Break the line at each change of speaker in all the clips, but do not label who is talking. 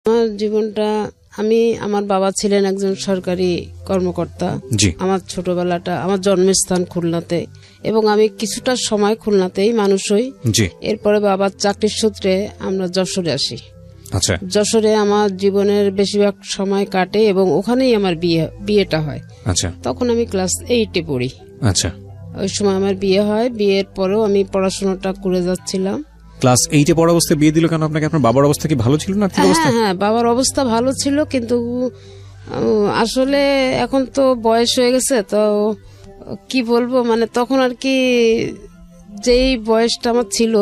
আমার জীবনটা আমার বাবা ছিলেন একজন সরকারি কর্মকর্তা। আমার ছোটবেলাটা আমার জন্মস্থান খুলনাতে এবং আমি কিছুটা সময় খুলনাতেই মানুষ হই। এরপরে বাবার চাকরির সূত্রে আমরা যশোরে আসি।
আচ্ছা,
যশোরে আমার জীবনের বেশিরভাগ সময় কাটে এবং ওখানেই আমার বিয়েটা হয়।
আচ্ছা,
তখন আমি ক্লাস 8-এ পড়ি।
আচ্ছা,
ওই সময় আমার বিয়ে হয়। বিয়ের পরেও আমি পড়াশোনাটা করে যাচ্ছিলাম।
ক্লাস 8-এ পড়া অবস্থায় বিয়ে দিল কেন আপনাকে? আপনার বাবার অবস্থা কি ভালো ছিল না?
হ্যাঁ, বাবার অবস্থা ভালো ছিল, কিন্তু আসলে এখন তো বয়স হয়ে গেছে, তো কি বলবো, মানে তখন আর কি যেই বয়সটা আমার ছিল,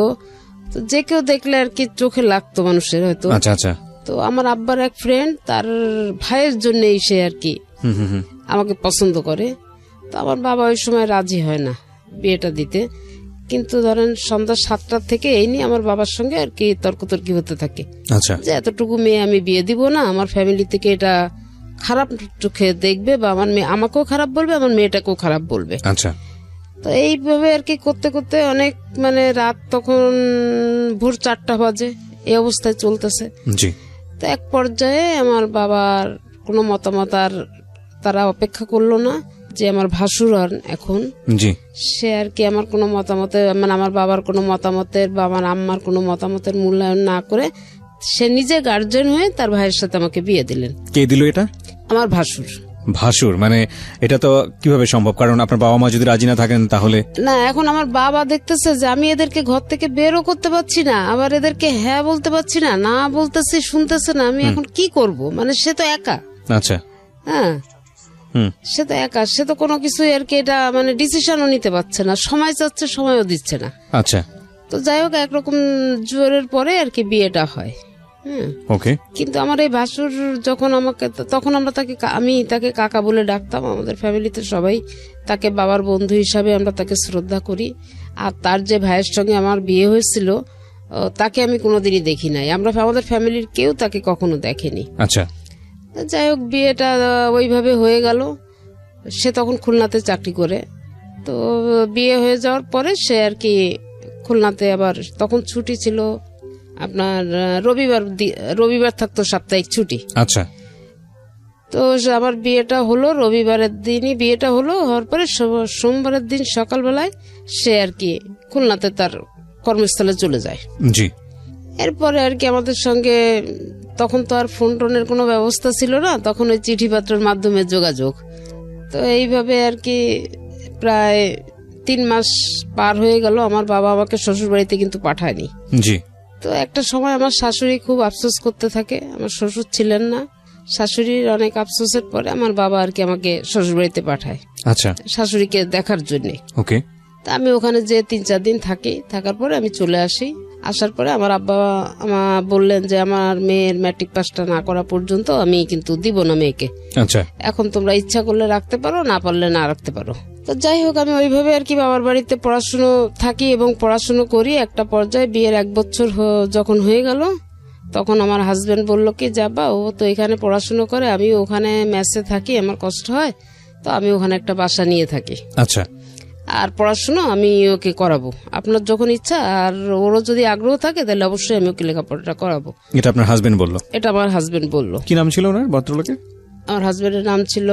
তো যে কেউ দেখলে আর কি চোখে লাগতো মানুষের হয়তো।
আচ্ছা, আচ্ছা।
তো আমার আব্বার এক ফ্রেন্ড, তার ভাইয়ের জন্যই সে আর কি আমাকে পছন্দ করে। তো আমার বাবা ওই সময় রাজি হয় না বিয়েটা দিতে, কিন্তু ধরেন সন্ধ্যা 7টা থেকে এই নিয়ে আমার বাবার সঙ্গে আর কি তর্কতর্কি হতে থাকে।
আচ্ছা,
যে এতটুকু মেয়ে আমি বিয়ে দিব না, আমার ফ্যামিলি থেকে এটা খারাপ চোখে দেখবে, বা আমার মেয়ে আমাকেও খারাপ বলবে, আমার মেয়েটাকেও খারাপ বলবে।
আচ্ছা।
তো এইভাবে আর কি করতে করতে অনেক, মানে রাত তখন ভোর 4টা বাজে, এই অবস্থায় চলতেছে।
জি।
তো এক পর্যায়ে আমার বাবার কোনো মতামত আর তারা অপেক্ষা করলো না, যে আমার ভাসুর এখন,
জি,
সে আর কি আমার কোনো মতামতে, মানে আমার বাবার কোনো মতামতের বা আমার আম্মার কোনো মতামতের মূল্যায়ন না করে সে নিজে গার্জেন হয়ে তার ভাইয়ের সাথে আমাকে বিয়ে দিলেন।
কে দিল এটা?
আমার ভাসুর।
ভাসুর মানে এটা তো কিভাবে সম্ভব? কারণ আপনার বাবা মা যদি রাজি না থাকেন তাহলে?
না, এখন আমার বাবা দেখতেছে যে আমি এদেরকে ঘর থেকে বেরও করতে পারছি না, আবার এদেরকে হ্যাঁ বলতে পারছি না, না বলতেছি শুনতেছে না, আমি এখন কি করব? মানে সে তো একা।
আচ্ছা।
হ্যাঁ, সে তো একা, সে তো কোনো কিছু আর কি এটা মানে ডিসিশনও নিতে পারছে না, সময় চাচ্ছে সময়ও দিচ্ছে না।
আচ্ছা।
তো যাই হোক, একরকম জোরের পরে আর কি বিয়েটা হয়।
ওকে।
কিন্তু আমার এই ভাসুর যখন আমাকে, তখন আমরা আমি তাকে কাকা বলে ডাকতাম। আমাদের ফ্যামিলিতে সবাই তাকে বাবার বন্ধু হিসাবে আমরা তাকে শ্রদ্ধা করি। আর তার যে ভাইয়ের সঙ্গে আমার বিয়ে হয়েছিল, তাকে আমি কোনোদিনই দেখি নাই। আমাদের ফ্যামিলির কেউ তাকে কখনো দেখেনি।
আচ্ছা।
যাই হোক, বিয়েটা ওইভাবে হয়ে গেল। সে তখন খুলনাতে চাকরি করে। তো বিয়ে হয়ে যাওয়ার পরে সে আর কি খুলনাতে, আবার তখন ছুটি ছিল আপনার রবিবার থাকতো সাপ্তাহিক ছুটি।
আচ্ছা।
তো আমার বিয়েটা হলো রবিবারের দিনই, বিয়েটা হলো হওয়ার পরে সোমবারের দিন সকালবেলায় সে আর কি খুলনাতে তার কর্মস্থলে চলে যায়।
জি।
এরপরে আর কি আমাদের সঙ্গে, তখন তো আর ফোন টোনের কোনো ব্যবস্থা ছিল না, তখন ওই চিঠি পাত্রের মাধ্যমে যোগাযোগ। তো এইভাবে আর কি প্রায় 3 মাস পার হয়ে গেল। আমার বাবা আমাকে শ্বশুর বাড়িতে কিন্তু পাঠায়নি।
জি।
তো একটা সময় আমার শাশুড়ি খুব আফসোস করতে থাকে, আমার শ্বশুর ছিলেন না। শাশুড়ির অনেক আফসোসের পরে আমার বাবা আর কি আমাকে শ্বশুর বাড়িতে পাঠায়।
আচ্ছা।
শাশুড়িকে দেখার জন্য।
ওকে।
তা আমি ওখানে যে 3-4 দিন থাকি, থাকার পরে আমি চলে আসি। আসার পরে আমার আব্বা আমার বললেন যে আমার মেয়ের ম্যাট্রিক পাসটা না করা পর্যন্ত আমি কিন্তু দিব না মেয়েকে।
আচ্ছা।
এখন তোমরা ইচ্ছা করলে রাখতে পারো, না পারলে না রাখতে পারো। তো যাই হোক, আমি ওইভাবে আর কি বাবার বাড়িতে পড়াশুনো থাকি এবং পড়াশুনো করি। একটা পর্যায়ে বিয়ের 1 বছর যখন হয়ে গেল, তখন আমার হাজবেন্ড বললো কি, যাবা, ও তো এখানে পড়াশুনো করে, আমি ওখানে মেসে থাকি, আমার কষ্ট হয়, তো আমি ওখানে একটা বাসা নিয়ে থাকি।
আচ্ছা।
আর পড়াশোনা আমি ওকে করাবো, আপনার যখন ইচ্ছা, আর ওরও যদি আগ্রহ থাকে তাহলে অবশ্যই আমি ওকে লেখাপড়াটা করাবো।
এটা আপনার হাজবেন্ড বললো?
এটা আমার হাজবেন্ড বললো।
কি নাম ছিল ওনার ভদ্রলোকের?
আমার হাজবেন্ডের নাম ছিল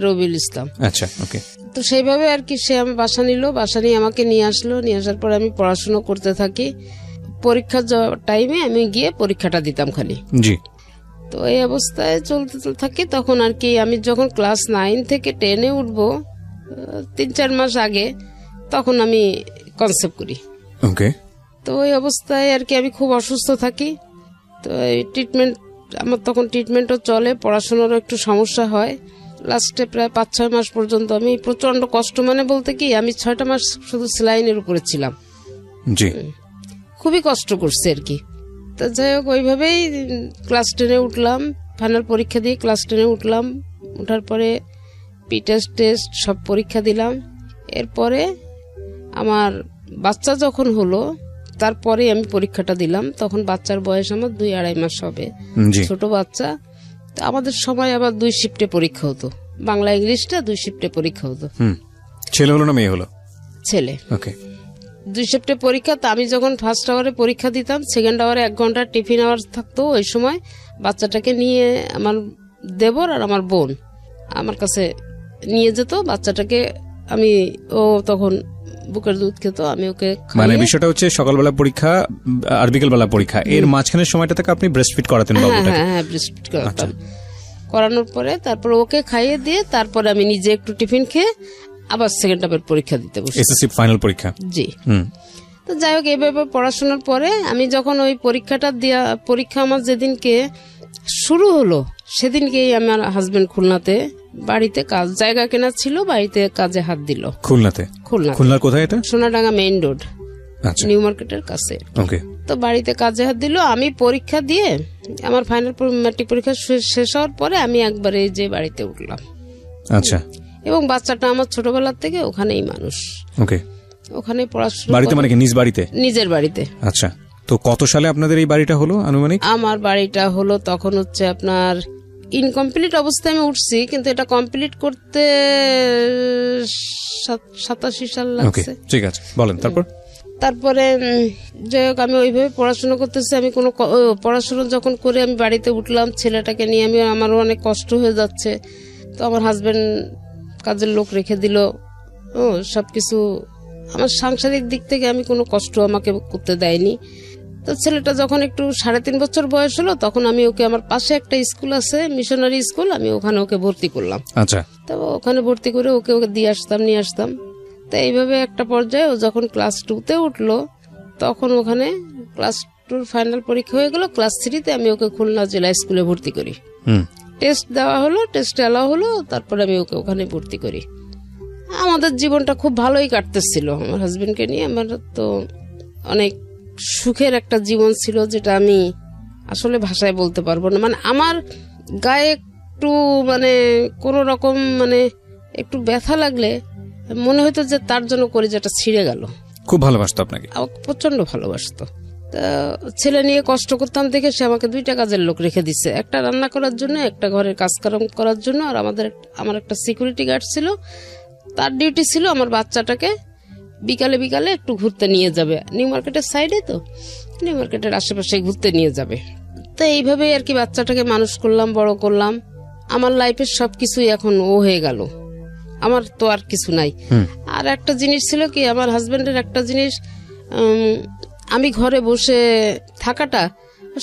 রবিউল ইসলাম।
আচ্ছা, ওকে।
তো সেইভাবে আর কি সে আমি বাসা নিল, বাসা নিয়ে আমাকে নিয়ে আসলো। নিয়ে আসার পর আমি পড়াশোনা করতে থাকি। পরীক্ষার টাইমে আমি গিয়ে পরীক্ষাটা দিতাম খালি।
জি।
তো এই অবস্থায় চলতে থাকি। তখন আর কি আমি যখন ক্লাস 9 থেকে 10-এ উঠবো, 3-4 মাস আগে, তখন আমি কনসেপ্ট করি।
ওকে।
তো ওই অবস্থায় আর কি আমি খুব অসুস্থ থাকি। তো এই ট্রিটমেন্ট, আমার তখন ট্রিটমেন্টও চলে, পড়াশোনারও একটু সমস্যা হয়। লাস্টে প্রায় 5-6 মাস পর্যন্ত আমি প্রচন্ড কষ্ট, মানে বলতে কি আমি 6টা মাস শুধু সেলাইনের উপরে ছিলাম।
জি।
খুবই কষ্ট করছে আর কি। তো যাই হোক, ওইভাবেই ক্লাস 10-এ উঠলাম। ফাইনাল পরীক্ষা দিয়ে ক্লাস 10-এ উঠলাম। ওঠার পরে টেস্ট সব পরীক্ষা দিলাম। এরপরে আমার বাচ্চা যখন হলো, তারপরে আমি পরীক্ষাটা দিলাম। তখন বাচ্চার বয়স আমার 2-2.5 মাস হবে, ছোট বাচ্চা। তো আমাদের সময় আবার 2 শিফটে পরীক্ষা হতো, বাংলা ইংলিশটা 2 শিফটে পরীক্ষা হতো।
ছেলে হলো না মেয়ে হলো?
ছেলে।
ওকে।
2 শিফটে পরীক্ষা। তো আমি যখন ফার্স্ট আওয়ারে পরীক্ষা দিতাম, সেকেন্ড আওয়ারে 1 ঘন্টা টিফিন আওয়ার থাকতো। ওই সময় বাচ্চাটাকে নিয়ে আমার দেবর আর আমার বোন আমার কাছে নিয়ে যেত বাচ্চাটাকে। ও তখন বুকের দুধ খেত, আমি ওকে
মানে বিষয়টা হচ্ছে সকালবেলা পরীক্ষা আর বিকেলবেলা পরীক্ষা, এর মাঝখানের সময়টা থেকে আপনি ব্রেস্ট ফিড করাতেন বাবুটাকে?
হ্যাঁ, ব্রেস্ট ফিড করাতাম। করানোর পরে তারপর ওকে খাইয়ে দিয়ে তারপরে আমি নিজে একটু টিফিন খেয়ে আবার সেকেন্ড হাফের পরীক্ষা দিতে বসি,
এসএসসি ফাইনাল পরীক্ষা।
জি। তো যাই হোক, এইভাবে পড়াশোনার পরে আমি যখন ওই পরীক্ষা আমার যেদিনকে শুরু হলো সেদিনকেই আমার হাজবেন্ড খুলনাতে বাড়িতে জায়গা কেনা ছিল, বাড়িতে কাজে হাত দিল।
খুলনার কোথায় এটা?
সোনাডাঙ্গা মেইন রোড, নিউ মার্কেটের কাছে।
ওকে।
তো বাড়িতে কাজে হাত দিল। আমি পরীক্ষা দিয়ে আমার ফাইনাল ম্যাট্রিক পরীক্ষা শেষ হওয়ার পরে আমি একবারে যে বাড়িতে উঠলাম।
আচ্ছা।
এবং বাচ্চাটা আমার ছোটবেলার থেকে ওখানেই মানুষ।
ওকে।
ওখানে পড়াশোনা।
বাড়িতে মানে কি নিজ বাড়িতে? নিজের
বাড়িতে।
আচ্ছা। তো কত সালে আপনাদের এই বাড়িটা হলো আনুমানিক?
আমার বাড়িটা হলো তখন হচ্ছে আপনার ইনকমপ্লিট অবস্থায় আমি উঠছি, কিন্তু এটা কমপ্লিট করতে 87 সাল লাগছে।
ঠিক আছে, বলেন।
তারপরে যাই হোক, আমি ওইভাবে পড়াশোনা করতেছি। আমি কোনো পড়াশোনা যখন করে আমি বাড়িতে উঠলাম, ছেলেটাকে নিয়ে আমারও অনেক কষ্ট হয়ে যাচ্ছে। তো আমার হাজবেন্ড কাজের লোক রেখে দিল। সবকিছু আমার সাংসারিক দিক থেকে আমি কোনো কষ্ট আমাকে করতে দেয়নি। তো ছেলেটা যখন একটু 3.5 বছর বয়স হলো, তখন আমি ওকে, আমার পাশে একটা স্কুল আছে, মিশনারি স্কুল, আমি ওখানে ওকে ভর্তি করলাম।
আচ্ছা।
তো ওখানে ভর্তি করে ওকে দিয়ে আসতাম, নিয়ে আসতাম। তো এইভাবে একটা পর্যায়ে ও যখন ক্লাস 2-তে উঠলো, তখন ওখানে ক্লাস 2 ফাইনাল পরীক্ষা হয়ে গেল। ক্লাস 3-তে আমি ওকে খুলনা জেলা স্কুলে ভর্তি করি। টেস্ট দেওয়া হলো, টেস্টে এলাও হলো, তারপরে আমি ওকে ওখানে ভর্তি করি। আমাদের জীবনটা খুব ভালোই কাটতেছিল আমার হাজবেন্ডকে নিয়ে। আমার তো অনেক সুখের একটা জীবন ছিল, যেটা আমি আসলে ভাষায় বলতে পারবো না। মানে আমার গায়ে একটু কোন রকম একটু ব্যথা লাগলে মনে হতো যে তার জন্য কলিজাটা ছিঁড়ে গেল।
খুব ভালোবাসতো আপনাকে?
প্রচন্ড ভালোবাসতো। ছেলে নিয়ে কষ্ট করতাম দেখে সে আমাকে 2টা কাজের লোক রেখে দিচ্ছে, একটা রান্না করার জন্য, একটা ঘরের কাজকর্ম করার জন্য। আর আমার একটা সিকিউরিটি গার্ড ছিল, তার ডিউটি ছিল আমার বাচ্চাটাকে বিকালে একটু ঘুরতে নিয়ে যাবে। নিউ মার্কেটের সাইডে, তো নিউ মার্কেটের আশেপাশে ঘুরতে নিয়ে যাবে। তো এইভাবে আর কি বাচ্চাটাকে মানুষ করলাম, বড় করলাম। আমার লাইফের সবকিছুই এখন ও হয়ে গেল, আমার তো আর কিছু নাই। আর একটা জিনিস ছিল কি, আমার হাজবেন্ডের একটা জিনিস, আমি ঘরে বসে থাকাটা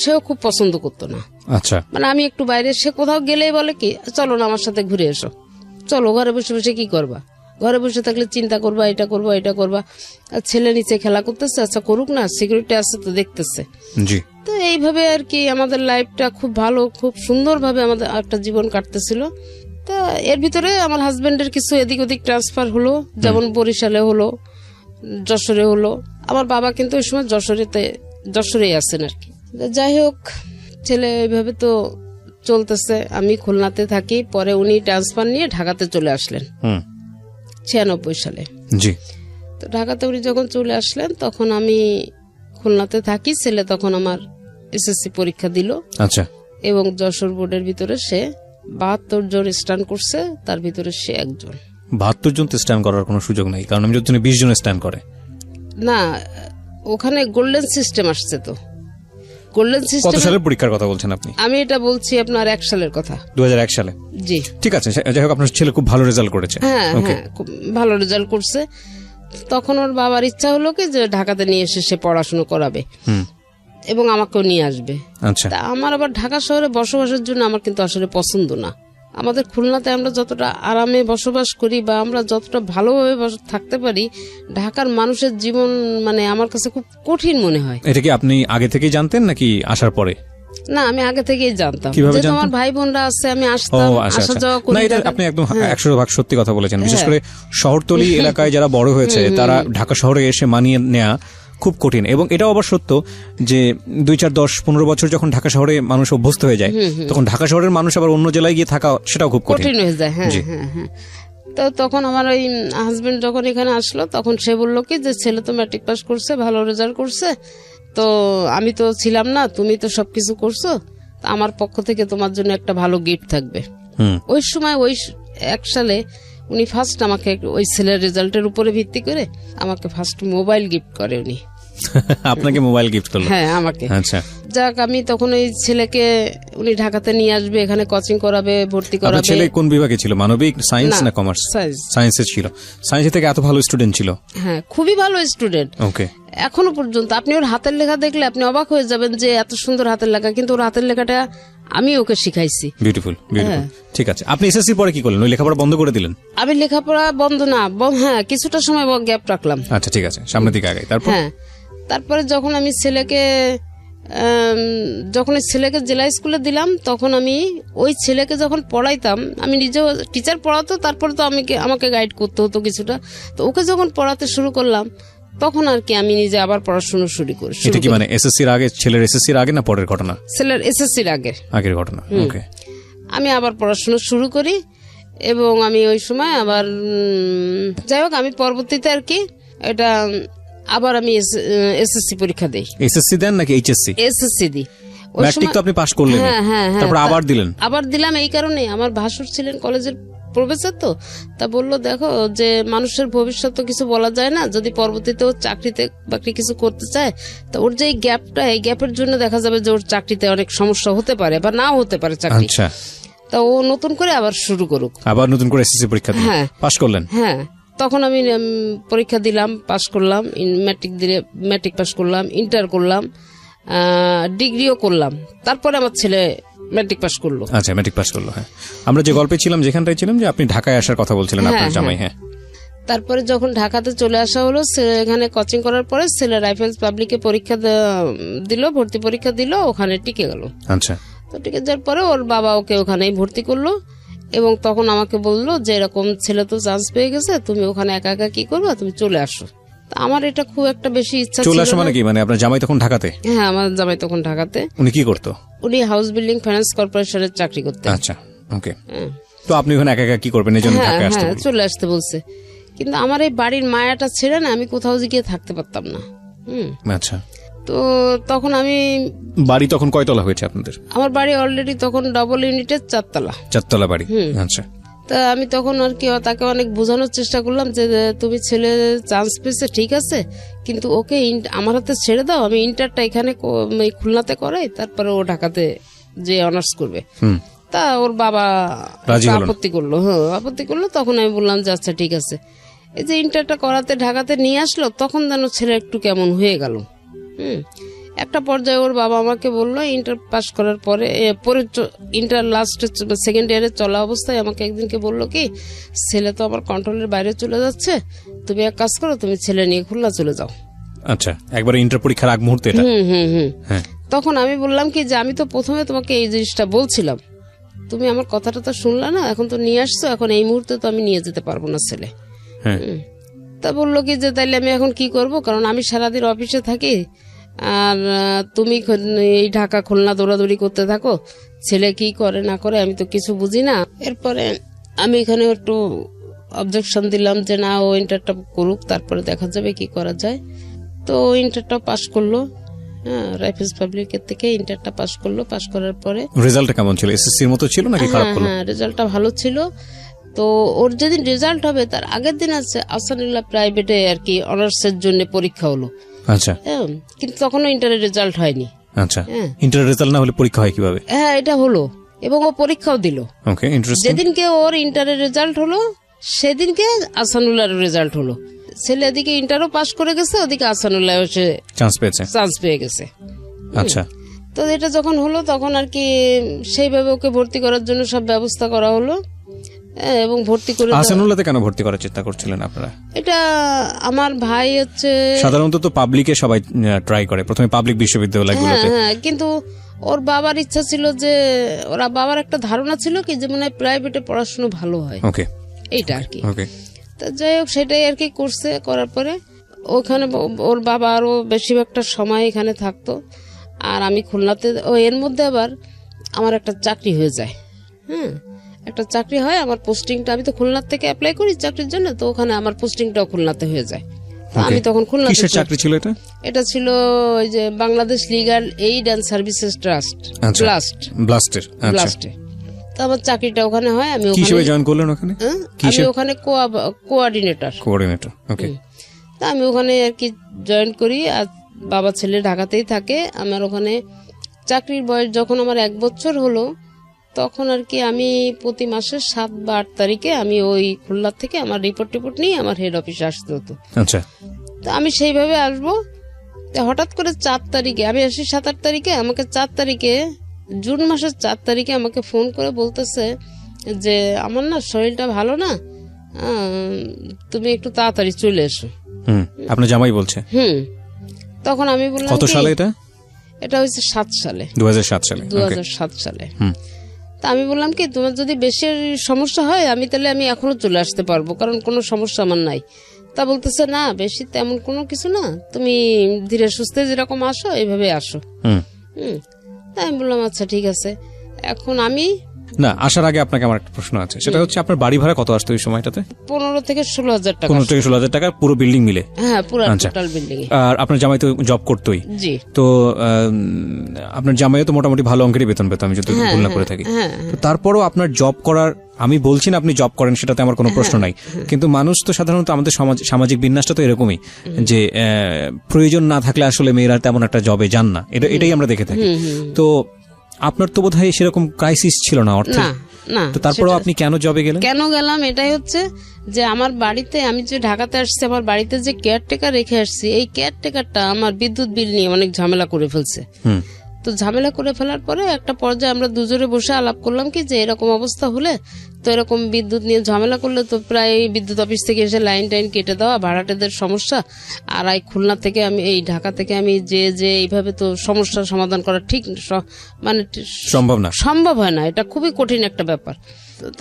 সেও খুব পছন্দ করতো না।
আচ্ছা।
আমি একটু বাইরে, সে কোথাও গেলেই বলে কি, চলো না আমার সাথে ঘুরে এসো, চলো, ঘরে বসে বসে কি করবা, ঘরে বসে থাকলে চিন্তা করবা, এটা করবা, এটা করবা। আর ছেলে নিচে খেলা করতেছে, আচ্ছা করুক না, সিকিউরিটি আছে তো দেখতেছে।
জি।
তো এইভাবে আর কি আমাদের লাইফটা খুব ভালো, খুব সুন্দরভাবে আমাদের একটা জীবন কাটতেছিল। তা এর ভিতরে আমার হাজবেন্ডের কিছু এদিক ওদিক ট্রান্সফার হলো, যেমন বরিশালে হলো, যশোরে হলো। আমার বাবা কিন্তু ওই সময় যশোরেই আছেন আর কি। যাই হোক, ছেলে এইভাবে তো চলতেছে। আমি খুলনাতে থাকি, পরে উনি ট্রান্সফার নিয়ে ঢাকাতে চলে আসলেন 96 সালে।
জি।
তো ঢাকাতে উনি যখন চলে আসলেন, তখন আমি খুলনাতে থাকি। ছেলে তখন আমার এসএসসি পরীক্ষা দিল।
আচ্ছা।
এবং যশোর বোর্ডের ভিতরে সে 72 জন স্ট্যান্ড করছে, তার ভিতরে সে একজন।
72 জন স্ট্যান্ড করার কোনো সুযোগ নাই, কারণ আমি যদি 20 জন স্ট্যান্ড করে
না, ওখানে গোল্ডেন সিস্টেম আসছে। তো গোল্ডেন সিস্টেম।
কত সালের পরীক্ষার কথা বলছেন আপনি?
আমি এটা বলছি আপনার 1 সালের কথা।
2001 সালে।
জি।
ঠিক আছে। যাই হোক, আপনার ছেলে খুব ভালো রেজাল্ট করেছে।
হ্যাঁ, খুব ভালো রেজাল্ট করছে। তখন ওর বাবার ইচ্ছা হলো কি যে ঢাকাতে নিয়ে এসে সে পড়াশোনা করাবে এবং আমাকেও নিয়ে আসবে।
আচ্ছা।
তা আমার আবার ঢাকা শহরে বসবাসের জন্য আমার কিন্তু আসলে পছন্দ না। আমাদের খুলনাতে আমরা যতটা আরামে বসবাস করি বা আমরা যতটা ভালোভাবে থাকতে পারি, ঢাকার মানুষের জীবন আমার কাছে খুব কঠিন মনে হয়।
এটা কি আপনি আগে থেকেই জানতেন নাকি আসার পরে?
না, আমি আগে থেকেই জানতাম।
যেহেতু
আমার ভাই বোনরা আছে, আমি আসতাম, আসা যাওয়া করি।
আপনি একদম 100% সত্যি কথা বলেছেন। বিশেষ করে শহরতলি এলাকায় যারা বড় হয়েছে, তারা ঢাকা শহরে এসে মানিয়ে নেওয়া খুব কঠিন। এবং এটাও আবার সত্য যে 2, 4, 10, 15 বছর যখন ঢাকা শহরে মানুষ অভ্যস্ত হয়ে যায়, তখন ঢাকা শহরের মানুষ আবার অন্য জেলায় গিয়ে থাকা সেটাও খুব কঠিন
হয়ে যায়। হ্যাঁ। তো তখন আমার ওই হাজবেন্ড যখন এখানে আসলো, তখন সে বললো কি যে ছেলে তো ম্যাট্রিক পাস করছে, ভালো রেজাল্ট করছে, তো আমি তো ছিলাম না, তুমি তো সবকিছু করছো, আমার পক্ষ থেকে তোমার জন্য একটা ভালো গিফট থাকবে। ওই সময় ওই 1 সালে উনি ফার্স্ট আমাকে ওই ছেলের রেজাল্টের উপরে ভিত্তি করে আমাকে ফার্স্ট মোবাইল গিফট করে উনি।
আপনাকে মোবাইল গিফট করলো?
হ্যাঁ, আমাকে।
আচ্ছা,
যাক, আমি তখন ওই ছেলেকে উনি ঢাকাতে নিয়ে আসবে, এখানে কোচিং করাবে, ভর্তি
আপনার
করাবে।
ছেলে কোন বিভাগে ছিল, মানবিক, সায়েন্স না কমার্স?
সায়েন্স।
সায়েন্সে ছিল। সায়েন্সে থেকে এত ভালো স্টুডেন্ট ছিল?
হ্যাঁ, খুবই ভালো স্টুডেন্ট।
ওকে।
এখনো পর্যন্ত আপনি ওর হাতের লেখা দেখলে আপনি অবাক হয়ে যাবেন যে এত সুন্দর হাতের লেখা, কিন্তু ওর হাতের লেখাটা আমি ওকে শিখাইছি।
Beautiful, beautiful. ঠিক আছে, আপনি এসএসসি পরে কি করলেন? ওই লেখাপড়া বন্ধ করে দিলেন?
আমি লেখাপড়া বন্ধ না, হ্যাঁ, কিছুটা সময় গ্যাপ রাখলাম।
আচ্ছা, ঠিক আছে, সামনের দিকে আগাই। তারপর?
হ্যাঁ, তারপরে যখন আমি ছেলেকে জেলা স্কুলে দিলাম, তখন আমি ওই ছেলেকে যখন পড়াইতাম, আমি নিজেও টিচার পড়াতো, তারপরে তো আমাকে গাইড করতে হতো কিছুটা। তো ওকে যখন পড়াতে শুরু করলাম, তখন আর কি আমি নিজে আবার পড়াশোনা শুরু করি।
এটা কি মানে এসএসসির আগে, ছেলের এসএসসির আগে না পরের ঘটনা?
ছেলের এসএসসির আগের
ঘটনা। ওকে।
আমি আবার পড়াশোনা শুরু করি এবং আমি ওই সময় আবার যাই হোক, আমি পরবর্তীতে আর কি এটা আবার আমি এসএসসি পরীক্ষা দেই।
এসএসসি দেন নাকি এইচএসসি?
এসএসসি দিই।
ম্যাট্রিক তো আপনি পাস করলেন?
হ্যাঁ।
তারপর আবার দিলেন?
আবার দিলাম এই কারণে, আমার ভাসুর ছিলেন কলেজের প্রফেসর, তো তা বললো দেখো যে মানুষের ভবিষ্যৎ তো কিছু বলা যায় না, যদি পরবর্তীতে ওর চাকরিতে বাকরি কিছু করতে চায়, তো ওর যে এই গ্যাপটা, এই গ্যাপের জন্য দেখা যাবে যে ওর চাকরিতে অনেক সমস্যা হতে পারে বা নাও হতে পারে চাকরি।
আচ্ছা।
তা ও নতুন করে আবার শুরু করুক।
আবার নতুন করে এসএসসি পরীক্ষা দিলেন?
হ্যাঁ।
পাস করলেন?
হ্যাঁ, তখন আমি পরীক্ষা দিলাম, পাস করলাম, ম্যাট্রিক পাস করলাম, ইন্টার করলাম, ডিগ্রিও করলাম। তারপরে আমার ছেলে ম্যাট্রিক পাস করলো।
আচ্ছা, ম্যাট্রিক পাস করলো। হ্যাঁ, আমরা যে গল্পে ছিলাম, যেখানটায় ছিলাম, যে আপনি ঢাকায় আসার কথা বলছিলেন আপনার জামাই। হ্যাঁ,
তারপরে যখন ঢাকাতে চলে আসা হলো, এখানে কোচিং করার পরে ছেলে রাইফেলস পাবলিকে পরীক্ষা দিল, ভর্তি পরীক্ষা দিল, ওখানে টিকে গেল।
আচ্ছা।
তো টিকে যাওয়ার পরে ওর বাবা ওকে ওখানেই ভর্তি করলো এবং তখন আমাকে বললো যে এরকম ছেলে তো চান্স পেয়ে গেছে, তুমি ওখানে একা একা কি করবে, তুমি চলে আসো। আমার এটা খুব একটা বেশি ইচ্ছা ছিল।
চলে আসো মানে কি? মানে আপনার জামাই তখন ঢাকাতে?
হ্যাঁ, আমার জামাই তখন ঢাকাতে।
উনি কি করতো?
উনি হাউস বিল্ডিং ফাইন্যান্স কর্পোরেশনের চাকরি করতেন।
আচ্ছা, ওকে। তো আপনি ওখানে একা একা কি করবেন, এই জন্য ঢাকায় আসতে বললেন?
চলে আসতে বলছে, কিন্তু আমার এই বাড়ির মায়াটা ছেড়ে না আমি কোথাও গিয়ে থাকতে পারতাম না।
আচ্ছা।
তো তখন আমি,
বাড়ি তখন কয়তলা হয়েছে আপনাদের?
আমার বাড়ি অলরেডি তখন ডবল ইউনিটের 4 তলা।
4 তলা বাড়ি। আচ্ছা।
তা আমি তখন আর কি তাকে অনেক বোঝানোর চেষ্টা করলাম যে তুমি ছেলে চান্স পেয়েছে ঠিক আছে, কিন্তু ওকে আমার হাতে ছেড়ে দাও, আমি ইন্টারটা এখানে খুলনাতে করাই, তারপরে ও ঢাকাতে যে অনার্স করবে। তা ওর বাবা আপত্তি করলো। হ্যাঁ, আপত্তি করলো। তখন আমি বললাম যে আচ্ছা ঠিক আছে। এই যে ইন্টারটা করাতে ঢাকাতে নিয়ে আসলো, তখন যেন ছেলে একটু কেমন হয়ে গেল। একটা পর্যায়ে ওর বাবা আমাকে বললো, ইন্টার পাস করার পরে ইন্টার লাস্ট সেকেন্ড ইয়ারে চলা অবস্থায় আমাকে একদিনকে বললো কি, ছেলে তো আমার কন্ট্রোলের বাইরে চলে যাচ্ছে, তুমি এক কাজ করো, তুমি ছেলে নিয়ে খুলনা চলে যাও।
আচ্ছা, একবার ইন্টার পরীক্ষার আগ মুহূর্তে এটা?
হ্যাঁ। তখন আমি বললাম কি যে আমি তো প্রথমে তোমাকে এই জিনিসটা বলছিলাম, তুমি আমার কথাটা তো শুনলা না, এখন তো নিয়ে আসছো, এখন এই মুহূর্তে তো আমি নিয়ে যেতে পারবো না ছেলে। তা বললো কি যে তাইলে আমি এখন কি করব, কারণ আমি সারাদিন অফিসে থাকি আর তুমি এই ঢাকা খুলনা দৌড়াদৌড়ি করতে থাকো, ছেলে কি করে না করে আমি তো কিছু বুঝি না। এরপরে আমি এখানে একটু অবজেকশন দিলাম যে না, ও ইন্টারটা করুক, তারপরে দেখা যাবে কি করা যায়। তো ইন্টারটা পাস করলো, রাইফেলস পাবলিকের থেকে ইন্টারটা পাস করলো। পাস করার পরে
রেজাল্টটা কেমন ছিল? এসএসসির মতো ছিল নাকি খারাপ হলো?
হ্যাঁ, রেজাল্টটা ভালো ছিল। তো ওর যেদিন রেজাল্ট হবে তার আগের দিন আছে আসানুল্লাহ প্রাইভেটে আর কি অনার্সের জন্য পরীক্ষা হলো।
আচ্ছা।
কিন্তু তখনও ইন্টারের রেজাল্ট হয়নি।
আচ্ছা, ইন্টারের রেজাল্ট না হলে পরীক্ষা হয় কিভাবে?
হ্যাঁ, এটা হলো এবং ও পরীক্ষাও দিল।
ওকে, ইন্টারেস্টিং।
যেদিনকে ওর ইন্টারের রেজাল্ট হলো সেদিনকে আসানুল্লাহর রেজাল্ট হলো। ছেলে এদিকে ইন্টারও পাস করে গেছে, ওদিকে আসানুল্লাহ এসে চান্স পেয়ে গেছে।
আচ্ছা।
তো এটা যখন হলো তখন আর কি সেইভাবে ওকে ভর্তি করার জন্য সব ব্যবস্থা করা হলো এবং ভর্তি করে।
আহসানুল্লাহতে কেন ভর্তি করার চেষ্টা করছিলেন আপনারা?
এটা আমার ভাই হচ্ছে,
সাধারণত তো পাবলিকে সবাই ট্রাই করে প্রথমে, পাবলিক বিশ্ববিদ্যালয়গুলোতে।
হ্যাঁ, কিন্তু ওর বাবার ইচ্ছা ছিল যে, ওরা বাবার একটা ধারণা ছিল কি যে মনে হয় প্রাইভেটে পড়াশোনা ভালো হয়।
ওকে,
এইটা আর কি।
ওকে।
তা যাই হোক, সেটাই আর কি করছে। করার পরে ওখানে ওর বাবা আরো বেশিরভাগটা সময় এখানে থাকতো আর আমি খুলনাতে। এর মধ্যে আবার আমার একটা চাকরি হয়ে যায়। একটা চাকরি হয়, আমার পোস্টিংটা, আমি তো খুলনার থেকে অ্যাপ্লাই করি চাকরির জন্য, তো ওখানে আমার পোস্টিংটাও খুলনাতে হয়ে যায়। আমি তখন খুলনাতে।
কিসের চাকরি ছিল এটা?
এটা ছিল ওই যে Bangladesh legal aid and services trust, ব্লাস্টে। তো আমার চাকরিটা ওখানে হয়, আমি
কি হিসেবে জয়েন করলেন ওখানে?
আমি ওখানে কোঅর্ডিনেটর।
ওকে।
তা আমি ওখানে আর কি জয়েন করি। আর বাবা ছেলে ঢাকাতেই থাকে। আমার ওখানে চাকরির বয়স যখন আমার 1 বছর হলো, তখন আর কি আমি প্রতি মাসের 7 বা 8 তারিখে আমি ওই খুলনা থেকে আমার রিপোর্ট নিয়ে আমার হেড অফিসে আসতে হতো।
আচ্ছা।
তো আমি সেইভাবে আসবো। হঠাৎ করে 4 তারিখে আমি আসি, 7-8 তারিখে আমাকে 4 তারিখে, জুন মাসের 4 তারিখে আমাকে ফোন করে বলতেছে যে আমার না শরীরটা ভালো না, তুমি একটু তাড়াতাড়ি চলে এসো।
আপনার জামাই বলছে?
তখন আমি বললাম,
কত সালে এটা?
এটা হয়েছে 7 সালে,
2007 সালে।
2007 সালে। তা আমি বললাম কি, তোমার যদি বেশি সমস্যা হয় আমি এখনো চলে আসতে পারবো, কারণ কোনো সমস্যা আমার নাই। তা বলতেছে না, বেশি তেমন কোনো কিছু না, তুমি ধীরে সুস্থে যেরকম আসো এইভাবে আসো। তাই আমি বললাম আচ্ছা ঠিক আছে। এখন আমি
না আসার আগে আপনাকে আমার একটা প্রশ্ন আছে, সেটা হচ্ছে আপনার বাড়ি ভাড়া কত আসতো ওই সময়টাতে?
15 থেকে 16,000 টাকা।
15 থেকে 16,000 টাকা পুরো বিল্ডিং মিলে?
হ্যাঁ, পুরো টোটাল বিল্ডিং।
আর আপনার জামাই তো জব করতোই।
জি।
তো আপনার জামাইও তো মোটামুটি ভালো অঙ্কেরই বেতন পেত, আমি যদি ভুল না করে থাকি। তো তারপরও আপনার জব করার, আমি বলছি না আপনি জব করেন, সেটাতে আমার কোনো প্রশ্ন নাই, কিন্তু মানুষ তো সাধারণত আমাদের সামাজিক বিন্যাসটা তো এরকমই যে প্রয়োজন না থাকলে আসলে মেয়েরা তেমন একটা জবে যান না, এটাই আমরা দেখে থাকি। তো আপনার তো বোধহয় সেরকম ক্রাইসিস ছিল না অর্থে?
না।
তো তারপরেও আপনি কেন জবে গেলেন?
কেন গেলাম এটাই হচ্ছে যে আমার বাড়িতে, আমি যে ঢাকাতে আসছি, আমার বাড়িতে যে কেয়ারটেকার রেখে আসছি, এই কেয়ারটেকারটা আমার বিদ্যুৎ বিল নিয়ে অনেক ঝামেলা করে ফেলছে। তো ঝামেলা করে ফেলার পরে একটা পর্যায়ে আমরা দুজনে বসে আলাপ করলাম কি, যে এরকম অবস্থা হলে তো এরকম বিদ্যুৎ নিয়ে ঝামেলা করলে তো প্রায় বিদ্যুৎ অফিস থেকে এসে লাইন টাইন কেটে দেওয়া, ভাড়াটেদের সমস্যা, আর এই খুলনা থেকে আমি, এই ঢাকা থেকে আমি যে এইভাবে তো সমস্যার সমাধান করা ঠিক মানে সম্ভব হয় না, এটা খুবই কঠিন একটা ব্যাপার।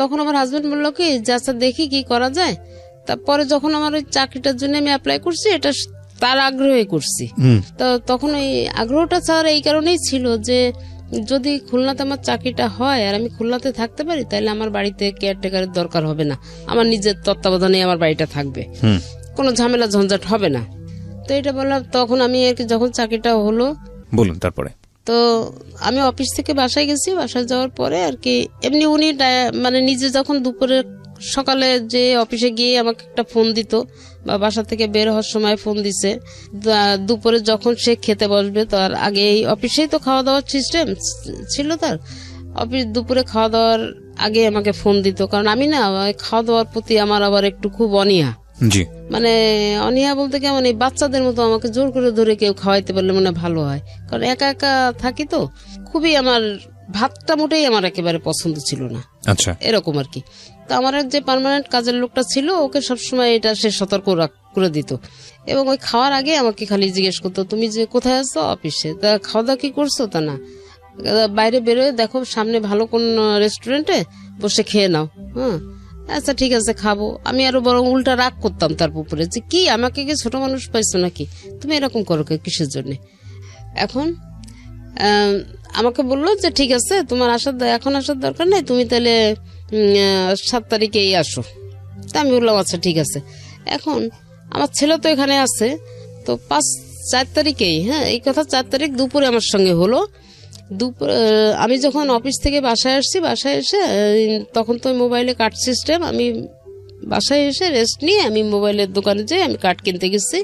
তখন আমার হাজবেন্ড বললো কি যে আচ্ছা দেখি কি করা যায়। তারপরে যখন আমার ওই চাকরিটার জন্য আমি অ্যাপ্লাই করছি, এটা তার আগ্রহে করছি। তো তখন ওই আগ্রহটা স্যার এই কারণেই ছিল যে যদি খুলনাতে আমার চাকরিটা হয় আর আমি খুলনাতে থাকতে পারি, তাহলে আমার বাড়িতে কেয়ারটেকারের দরকার হবে না, আমার নিজের তত্ত্বাবধানে আমার বাড়িটা থাকবে, কোনো ঝামেলা ঝঞ্ঝাট হবে না। তো এটা বললাম। তখন আমি আর কি, যখন চাকরিটা হলো,
বলুন তারপরে।
তো আমি অফিস থেকে বাসায় গেছি। বাসায় যাওয়ার পরে আর কি এমনি উনি মানে নিজে যখন দুপুরে সকালে যে অফিসে গিয়ে আমাকে একটা ফোন দিত, বা বাসা থেকে বের হওয়ার সময় ফোন দিছে, দুপুরে যখন সে খেতে বসবে তার আগে, এই অফিসেই তো খাওয়া দাওয়ার সিস্টেম ছিল তার, অফিস দুপুরে খাওয়া দাওয়ার আগে আমাকে ফোন দিত। কারণ আমি না খাওয়া দাওয়ার প্রতি আমার আবার একটু খুব অনীহা। মানে অনীহা বলতে কেমন, এই বাচ্চাদের মতো আমাকে জোর করে ধরে কেউ খাওয়াইতে পারলে মনে ভালো হয়, কারণ একা একা থাকি তো। খুবই আমার ভাতটা মোটেই আমার একেবারে পছন্দ ছিল না,
আচ্ছা
এরকম আর কি। তো আমার যে পার্মানেন্ট কাজের লোকটা ছিল, ওকে সবসময় এটা সে সতর্ক করে দিত, এবং ওই খাওয়ার আগে আমাকে খালি জিজ্ঞেস করতো তুমি যে কোথায় আছো, অফিসে, তা খাওয়া দাওয়া কি করছো, তা না, বাইরে বেরোয় দেখো সামনে ভালো কোন রেস্টুরেন্টে বসে খেয়ে নাও। আচ্ছা ঠিক আছে খাবো। আমি আরো বরং উল্টা রাগ করতাম তার উপরে, যে কি আমাকে কি ছোট মানুষ পাইছো নাকি, তুমি এরকম করো কিসের জন্য। এখন আমাকে বললো যে ঠিক আছে তোমার এখন আসার দরকার নেই, তুমি তাহলে 7 তারিখেই আসো। তা আমি বললাম আচ্ছা ঠিক আছে। এখন আমার ছেলে তো এখানে আছে, তো 4 তারিখেই, এই কথা 4 তারিখ দুপুরে আমার সঙ্গে হলো। আমি যখন অফিস থেকে বাসায় আসছি, বাসায় এসে তখন তো মোবাইলে কার্ড সিস্টেম, আমি বাসায় এসে রেস্ট নিয়ে আমি মোবাইলের দোকানে যাই, আমি কার্ড কিনতে গেছি।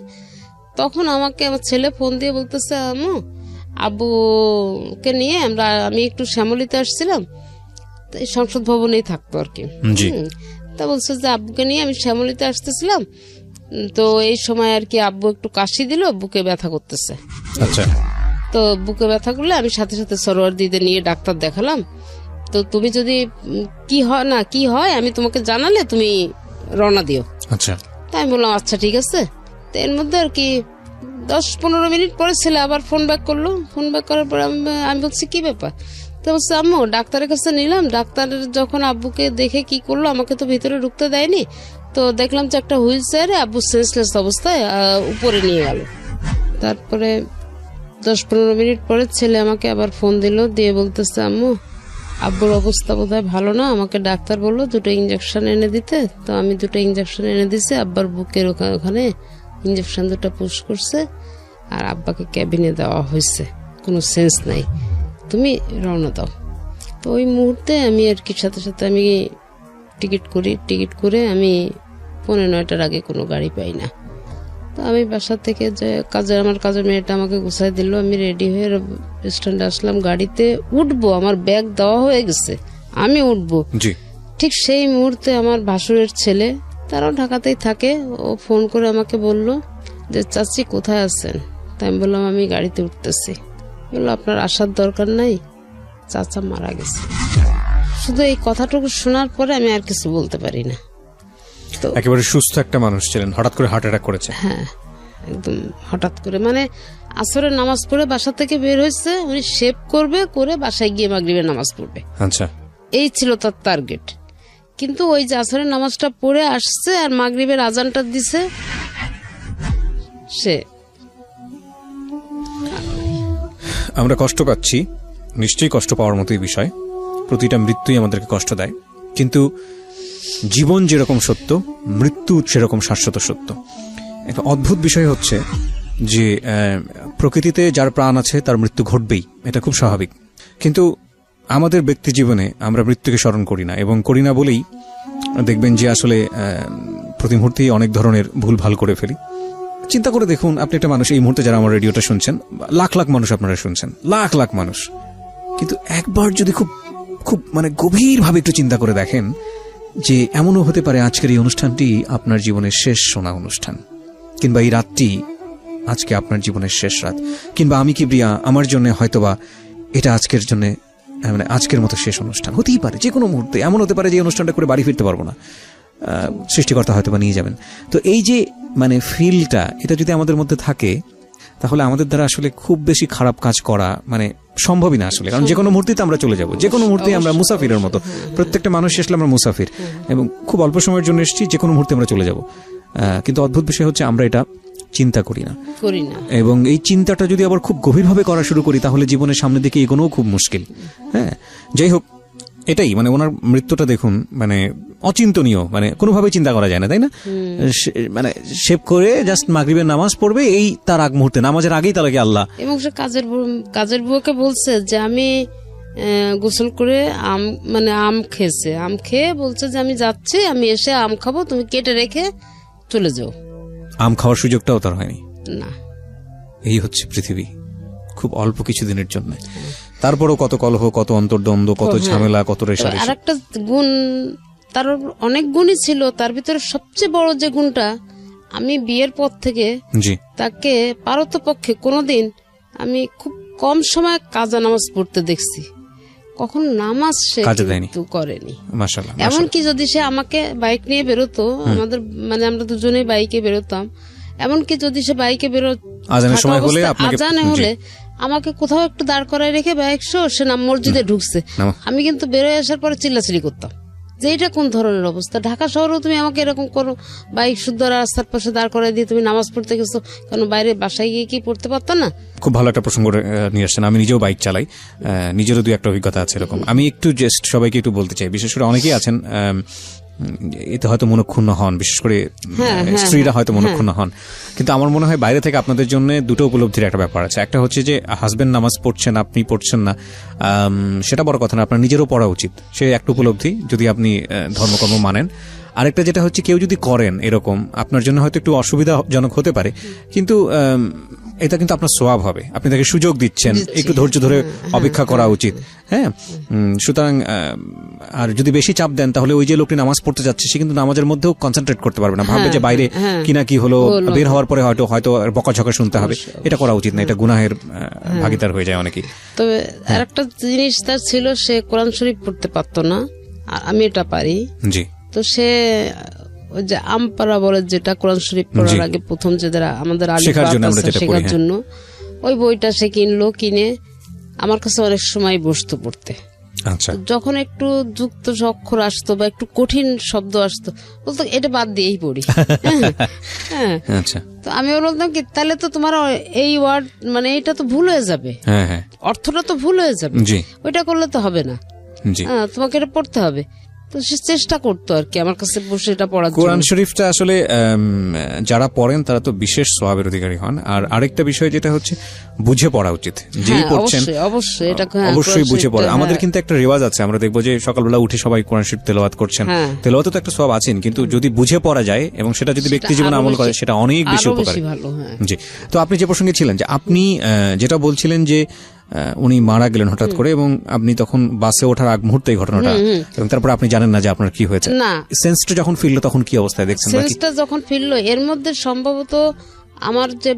তখন আমাকে আমার ছেলে ফোন দিয়ে বলতেছে আব্বুকে নিয়ে আমি একটু শ্যামলীতে আসছিলাম, এই সংসদ ভবনেই থাকতো আর কি। তা বলছে যে আব্বুকে নিয়ে আমি শ্যামলীতে আসতেছিলাম, তো এই সময় আর কি আব্বু একটু কাশি দিল, বুকে ব্যথা করতেছে।
আচ্ছা।
তো বুকে ব্যথা করলে আমি সাথে সাথে সরোয়ার দিদি নিয়ে ডাক্তার দেখালাম। তো তুমি যদি কি হয় আমি তোমাকে জানালে তুমি রওনা দিও।
আচ্ছা।
তাই আমি বললাম আচ্ছা ঠিক আছে। তো এর মধ্যে আর কি 10-15 মিনিট পরে ছেলে আবার ফোন ব্যাক করলো। ফোন ব্যাক করার পরে আমি বলছি কি ব্যাপার, তো বলছে আম্মু ডাক্তারের কাছে নিলাম, ডাক্তার যখন আব্বুকে দেখে কি করলো, আমাকে তো ভিতরে ঢুকতে দেয়নি, তো দেখলাম যে একটা হুইল চেয়ারে আব্বু সেন্সলেস অবস্থায় উপরে নিয়ে গেল। তারপরে 10-15 মিনিট পরে ছেলে আমাকে আবার ফোন দিল, দিয়ে বলতেছে আম্মু আব্বুর অবস্থা বোধহয় ভালো না, আমাকে ডাক্তার বললো 2টো ইঞ্জেকশন এনে দিতে। তো আমি 2টো ইঞ্জেকশন এনে দিছি, আব্বার বুকের ওখানে ইঞ্জেকশন 2টা পুশ করছে, আর আব্বাকে ক্যাবিনে দেওয়া হয়েছে, কোনো সেন্স নাই, তুমি রওনা দাও। তো ওই মুহূর্তে আমি আর কি সাথে সাথে আমি টিকিট করে আমি 9:45 আগে কোনো গাড়ি পাই না। তো আমি বাসা থেকে যে আমার কাজের মেয়েটা আমাকে গুছাই দিল, আমি রেডি হয়ে স্ট্যান্ডে আসলাম, গাড়িতে উঠবো, আমার ব্যাগ দেওয়া হয়ে গেছে, আমি উঠবো। ঠিক সেই মুহূর্তে আমার ভাসুরের ছেলে, তারাও ঢাকাতেই থাকে, ও ফোন করে আমাকে বলল যে চাচি কোথায় আছেন? তাই আমি বললাম আমি গাড়িতে উঠতেছি। বললো আপনার আসার দরকার নাই, চাচা মারা গেছে। শুধু এই কথাটুকু শোনার পরে আমি আর কিছু বলতে পারি না। তো
একেবারে সুস্থ একটা মানুষ ছিলেন, হঠাৎ করে হার্ট অ্যাটাক করেছে।
হ্যাঁ, একদম হঠাৎ করে, মানে আসরের নামাজ পড়ে বাসা থেকে বের হয়েছে, উনি শেভ করে বাসায় গিয়ে মাগরিবের নামাজ পড়বে।
আচ্ছা,
এই ছিল তার টার্গেট। কিন্তু ওই যে আসরের নামাজটা পড়ে আসছে আর মাগরিবের আজানটা দিছে, সে
আমরা কষ্ট পাচ্ছি, নিশ্চয়ই কষ্ট পাওয়ার মতোই বিষয়, প্রতিটা মৃত্যুই আমাদেরকে কষ্ট দেয়, কিন্তু জীবন যেরকম সত্য, মৃত্যু সেরকম শাশ্বত সত্য। একটা অদ্ভুত বিষয় হচ্ছে যে প্রকৃতিতে যার প্রাণ আছে তার মৃত্যু ঘটবেই, এটা খুব স্বাভাবিক। কিন্তু আমাদের ব্যক্তি জীবনে আমরা মৃত্যুকে স্মরণ করি না, এবং করি না বলেই দেখবেন যে আসলে প্রতি মুহূর্তেই অনেক ধরনের ভুল ভাল করে ফেলি। চিন্তা করে দেখুন, আপনি একটা মানুষ, এই মুহূর্তে যারা আমার রেডিওটা শুনছেন, লাখ লাখ মানুষ আপনারা শুনছেন, লাখ লাখ মানুষ, কিন্তু একবার যদি খুব খুব মানে গভীরভাবে একটু চিন্তা করে দেখেন যে এমনও হতে পারে আজকের এই অনুষ্ঠানটি আপনার জীবনের শেষ শোনা অনুষ্ঠান, কিংবা এই রাতটি আজকে আপনার জীবনের শেষ রাত, কিংবা আমি কিবরিয়া আমার জন্য হয়তোবা এটা আজকের জন্য মানে আজকের মতো শেষ অনুষ্ঠান হতেই পারে। যে কোনো মুহূর্তে এমন হতে পারে যে এই অনুষ্ঠানটা করে বাড়ি ফিরতে পারবো না, সৃষ্টিকর্তা হয়তো বা নিয়ে যাবেন। তো এই যে মানে ফিলটা, এটা যদি আমাদের মধ্যে থাকে, তাহলে আমাদের দ্বারা আসলে খুব বেশি খারাপ কাজ করা মানে সম্ভবই না আসলে, কারণ যে কোনো মুহূর্তে আমরা চলে যাব, যে কোনো মুহূর্তে আমরা মুসাফিরের মতো, প্রত্যেকটা মানুষ আসলে আমরা মুসাফির, এবং খুব অল্প সময়ের জন্য এসেছি, যে কোনো মুহূর্তে আমরা চলে যাব। কিন্তু অদ্ভুত বিষয় হচ্ছে আমরা এটা চিন্তা করি না, এবং এই চিন্তাটা যদি আবার খুব গভীরভাবে করা শুরু করি, তাহলে জীবনের সামনের দিকে এগোনোও খুব মুশকিল। হ্যাঁ, যাই হোক, এটাই মানে ওনার মৃত্যুটা দেখুন, মানে অচিন্তনীয়, মানে কোনোভাবেই চিন্তা করা যায় না, তাই না? মানে শেভ করে জাস্ট মাগরিবের নামাজ পড়বে, এই তার আগ মুহূর্তে, নামাজের আগেই তাকে আল্লাহ, এবং সে
কাজের বুয়াকে বলছে যে আমি গোসল করে আম খেয়েছে, আম খেয়ে বলছে যে আমি যাচ্ছি, আমি এসে আম খাবো, তুমি কেটে রেখে চলে যাও।
আম খাওয়ার সুযোগটাও তার হয়নি
না।
এই হচ্ছে পৃথিবী, খুব অল্প কিছুদিনের জন্য। তারপরও কত কলহ, কত অন্তর্দ্বন্দ্ব, কত ঝামেলা, কত রেশারেশি।
আর একটা গুণ, তার অনেক গুণই ছিল, তার ভিতরে সবচেয়ে বড় যে গুণটা, আমি বিয়ের পর থেকে তাকে পারতপক্ষে কোনোদিন আমি খুব কম সময় কাজা নামাজ পড়তে দেখছি, কখন নামাজ সে কিন্তু করেনি।
মাশাআল্লাহ।
এমনকি যদি সে আমাকে বাইক নিয়ে বেরোতো, আমাদের মানে আমরা দুজনেই বাইকে বেরোতাম, এমনকি যদি সে বাইকে আজানে হলে আমাকে কোথাও একটু দাঁড় করায় রেখে বাইক সে মসজিদে ঢুকছে, আমি কিন্তু বেরোয় আসার পরে চিল্লাচিল্লি করতাম যে এটা কোন ধরনের অবস্থা। ঢাকা শহরেও তুমি আমাকে এরকম করো, বাইক শুদ্ধ রাস্তার পাশে দাঁড় করাই দিয়ে তুমি নামাজ পড়তে গেছো, কারণ বাইরে বাসায় গিয়ে কি পড়তে পারতো না? খুব ভালো একটা প্রসঙ্গ নিয়ে আসছেন। আমি নিজেও বাইক চালাই, নিজেরও 2-1টা অভিজ্ঞতা আছে এরকম। আমি একটু জাস্ট সবাইকে একটু বলতে চাই, বিশেষ করে অনেকেই আছেন এতে হয়তো মনক্ষুণ্ণ হন, বিশেষ করে স্ত্রীরা হয়তো মনক্ষুণ্ণ হন, কিন্তু আমার মনে হয় বাইরে থেকে আপনাদের জন্য দুটো উপলব্ধির একটা ব্যাপার আছে। একটা হচ্ছে যে হাজবেন্ড নামাজ পড়ছেন, আপনি পড়ছেন না, সেটা বড় কথা না, আপনার নিজেরও পড়া উচিত, সে একটা উপলব্ধি যদি আপনি ধর্মকর্ম মানেন। আরেকটা যেটা হচ্ছে, কেউ যদি করেন এরকম, আপনার জন্য হয়তো একটু অসুবিধাজনক হতে পারে, কিন্তু এটা কিন্তু আপনার সোয়াব হবে, আপনি তাকে সুযোগ দিচ্ছেন, একটু ধৈর্য ধরে অপেক্ষা করা উচিত। হ্যাঁ, সুতরাং আর যদি বেশি চাপ দেন, তাহলে ওই যে লোকটি নামাজ পড়তে যাচ্ছে, সে কিন্তু নামাজের মধ্যেও কনসেন্ট্রেট করতে পারবে না, ভাববে যে বাইরে কিনা কি হলো, বের হওয়ার পরে হয়তো বকাঝকা শুনতে হবে। এটা করা উচিত না, এটা গুনাহের ভাগীদার হয়ে যায় অনেকেই। তবে আরেকটা জিনিস তার ছিল, সে কোরআন শরীফ পড়তে পারতো না, আর আমি এটা পারি। জি। তো সে ওই যে আমপারা বলে, যেটা কোরআন শরীফ পড়ার আগে প্রথম যে আমাদের শেখার জন্য ওই বইটা সে কিনে আমার কাছে অনেক সময় বসতো পড়তে। যখন একটু যুক্ত অক্ষর আসতো বা একটু কঠিন শব্দ আসতো, বলতো এটা বাদ দিয়েই পড়ি। তো আমি বলতাম কি, তাহলে তো তোমার এই ওয়ার্ড মানে এটা তো ভুল হয়ে যাবে, অর্থটা তো ভুল হয়ে যাবে, ওইটা করলে তো হবে না, তোমাকে এটা পড়তে হবে। তো সে চেষ্টা করতো আর কি আমার কাছে বসে এটা পড়ার
কোরআন
জন্য।
শরীফটা আসলে যারা পড়েন তারা তো বিশেষ সওয়াবের অধিকারী হন। আর আরেকটা বিষয় যেটা হচ্ছে বুঝে পড়া উচিত, যেই
হ্যাঁ,
পড়ছেন
অবশ্যই অবশ্যই এটা
অবশ্যই বুঝে পড়া।
হ্যাঁ।
আমাদের কিন্তু একটা রেওয়াজ আছে, আমরা দেখবো যে সকালবেলা উঠে সবাই কোরআন শরীফ তেলাওয়াত করছেন,
হ্যাঁ।
তেলাওয়াতে তো একটা সওয়াব আছেন, কিন্তু যদি বুঝে পড়া যায় এবং সেটা যদি ব্যক্তি জীবনে
আরো
আমল করে
বেশি-
সেটা অনেক বেশি
আরো
উপকারী।
বেশি ভালো। হ্যাঁ,
জি। তো আপনি যে প্রসঙ্গে ছিলেন যে আপনি যেটা বলছিলেন যে উনি মারা গেলেন হঠাৎ করে এবং আপনি তখন বাসে ওঠার আগ মুহূর্তে এই ঘটনাটা, এবং তারপর আপনি জানেন না যে আপনার কি হয়েছে।
না,
সেন্সটা যখন ফিরলো তখন কি অবস্থায় দেখছেন নাকি?
সেন্সটা যখন ফিরলো এর মধ্যে সম্ভবত আমার যে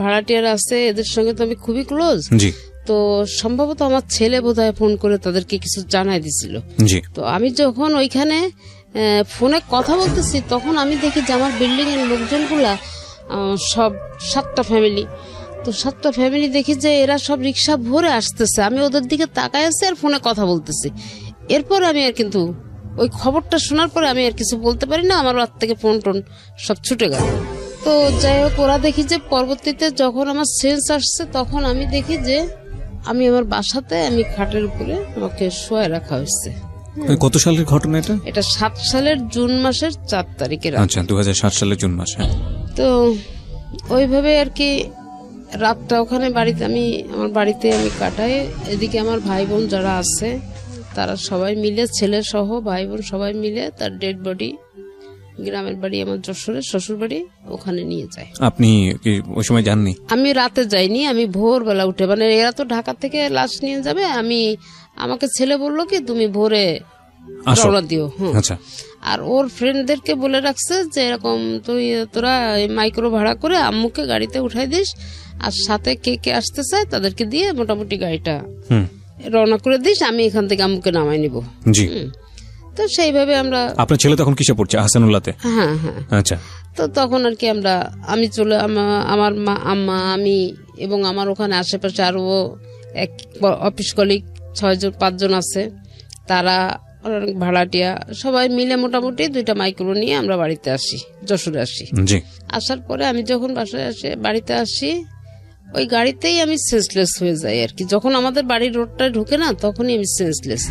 ভাড়াটিয়ার আছে এদের সঙ্গে তো আমি খুবই ক্লোজ।
জি
তো সম্ভবত আমার ছেলে বোধহয় ফোন করে তাদেরকে কিছু জানাই দিছিল।
জি।
তো আমি যখন ওইখানে ফোনে কথা বলতেছি তখন আমি দেখি যে আমার বিল্ডিং এর লোকজনগুলা সব 7টা ফ্যামিলি, তো 7টা ফ্যামিলি দেখি যে এরা সব রিক্সা ভরে আসতেছে, আমি ওদের দিকে তাকায় আছি আর ফোনে কথা বলতেছি। এরপর আমি আর কিন্তু ওই খবরটা শোনার পরে আমি আর কিছু বলতে পারি না, আমার হাত থেকে ফোন টোন সব ছুটে গেল। তো যাই হোক, ওরা দেখি যে পরবর্তীতে যখন আমার সেন্স আসছে তখন আমি দেখি যে আমি আমার বাসাতে আমি খাটের উপরে আমাকে শোয়া রাখা হয়েছে।
কত সালের ঘটনা এটা?
এটা 7 সালের জুন মাসের 4 তারিখের।
আচ্ছা, 2007 সালের জুন মাস। হ্যাঁ।
তো ওইভাবে আর কি রাতটা ওখানে বাড়িতে আমার বাড়িতে আমি কাটাই। এদিকে আমার ভাই বোন যারা আছে তারা সবাই মিলে, ছেলে সহ ভাই বোন সবাই মিলে তার ডেড বডি গ্রামের বাড়ি আমার যশোরের শ্বশুর বাড়ি ওখানে নিয়ে যায়।
আপনি কি ওই সময় জাননি?
আমি রাতে যাইনি, আমি ভোরবেলা উঠে, মানে এরা তো ঢাকা থেকে লাশ নিয়ে যাবে, আমাকে ছেলে বললো কি তুমি ভোরে
আসো।
রওনা দিও। হ্যাঁ।
আচ্ছা।
আর ওর ফ্রেন্ডদেরকে বলে রাখছে যে এরকম তোরা মাইক্রো ভাড়া করে আম্মুকে গাড়িতে উঠাই দিস, আর সাথে কে কে আসতে চায় তাদেরকে দিয়ে মোটামুটি গাড়িটা
হুম।
রওনা করে দিস, আমি এখান থেকে আম্মুকে নামাই নিব।
জি।
তো সেইভাবে আমরা,
আপনার ছেলে তখন কিসে পড়ছে? হাসানুল্লাহতে?
হ্যাঁ হ্যাঁ,
আচ্ছা।
তো তখন আর কি আমি চলে আমার মা, আম্মা, আমি এবং আমার ওখানে আশেপাশে আরো এক অফিস কলিগ 5 জন আছে, তারা অনেক ভাড়াটিয়া, সবাই মিলে মোটামুটি 2টা মাইক্রো নিয়ে আমরা বাড়িতে আসি, যশোরে আসি।
জি।
আসার পরে আমি যখন বাড়িতে আসি ওই গাড়িতেই আমি সেন্সলেস হয়ে যাই আর কি। যখন আমাদের বাড়ির রোডটা ঢুকে না তখনই আমি সেন্সলেস।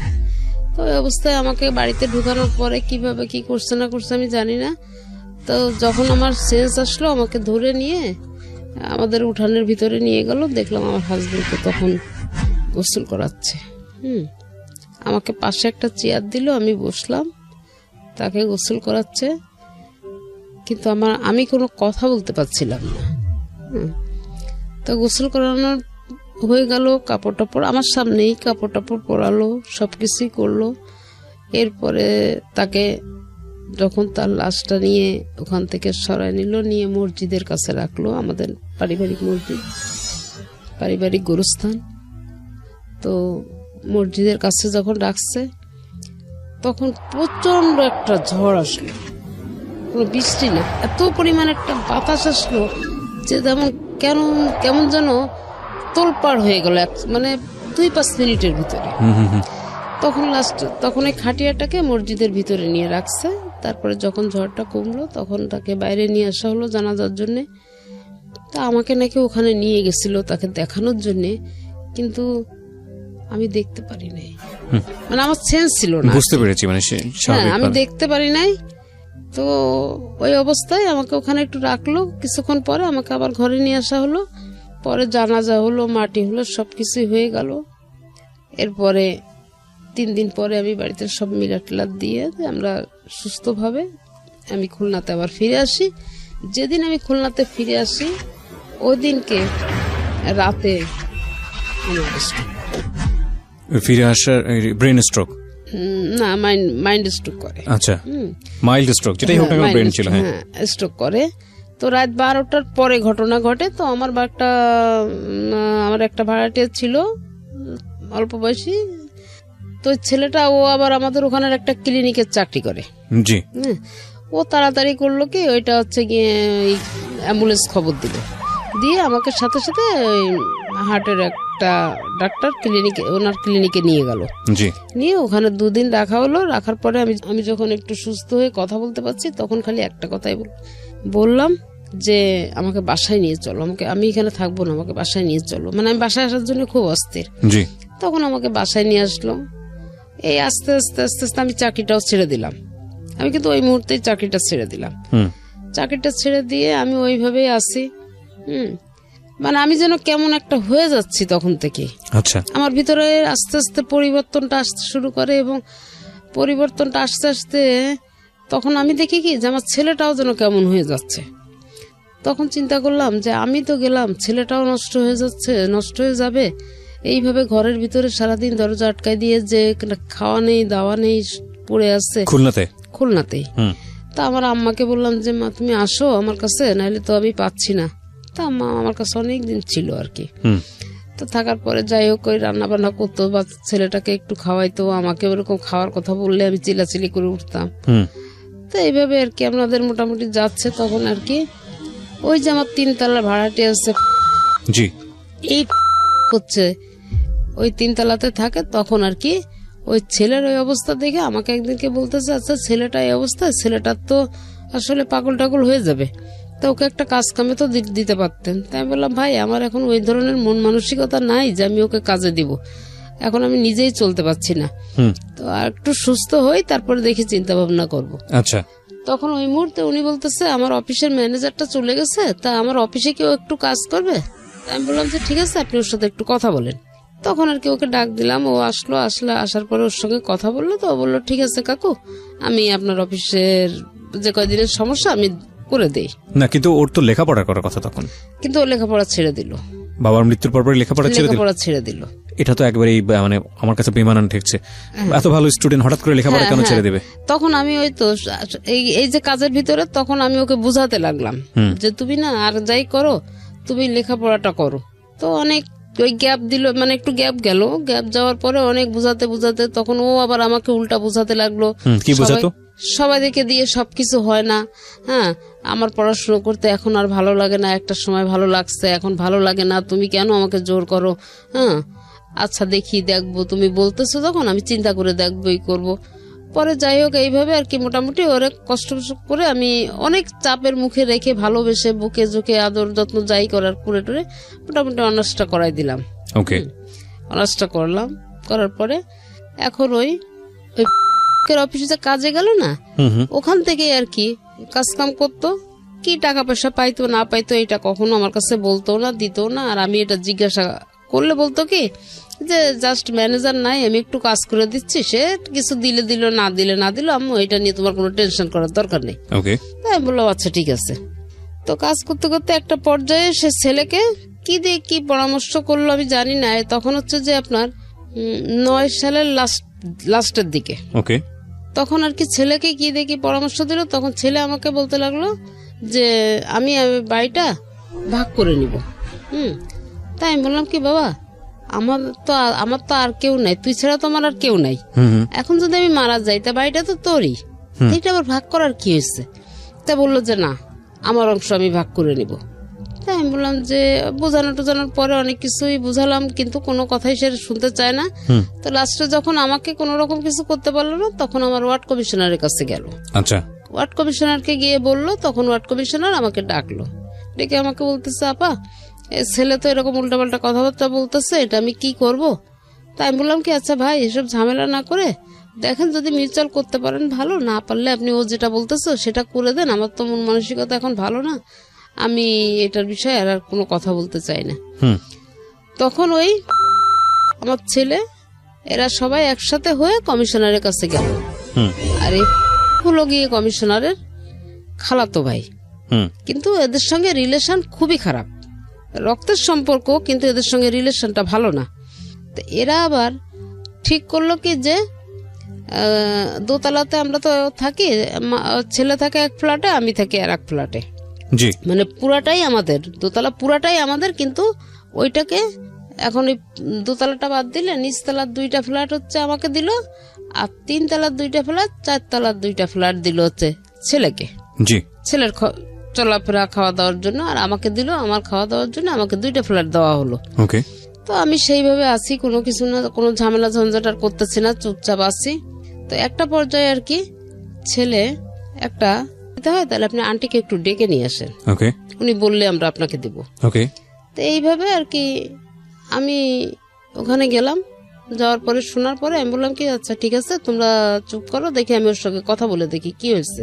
তো ওই অবস্থায় আমাকে বাড়িতে ঢুকানোর পরে কিভাবে কি করছে না করছে আমি জানি না। তো যখন আমার সেন্স আসলো আমাকে ধরে নিয়ে আমাদের উঠানের ভিতরে নিয়ে গেল, দেখলাম আমার হাজবেন্ডকে তখন গোসল করাচ্ছে। আমাকে পাশে একটা চেয়ার দিল, আমি বসলাম, তাকে গোসল করাচ্ছে, কিন্তু আমি কোনো কথা বলতে পারছিলাম না। তো গোসল করানোর হয়ে গেল, কাপড় টাপড় আমার সামনেই কাপড় টাপড় পরালো, সবকিছুই করলো। এরপরে তাকে যখন তার লাশটা নিয়ে ওখান থেকে সরাই নিল, নিয়ে মসজিদের কাছে রাখলো, আমাদের পারিবারিক মসজিদ, পারিবারিক গোরস্থান। তো মসজিদের কাছে যখন রাখছে তখন প্রচন্ড একটা ঝড় আসলো, কোনো বৃষ্টি না, এত পরিমাণ একটা বাতাস আসলো যে কেমন যেন তোলপাড় হয়ে গেল, মানে 2-5 মিনিটের ভিতরে। তখন এই খাটিয়াটাকে মসজিদের ভিতরে নিয়ে রাখছে। তারপরে যখন ঝড়টা কমলো তখন তাকে বাইরে নিয়ে আসা হলো জানাজার জন্য। তা আমাকে নাকি ওখানে নিয়ে গেছিল তাকে দেখানোর জন্য, কিন্তু আমি দেখতে পারি নাই, মানে আমার সেন্স ছিল না।
বুঝতে পেরেছি, মানে
হ্যাঁ, আমি দেখতে পারি নাই। তো ওই অবস্থায় আমাকে ওখানে একটু রাখলো, কিছুক্ষণ পরে আমাকে আবার ঘরে নিয়ে আসা হলো। পরে জানাজা হলো, মাটি হলো, সবকিছুই হয়ে গেল। এরপরে 3 দিন পরে আমি বাড়িতে সব মিলাট দিয়ে আমরা সুস্থভাবে আমি খুলনাতে আবার ফিরে আসি। যেদিন আমি খুলনাতে ফিরে আসি ওই দিনকে রাতে
ফিরে আসার ব্রেন স্ট্রোক,
না মাইন্ড স্ট্রোক করে।
আচ্ছা, মাইল্ড স্ট্রোক, যেটাই হোক না কেন ব্রেন ছিল। হ্যাঁ,
স্ট্রোক করে। তো রাত 12টার পরে ঘটনা ঘটে। তো আমার একটা ভাড়াটিয়া ছিল অল্প বয়সী, তো ছেলেটা ও আবার আমাদের ওখানের একটা ক্লিনিকের চাকরি করে।
জি।
ও তাড়াতাড়ি করলো কি, ওইটা হচ্ছে গিয়ে অ্যাম্বুলেন্স খবর দিয়ে আমাকে সাথে সাথে হার্টের একটা ডাক্তার ওনার ক্লিনিকে নিয়ে গেল।
জি। নিয়ে
ওখানে 2 দিন রাখা হলো। রাখার পরে আমি যখন একটু সুস্থ হয়ে কথা বলতে পারছি তখন খালি একটা কথাই বললাম যে আমাকে বাসায় নিয়ে চলো, আমি এখানে থাকবো না, আমাকে বাসায় নিয়ে চলো। মানে আমি বাসায় আসার জন্য খুব অস্থির।
জি।
তখন আমাকে বাসায় নিয়ে আসলো। এই আস্তে আস্তে আস্তে আস্তে আমি চাকরিটাও ছেড়ে দিলাম। আমি কিন্তু ওই মুহূর্তেই চাকরিটা ছেড়ে দিলাম। চাকরিটা ছেড়ে দিয়ে আমি ওইভাবেই আছি। মানে আমি যেন কেমন একটা হয়ে যাচ্ছি তখন থেকে।
আচ্ছা,
আমার ভিতরে আস্তে আস্তে পরিবর্তনটা আসতে শুরু করে, এবং পরিবর্তনটা আস্তে আস্তে তখন আমি দেখি কি যে আমার ছেলেটাও যেন কেমন হয়ে যাচ্ছে। তখন চিন্তা করলাম যে আমি তো গেলাম, ছেলেটাও নষ্ট হয়ে যাচ্ছে, নষ্ট হয়ে যাবে। এইভাবে ঘরের ভিতরে সারাদিন দরজা আটকায় দিয়ে যে খাওয়া নেই দাওয়া নেই পড়ে আছে খুলনাতেই। তা আমার আম্মাকে বললাম যে মা তুমি আসো আমার কাছে, নাহলে তো আমি পাচ্ছি না। তা আম্মা আমার কাছে অনেকদিন ছিল আর কি। তো থাকার পরে যাই হোক ওই রান্না বান্না করতো বা ছেলেটাকে একটু খাওয়াইতো, আমাকে ওরকম খাওয়ার কথা বললে আমি চিলাচিলি করে উঠতাম। তো এইভাবে আর কি আমাদের মোটামুটি যাচ্ছে। তখন আর কি ওই যে আমার 3 তলা ভাড়াটি আছে,
জি,
এই হচ্ছে ওই 3 তলাতে থাকে। তখন আর কি ওই ছেলের ওই অবস্থা দেখে আমাকে একদিনকে বলতেছে, আচ্ছা ছেলেটা এই অবস্থা, ছেলেটার তো আসলে পাগল টাগল হয়ে যাবে, তো ওকে একটা কাজ কামে তো দিতে পারতেন। তাই আমি বললাম ভাই আমার এখন ওই ধরনের মন মানসিকতা নাই যে আমি ওকে কাজে দিব, এখন আমি নিজেই চলতে পারছি না, তো আর একটু সুস্থ হই তারপরে দেখি চিন্তা ভাবনা করবো।
আচ্ছা,
তখন ওই মুহূর্তে উনি বলতেছে আমার অফিসের ম্যানেজারটা চলে গেছে, তা আমার অফিসে কেউ একটু কাজ করবে। আমি বললাম যে ঠিক আছে আপনি ওর সাথে একটু কথা বলেন। তখন আর কি ওকে ডাক দিলাম, ও আসার পরে ওর সঙ্গে কথা বললো। তো ও বললো ঠিক আছে কাকু, আমি আপনার অফিসের যে কয়দিনের সমস্যা আমি করে দেই।
না কিন্তু ওর তো লেখাপড়া করার কথা তখন।
কিন্তু ও লেখাপড়া ছেড়ে দিল,
বাবার মৃত্যুর পর লেখাপড়া
ছেড়ে দিল।
এটা তো একবারেই মানে আমার কাছে বেমানান ঠেকছে। এত ভালো স্টুডেন্ট হঠাৎ করে লেখাপড়া কেন ছেড়ে দেবে?
তখন আমি ওই তো এই যে কাজের ভিতরে তখন আমি ওকে বুঝাতে লাগলাম যে তুমি না আর যাই করো তুমি লেখাপড়াটা করো। তো অনেক ওই গ্যাপ দিল, মানে একটু গ্যাপ গেল, গ্যাপ যাওয়ার পরে অনেক বুঝাতে তখন ও আবার আমাকে উল্টা বুঝাতে লাগলো।
কি বুঝাতো?
সবাই দেখে দিয়ে সবকিছু হয় না। হ্যাঁ, আমার পড়াশোনা করতে এখন আর ভালো লাগে না, একটা সময় ভালো লাগছে, এখন ভালো লাগে না, তুমি কেন আমাকে জোর করো? হ্যাঁ, আচ্ছা দেখবো, তুমি বলতেছো তখন আমি চিন্তা করে দেখবোই করব। পরে যাই হোক এইভাবে আর কি মোটামুটি অনেক কষ্ট করে আমি অনেক চাপের মুখে রেখে ভালোবেসে বুকে ঝুঁকে আদর যত্ন যাই করার করে টরে মোটামুটি অনার্সটা করাই দিলাম।
ওকে,
অনার্সটা করলাম, করার পরে এখন ওই অফিসে যে কাজে গেল না, ওখান থেকে আর কি কাজ কাম করতো, কি টাকা পয়সা পাইতো না পাইতো এটা কখনো আমার কাছে বলতো না, দিত না। আর আমি এটা জিজ্ঞাসা করলে বলতো কি যে জাস্ট ম্যানেজার নাই, আমি একটু কাজ করে দিচ্ছি, সে কিছু দিলে দিল না দিলে না দিল, আম্মু এটা নিয়ে তোমার কোনো টেনশন করার দরকার নেই। তাই বললাম আচ্ছা ঠিক আছে। তো কাজ করতে করতে একটা পর্যায়ে সে ছেলেকে কি দিয়ে কি পরামর্শ করলো আমি জানি না, তখন হচ্ছে যে আপনার 9 সালের লাস্টের দিকে।
ওকে,
তখন আর কি ছেলেকে কি দিয়ে কি পরামর্শ দিল, তখন ছেলে আমাকে বলতে লাগলো যে আমি বাড়িটা ভাগ করে নিব। তাই আমি বললাম কি বাবা আমার তো আর কেউ নাই, তুই ছাড়া তো আমার আর কেউ নাই, এখন যদি আমি মারা যাই তা বাড়িটা তো তোরই, এটা আবার ভাগ করার কি হয়েছে? তা বললো যে না আমার অংশ আমি ভাগ করে নিব। তাই আমি বললাম যে বোঝানোর পরে অনেক কিছুই বুঝালাম, কিন্তু কোনো কথাই সে শুনতে চায় না। তো লাস্টে যখন আমাকে কোনো রকম কিছু করতে পারলো না, তখন আমার ওয়ার্ড কমিশনারের কাছে গেল।
আচ্ছা,
ওয়ার্ড কমিশনারকে গিয়ে বললো, তখন ওয়ার্ড কমিশনার আমাকে ডাকলো, ডেকে আমাকে বলতেছে আপা ছেলে তো এরকম উল্টাপাল্টা কথাবার্তা বলতেছে, এটা আমি কি করব? তাই আমি বললাম কি আচ্ছা ভাই এসব ঝামেলা না করে দেখেন যদি মিউচুয়াল করতে পারেন ভালো, না পারলে আপনি ও যেটা বলতেছো সেটা করে দেন, আমার তো মন মানসিকতা এখন ভালো না, আমি এটার বিষয়ে আর কোনো কথা বলতে চাই না। তখন ওই আমার ছেলে এরা সবাই একসাথে হয়ে কমিশনারের কাছে গেল। আর এই হলো গিয়ে কমিশনারের খালাতো ভাই, কিন্তু এদের সঙ্গে রিলেশন খুবই খারাপ, রক্তের সম্পর্ক, কিন্তু এদের সঙ্গে রিলেশনটা ভালো না। তো এরা আবার ঠিক করলো কি যে দোতলাতে আমরা তো থাকি, ছেলে থাকে এক ফ্ল্যাটে, আমি থাকি আর এক ফ্ল্যাটে, মানে পুরাটাই আমাদের, দোতলা পুরাটাই আমাদের, কিন্তু ওইটাকে এখন ওই দোতলাটা বাদ দিলে নিচতলার 2টা ফ্ল্যাট হচ্ছে আমাকে দিল, আর 3 তলার 2টা ফ্ল্যাট, 4 তলার 2টা ফ্ল্যাট দিল হচ্ছে ছেলেকে, ছেলের চলাফেরা খাওয়া দাওয়ার জন্য, আর আমাকে দিল আমার খাওয়া দাওয়ার জন্য, আমাকে 2টা ফ্ল্যাট দেওয়া হলো। তো আমি সেইভাবে আছি, কোনো কিছু না, কোনো ঝামেলা ঝঞ্ঝাট আর করতেছি না, চুপচাপ আছি। তো একটা পর্যায়ে আর কি ছেলে একটা দিতে হয়, তাহলে আপনি আন্টিকে একটু ডেকে নিয়ে আসেন, উনি বললে আমরা আপনাকে দিব। তো এইভাবে আর কি আমি ওখানে গেলাম, যাওয়ার পরে শোনার পরে আমি বললাম কি আচ্ছা ঠিক আছে তোমরা চুপ করো, দেখি আমি ওর সঙ্গে কথা বলে দেখি কি হয়েছে।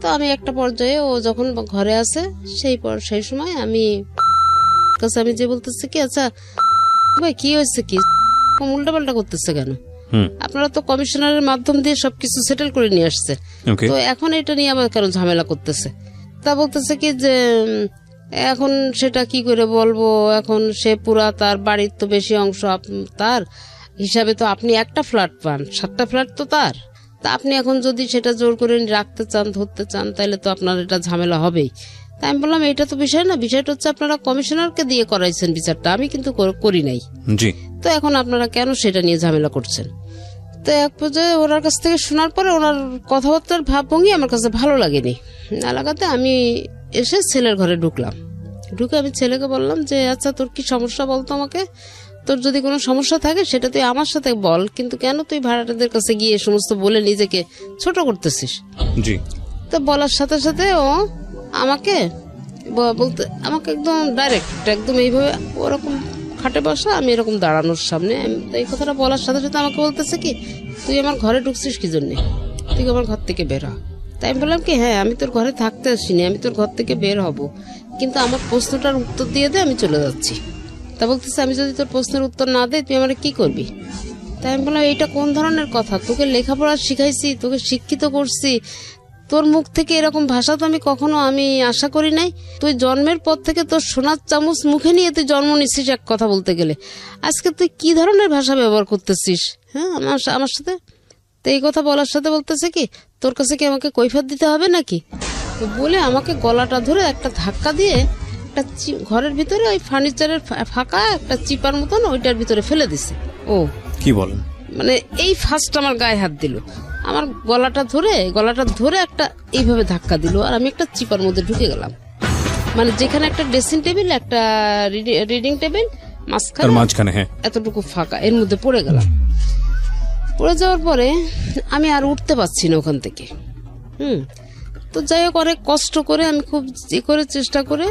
তো আমি একটা পর্যায়ে ও যখন ঘরে আসে সেই সময় আমি যে বলতেছি কি আচ্ছা ভাই কি হয়েছে, কি উল্টা পাল্টা করতেছে কেন, আপনারা তো কমিশনারের মাধ্যম দিয়ে সবকিছু সেটেল করে নিয়ে আসছে, তো এখন এটা নিয়ে আবার কেন ঝামেলা করতেছে। তা বলতেছে কি যে এখন সেটা কি করে বলবো, এখন সে পুরা তার বাড়ির তো বেশি অংশ তার হিসাবে তো আপনি একটা ফ্ল্যাট পান, 7টা ফ্ল্যাট তো তার, তা আপনি এখন যদি সেটা জোর করে রাখতে চান ধরতে চান তাহলে তো আপনার এটা ঝামেলা হবেই। তাই আমি বললাম এটা তো বিষয় না, বিষয়টা হচ্ছে আপনারা কমিশনারকে দিয়ে করাইছেন বিচারটা, আমি কিন্তু করি নাই, তো এখন আপনারা কেন সেটা নিয়ে ঝামেলা করছেন। তো এক পর্যায়ে ওনার কাছ থেকে শোনার পরে ওনার কথাবার্তার ভাবভঙ্গি আমার কাছে ভালো লাগেনি, না লাগাতে আমি এসে ছেলের ঘরে ঢুকে আমি ছেলেকে বললাম যে আচ্ছা তোর কি সমস্যা বলতো আমাকে, তোর যদি কোনো সমস্যা থাকে সেটা তুই আমার সাথে বল, কিন্তু কেন তুই ভাড়াটেদের কাছে গিয়ে সমস্ত বলে নিজেকে ছোট করতেছিস। তো বলার সাথে সাথে ও আমাকে আমাকে একদম ডাইরেক্ট একদম এইভাবে ওরকম খাটে বসা, আমি এরকম দাঁড়ানোর সামনে, এই কথাটা বলার সাথে সাথে আমাকে বলতেছে কি তুই আমার ঘরে ঢুকছিস কি জন্যে, তুই আমার ঘর থেকে বের হ। তাই আমি বললাম কি হ্যাঁ আমি তোর ঘরে থাকতে আসিনি, আমি তোর ঘর থেকে বের হব, কিন্তু আমার প্রশ্নটার উত্তর দিয়ে দে, আমি চলে যাচ্ছি। তা বলতেছে আমি যদি তোর প্রশ্নের উত্তর না দেই তুই আমার কি করবি। তাই আমি বললাম এইটা কোন ধরনের কথা, তোকে লেখাপড়া শিখাইছি, তোকে শিক্ষিত করছি, তোর মুখ থেকে এরকম ভাষা তো আমি কখনো আশা করি নাই। তুই জন্মের পর থেকে তোর সোনার চামচ মুখে নিয়ে তুই জন্ম নিচ্ছিস এক কথা বলতে গেলে, আজকে তুই কি ধরনের ভাষা ব্যবহার করতেছিস হ্যাঁ আমার সাথে। তো এই কথা বলার সাথে বলতেছে কি তোর কাছে কি আমাকে কৈফিয়ত দিতে হবে নাকি, বলে আমাকে গলাটা ধরে একটা ধাক্কা দিয়ে একটা ঘরের ভিতরে ওই ফার্নিচারের ফাঁকা একটা চিপার মতন ওইটার ভিতরে ফেলে দিছে। ও
কি বলেন,
মানে এই ফার্স্ট আমার গায়ে হাত দিল, আমার গলাটা ধরে একটা এইভাবে ধাক্কা দিল, আর আমি একটা চিপার মধ্যে ঢুকে গেলাম, মানে যেখানে একটা ড্রেসিং টেবিল একটা রিডিং টেবিল মাঝখানে এতটুকু ফাঁকা, এর মধ্যে পড়ে গেলাম। পড়ে যাওয়ার পরে আমি আর উঠতে পারছি না ওখান থেকে। তো যাই হোক অনেক কষ্ট করে আমি খুব চেষ্টা করে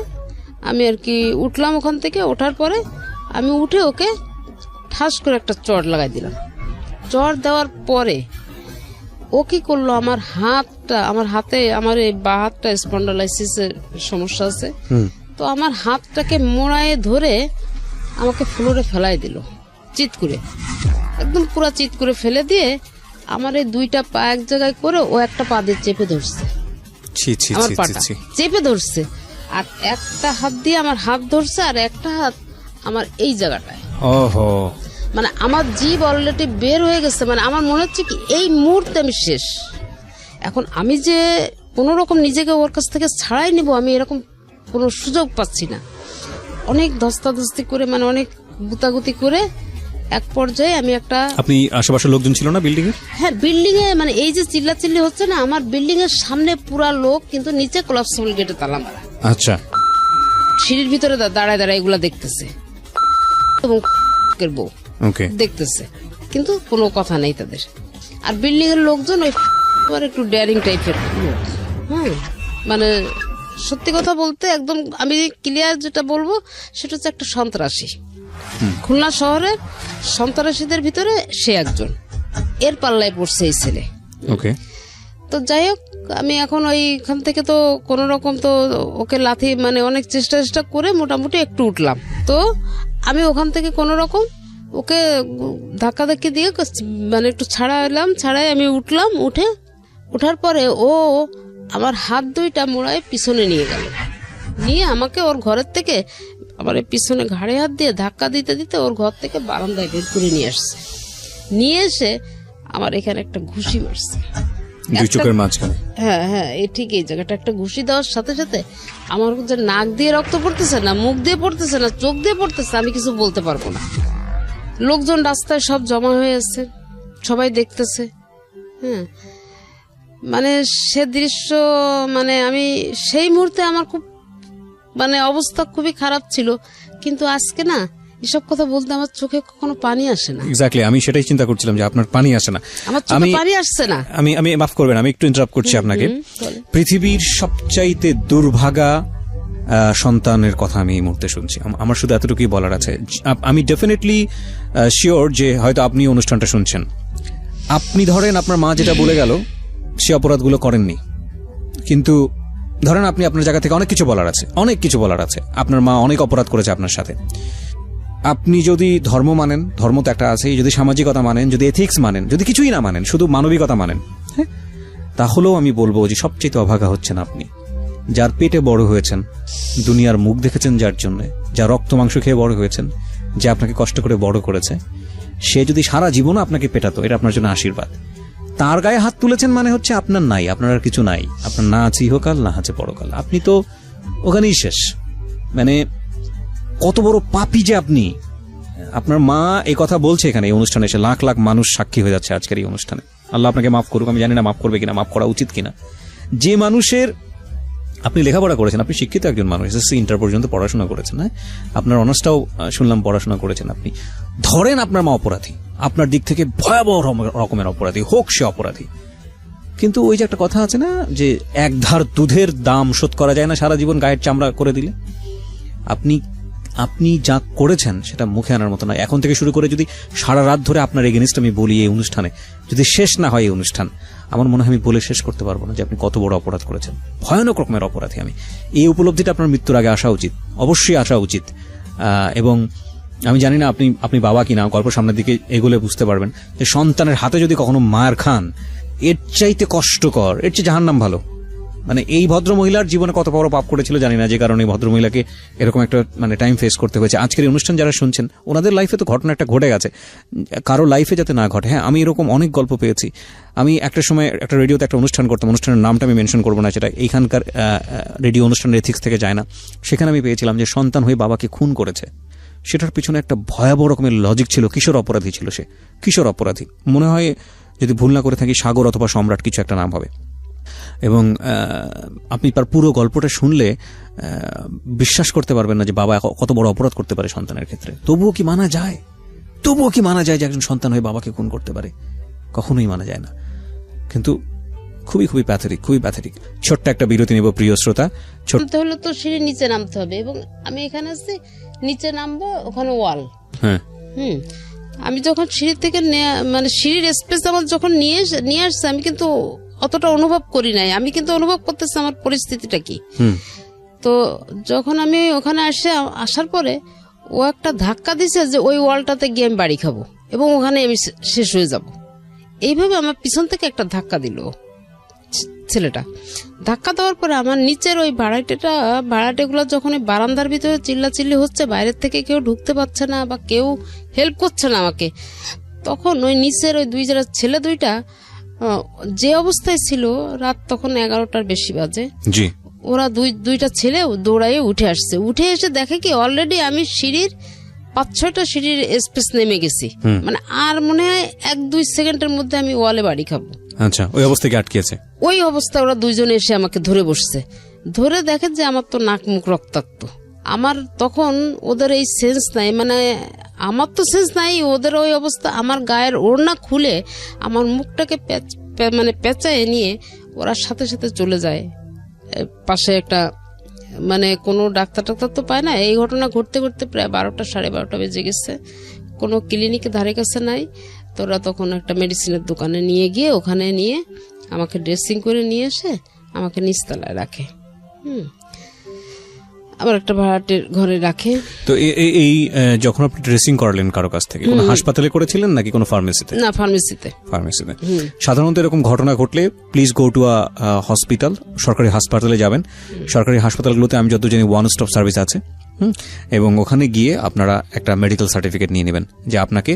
আমি আর কি উঠলাম ওখান থেকে। ওঠার পরে আমি উঠে ওকে ঠাস করে একটা চড় লাগাই দিলাম। চড় দেওয়ার পরে ও কি করলো, আমার হাতে আমার এই বা হাতটা স্পন্ডালাইসিসের সমস্যা আছে, তো আমার হাতটাকে মোড়ায়ে ধরে আমাকে ফ্লোরে ফেলাই দিল চিৎ করে, একদম পুরা চিৎ করে ফেলে দিয়ে আমার এই 2টা পা এক জায়গায় করে ও একটা পা দিয়ে চেপে ধরছে, আমার পাটা চেপে ধরছে, আর একটা হাত দিয়ে আমার হাত ধরছে আর একটা হাত আমার এই জায়গাটায়। মানে আমার জীব অলরেডি বের হয়ে গেছে, মানে আমার মনে হচ্ছে কি এই মুহূর্তে আমি শেষ। এখন আমি যে কোনো রকম নিজেকে ওর কাছ থেকে ছাড়াই নিব, আমি এরকম কোনো সুযোগ পাচ্ছি না। অনেক ধস্তাধস্তি করে মানে অনেক গুতাগুতি করে এক পর্যায়ে আমি একটা,
আপনি আশেপাশের লোকজন ছিল না বিল্ডিং এ?
হ্যাঁ বিল্ডিং এ, মানে এই যে চিল্লাচিল্লি হচ্ছে না, আমার বিল্ডিং এর সামনে পুরা লোক, কিন্তু নিচে কোলাপসিবল গেটে তালা মারা।
আচ্ছা,
সিঁড়ির ভিতরে দাঁড়ায় এগুলা দেখতেছে এবং বউ দেখতেছে, কিন্তু কোনো কথা নেই তাদের। আর বিল্ডিং এর লোকজন ওই একটু ডেয়ারিং টাইপের লোক। মানে সত্যি কথা বলতে একদম আমি ক্লিয়ার যেটা বলবো সেটা হচ্ছে একটা সন্ত্রাসী, খুলনা শহরের সন্ত্রাসীদের ভিতরে সে একজন, এর পাল্লায় পড়ছে এই ছেলে। তো যাই হোক আমি এখন ওইখান থেকে তো কোন রকম তো ওকে লাথি মানে অনেক চেষ্টা করে মোটামুটি একটু উঠলাম। তো আমি ওখান থেকে কোন রকম ওকে ধাক্কাধাক্কি দিয়ে মানে একটু ছাড়াই আমি উঠলাম। উঠার পরে ও আমার হাত 2টা মোড়ায় পিছনে নিয়ে গেল, নিয়ে আমাকে ওর ঘরের থেকে আমার পিছনে ঘাড়ে হাত দিয়ে ধাক্কা দিতে দিতে ওর ঘর থেকে বারান্দায় বের করে নিয়ে আসছে। নিয়ে এসে আমার এখানে একটা ঘুষি মারছে,
চোখের মাঝখানে।
হ্যাঁ এই ঠিক এই জায়গাটা একটা ঘুষি দেওয়ার সাথে সাথে আমার যে নাক দিয়ে রক্ত পড়তেছে না, মুখ দিয়ে পড়তেছে না, চোখ দিয়ে পড়তেছে, আমি কিছু বলতে পারবো না। লোকজন রাস্তায় সব জমা হয়ে আছে, সবাই দেখতেছে। মানে সে দৃশ্য, মানে আমি সেই মুহূর্তে আমার খুব মানে অবস্থা খুবই খারাপ ছিল, কিন্তু আজকে না এসব কথা বলতে আমার চোখে কখনো পানি আসে না।
এক্স্যাক্টলি, আমি সেটাই চিন্তা করছিলাম যে আপনার পানি আসে না,
আমার চোখে পানি আসছে না।
আমি মাফ করবেন, আমি একটু ইন্টারাপ্ট করছি আপনাকে। পৃথিবীর সবচাইতে দুর্ভাগা সন্তানের কথা আমি এই মুহূর্তে শুনছি। আমার শুধু এতটুকুই বলার আছে। আমি ডেফিনেটলি শিওর যে হয়তো আপনি অনুষ্ঠানটা শুনছেন। আপনি ধরেন আপনার মা যেটা বলে গেল সে অপরাধগুলো করেননি, কিন্তু ধরেন আপনি আপনার জায়গা থেকে অনেক কিছু বলার আছে, আপনার মা অনেক অপরাধ করেছে আপনার সাথে। আপনি যদি ধর্ম মানেন, ধর্ম তো একটা আছে, যদি সামাজিকতা মানেন, যদি এথিক্স মানেন, যদি কিছুই না মানেন, শুধু মানবিকতা মানেন, হ্যাঁ, তাহলেও আমি বলবো যে সবচেয়ে অভাগা হচ্ছেন আপনি, যার পেটে বড় হয়েছেন, দুনিয়ার মুখ দেখেছেন, যার জন্য, যা রক্ত মাংস খেয়ে বড় হয়েছেন, যে আপনাকে কষ্ট করে বড় করেছে, সে যদি সারা জীবনও আপনাকে পেটাতো, এটা আপনার জন্য আশীর্বাদ। তার গায়ে হাত তুলেছেন মানে হচ্ছে আপনার নাই, আপনার আর কিছু নাই, আপনার না আছে ইহকাল, না আছে পরকাল, আপনি তো ওখানেই শেষ। মানে কত বড় পাপী যে আপনি। আপনার মা এই কথা বলছে এখানে এই অনুষ্ঠানে এসে, লাখ লাখ মানুষ সাক্ষী হয়ে যাচ্ছে আজকের এই অনুষ্ঠানে। আল্লাহ আপনাকে মাফ করুক, আমি জানি না মাফ করবে কিনা, মাফ করা উচিত কিনা। যে মানুষের, আপনি লেখাপড়া করেছেন, আপনি শিক্ষিত একজন মানুষ, এসএসসি ইন্টার পর্যন্ত পড়াশোনা করেছেন, হ্যাঁ, আপনার অনার্সটাও শুনলাম পড়াশোনা করেছেন আপনি। ধরেন আপনার মা অপরাধী, আপনার দিক থেকে ভয়াবহ রকমের অপরাধী, হোক সে অপরাধী, কিন্তু ওই যে একটা কথা আছে না যে এক ধার দুধের দাম শোধ করা যায় না সারা জীবন গায়ের চামড়া করে দিলে। আপনি যা করেছেন সেটা মুখে আনার মতো নয়। এখন থেকে শুরু করে যদি সারা রাত ধরে আপনার এগেনিস্ট আমি বলি এই অনুষ্ঠানে, যদি শেষ না হয় এই অনুষ্ঠান, আমার মনে হয় আমি বলে শেষ করতে পারবো না যে আপনি কত বড় অপরাধ করেছেন, ভয়ানক রকমের অপরাধী। আমি এই উপলব্ধিটা আপনার মৃত্যুর আগে আসা উচিত, অবশ্যই আসা উচিত। এবং আমি জানি না আপনি বাবা কিনা, গল্প সামনের দিকে এগুলো বুঝতে পারবেন যে সন্তানের হাতে যদি কখনো মার খান, এর চাইতে কষ্টকর, এর চেয়ে জাহান্নাম ভালো। মানে এই ভদ্র মহিলার জীবনে কত বড় পাপ করেছিল জানি না, যে কারণে ভদ্র মহিলাকে এরকম একটা মানে টাইম ফেস করতে হয়েছে। আজকের এই অনুষ্ঠান যারা শুনছেন, ওনাদের লাইফে তো ঘটনা একটা ঘটে গেছে, কারো লাইফে যাতে না ঘটে। হ্যাঁ, আমি এরকম অনেক গল্প পেয়েছি। আমি একটা সময় একটা রেডিওতে একটা অনুষ্ঠান করতাম, অনুষ্ঠানের নামটা আমি মেনশন করবো না, সেটা এইখানকার রেডিও অনুষ্ঠানের এথিক্স থেকে যায় না। সেখানে আমি পেয়েছিলাম যে সন্তান হয়ে বাবাকে খুন করেছে। সেটার পিছনে একটা ভয়াবহ রকমের লজিক ছিল। কিশোর অপরাধী ছিল সে, কিশোর অপরাধী, মনে হয় যদি ভুল না করে থাকি সাগর অথবা সম্রাট কিছু একটা নাম হবে। এবং আপনি তার পুরো গল্পটা শুনলে বিশ্বাস করতে পারবেন না যে বাবা কত বড় অপরাধ করতে পারে সন্তানের ক্ষেত্রে। তবুও কি মানা যায় যে একজন সন্তান হয়ে বাবাকে খুন করতে পারে? কখনোই মানা যায় না। কিন্তু খুবই খুবই প্যাথেটিক। ছোট্ট একটা বিরতি নেব প্রিয় শ্রোতা।
নামতে হলে তো সিঁড়ি নিচে নামতে হবে, এবং আমি এখানে আসছি নিচে নামবো, ওখানে ওয়াল। হ্যাঁ, আমি যখন সিঁড়ি থেকে মানে সিঁড়ির স্পেস আমার যখন নিয়ে আসছে, আমি কিন্তু অতটা অনুভব করি নাই। আমি কিন্তু অনুভব করতেছি আমার পরিস্থিতিটা কি। তো যখন আমি ওখানে আসার পরে ও একটা ধাক্কা দিছে যে ওই ওয়ালটাতে গিয়ে আমি বাড়ি খাবো এবং ওখানে আমি শেষ হয়ে যাব। এইভাবে আমার পিছন থেকে একটা ধাক্কা দিল ছেলেটা। ধাক্কা দেওয়ার পরে আমার নিচের ওই ভাড়াটেগুলো যখন বারান্দার ভিতরে চিল্লাচিল্লি হচ্ছে, বাইরের থেকে কেউ ঢুকতে পারছে না বা কেউ হেল্প করছে না আমাকে, তখন ওই নিচের ওই ছেলে দুইটা যে অবস্থায় ছিল, রাত তখন 11টার বেশি বাজে, ওরা দুইটা ছেলে দৌড়াইয়ে উঠে আসছে। উঠে এসে দেখে কি অলরেডি আমি সিঁড়ির 5-6টা সিঁড়ির স্পেস নেমে গেছি। মানে আর মনে হয় 1-2 সেকেন্ডের মধ্যে আমি ওয়ালে বাড়ি খাবো।
আচ্ছা, ওই অবস্থায় আটকেছে। ওই
অবস্থায় ওরা দুইজনে এসে আমাকে ধরে বসছে। ধরে দেখে যে আমার তো নাক মুখ রক্তাক্ত। আমার তখন ওদের এই সেন্স নাই, মানে আমার তো সেন্স নাই, ওদের ওই অবস্থা। আমার গায়ের ওড়না খুলে আমার মুখটাকে মানে পেঁচায় নিয়ে ওরা সাথে সাথে চলে যায় পাশে একটা, মানে কোনো ডাক্তার তো পায় না। এই ঘটনা ঘটতে ঘটতে প্রায় 12টা 12:30 বেজে গেছে। কোনো ক্লিনিকের ধারে কাছে নাই। তোরা তখন একটা মেডিসিনের দোকানে নিয়ে গিয়ে ওখানে নিয়ে আমাকে ড্রেসিং করে নিয়ে এসে আমাকে নিচতলায় রাখে, আবার একটা ভাড়াটের ঘরে রাখে।
তো এই যখন আপনি ড্রেসিং করালেন কারো কাছ থেকে, কোনো হাসপাতালে করেছিলেন নাকি কোনো ফার্মেসিতে?
না, ফার্মেসিতে।
সাধারণত এরকম ঘটনা ঘটলে please go to a hospital, সরকারি হাসপাতালে যাবেন। সরকারি হাসপাতালগুলোতে আমি যত জানি ওয়ান স্টপ সার্ভিস আছে, এবং ওখানে গিয়ে আপনারা একটা মেডিকেল সার্টিফিকেট নিয়ে নেবেন যে আপনাকে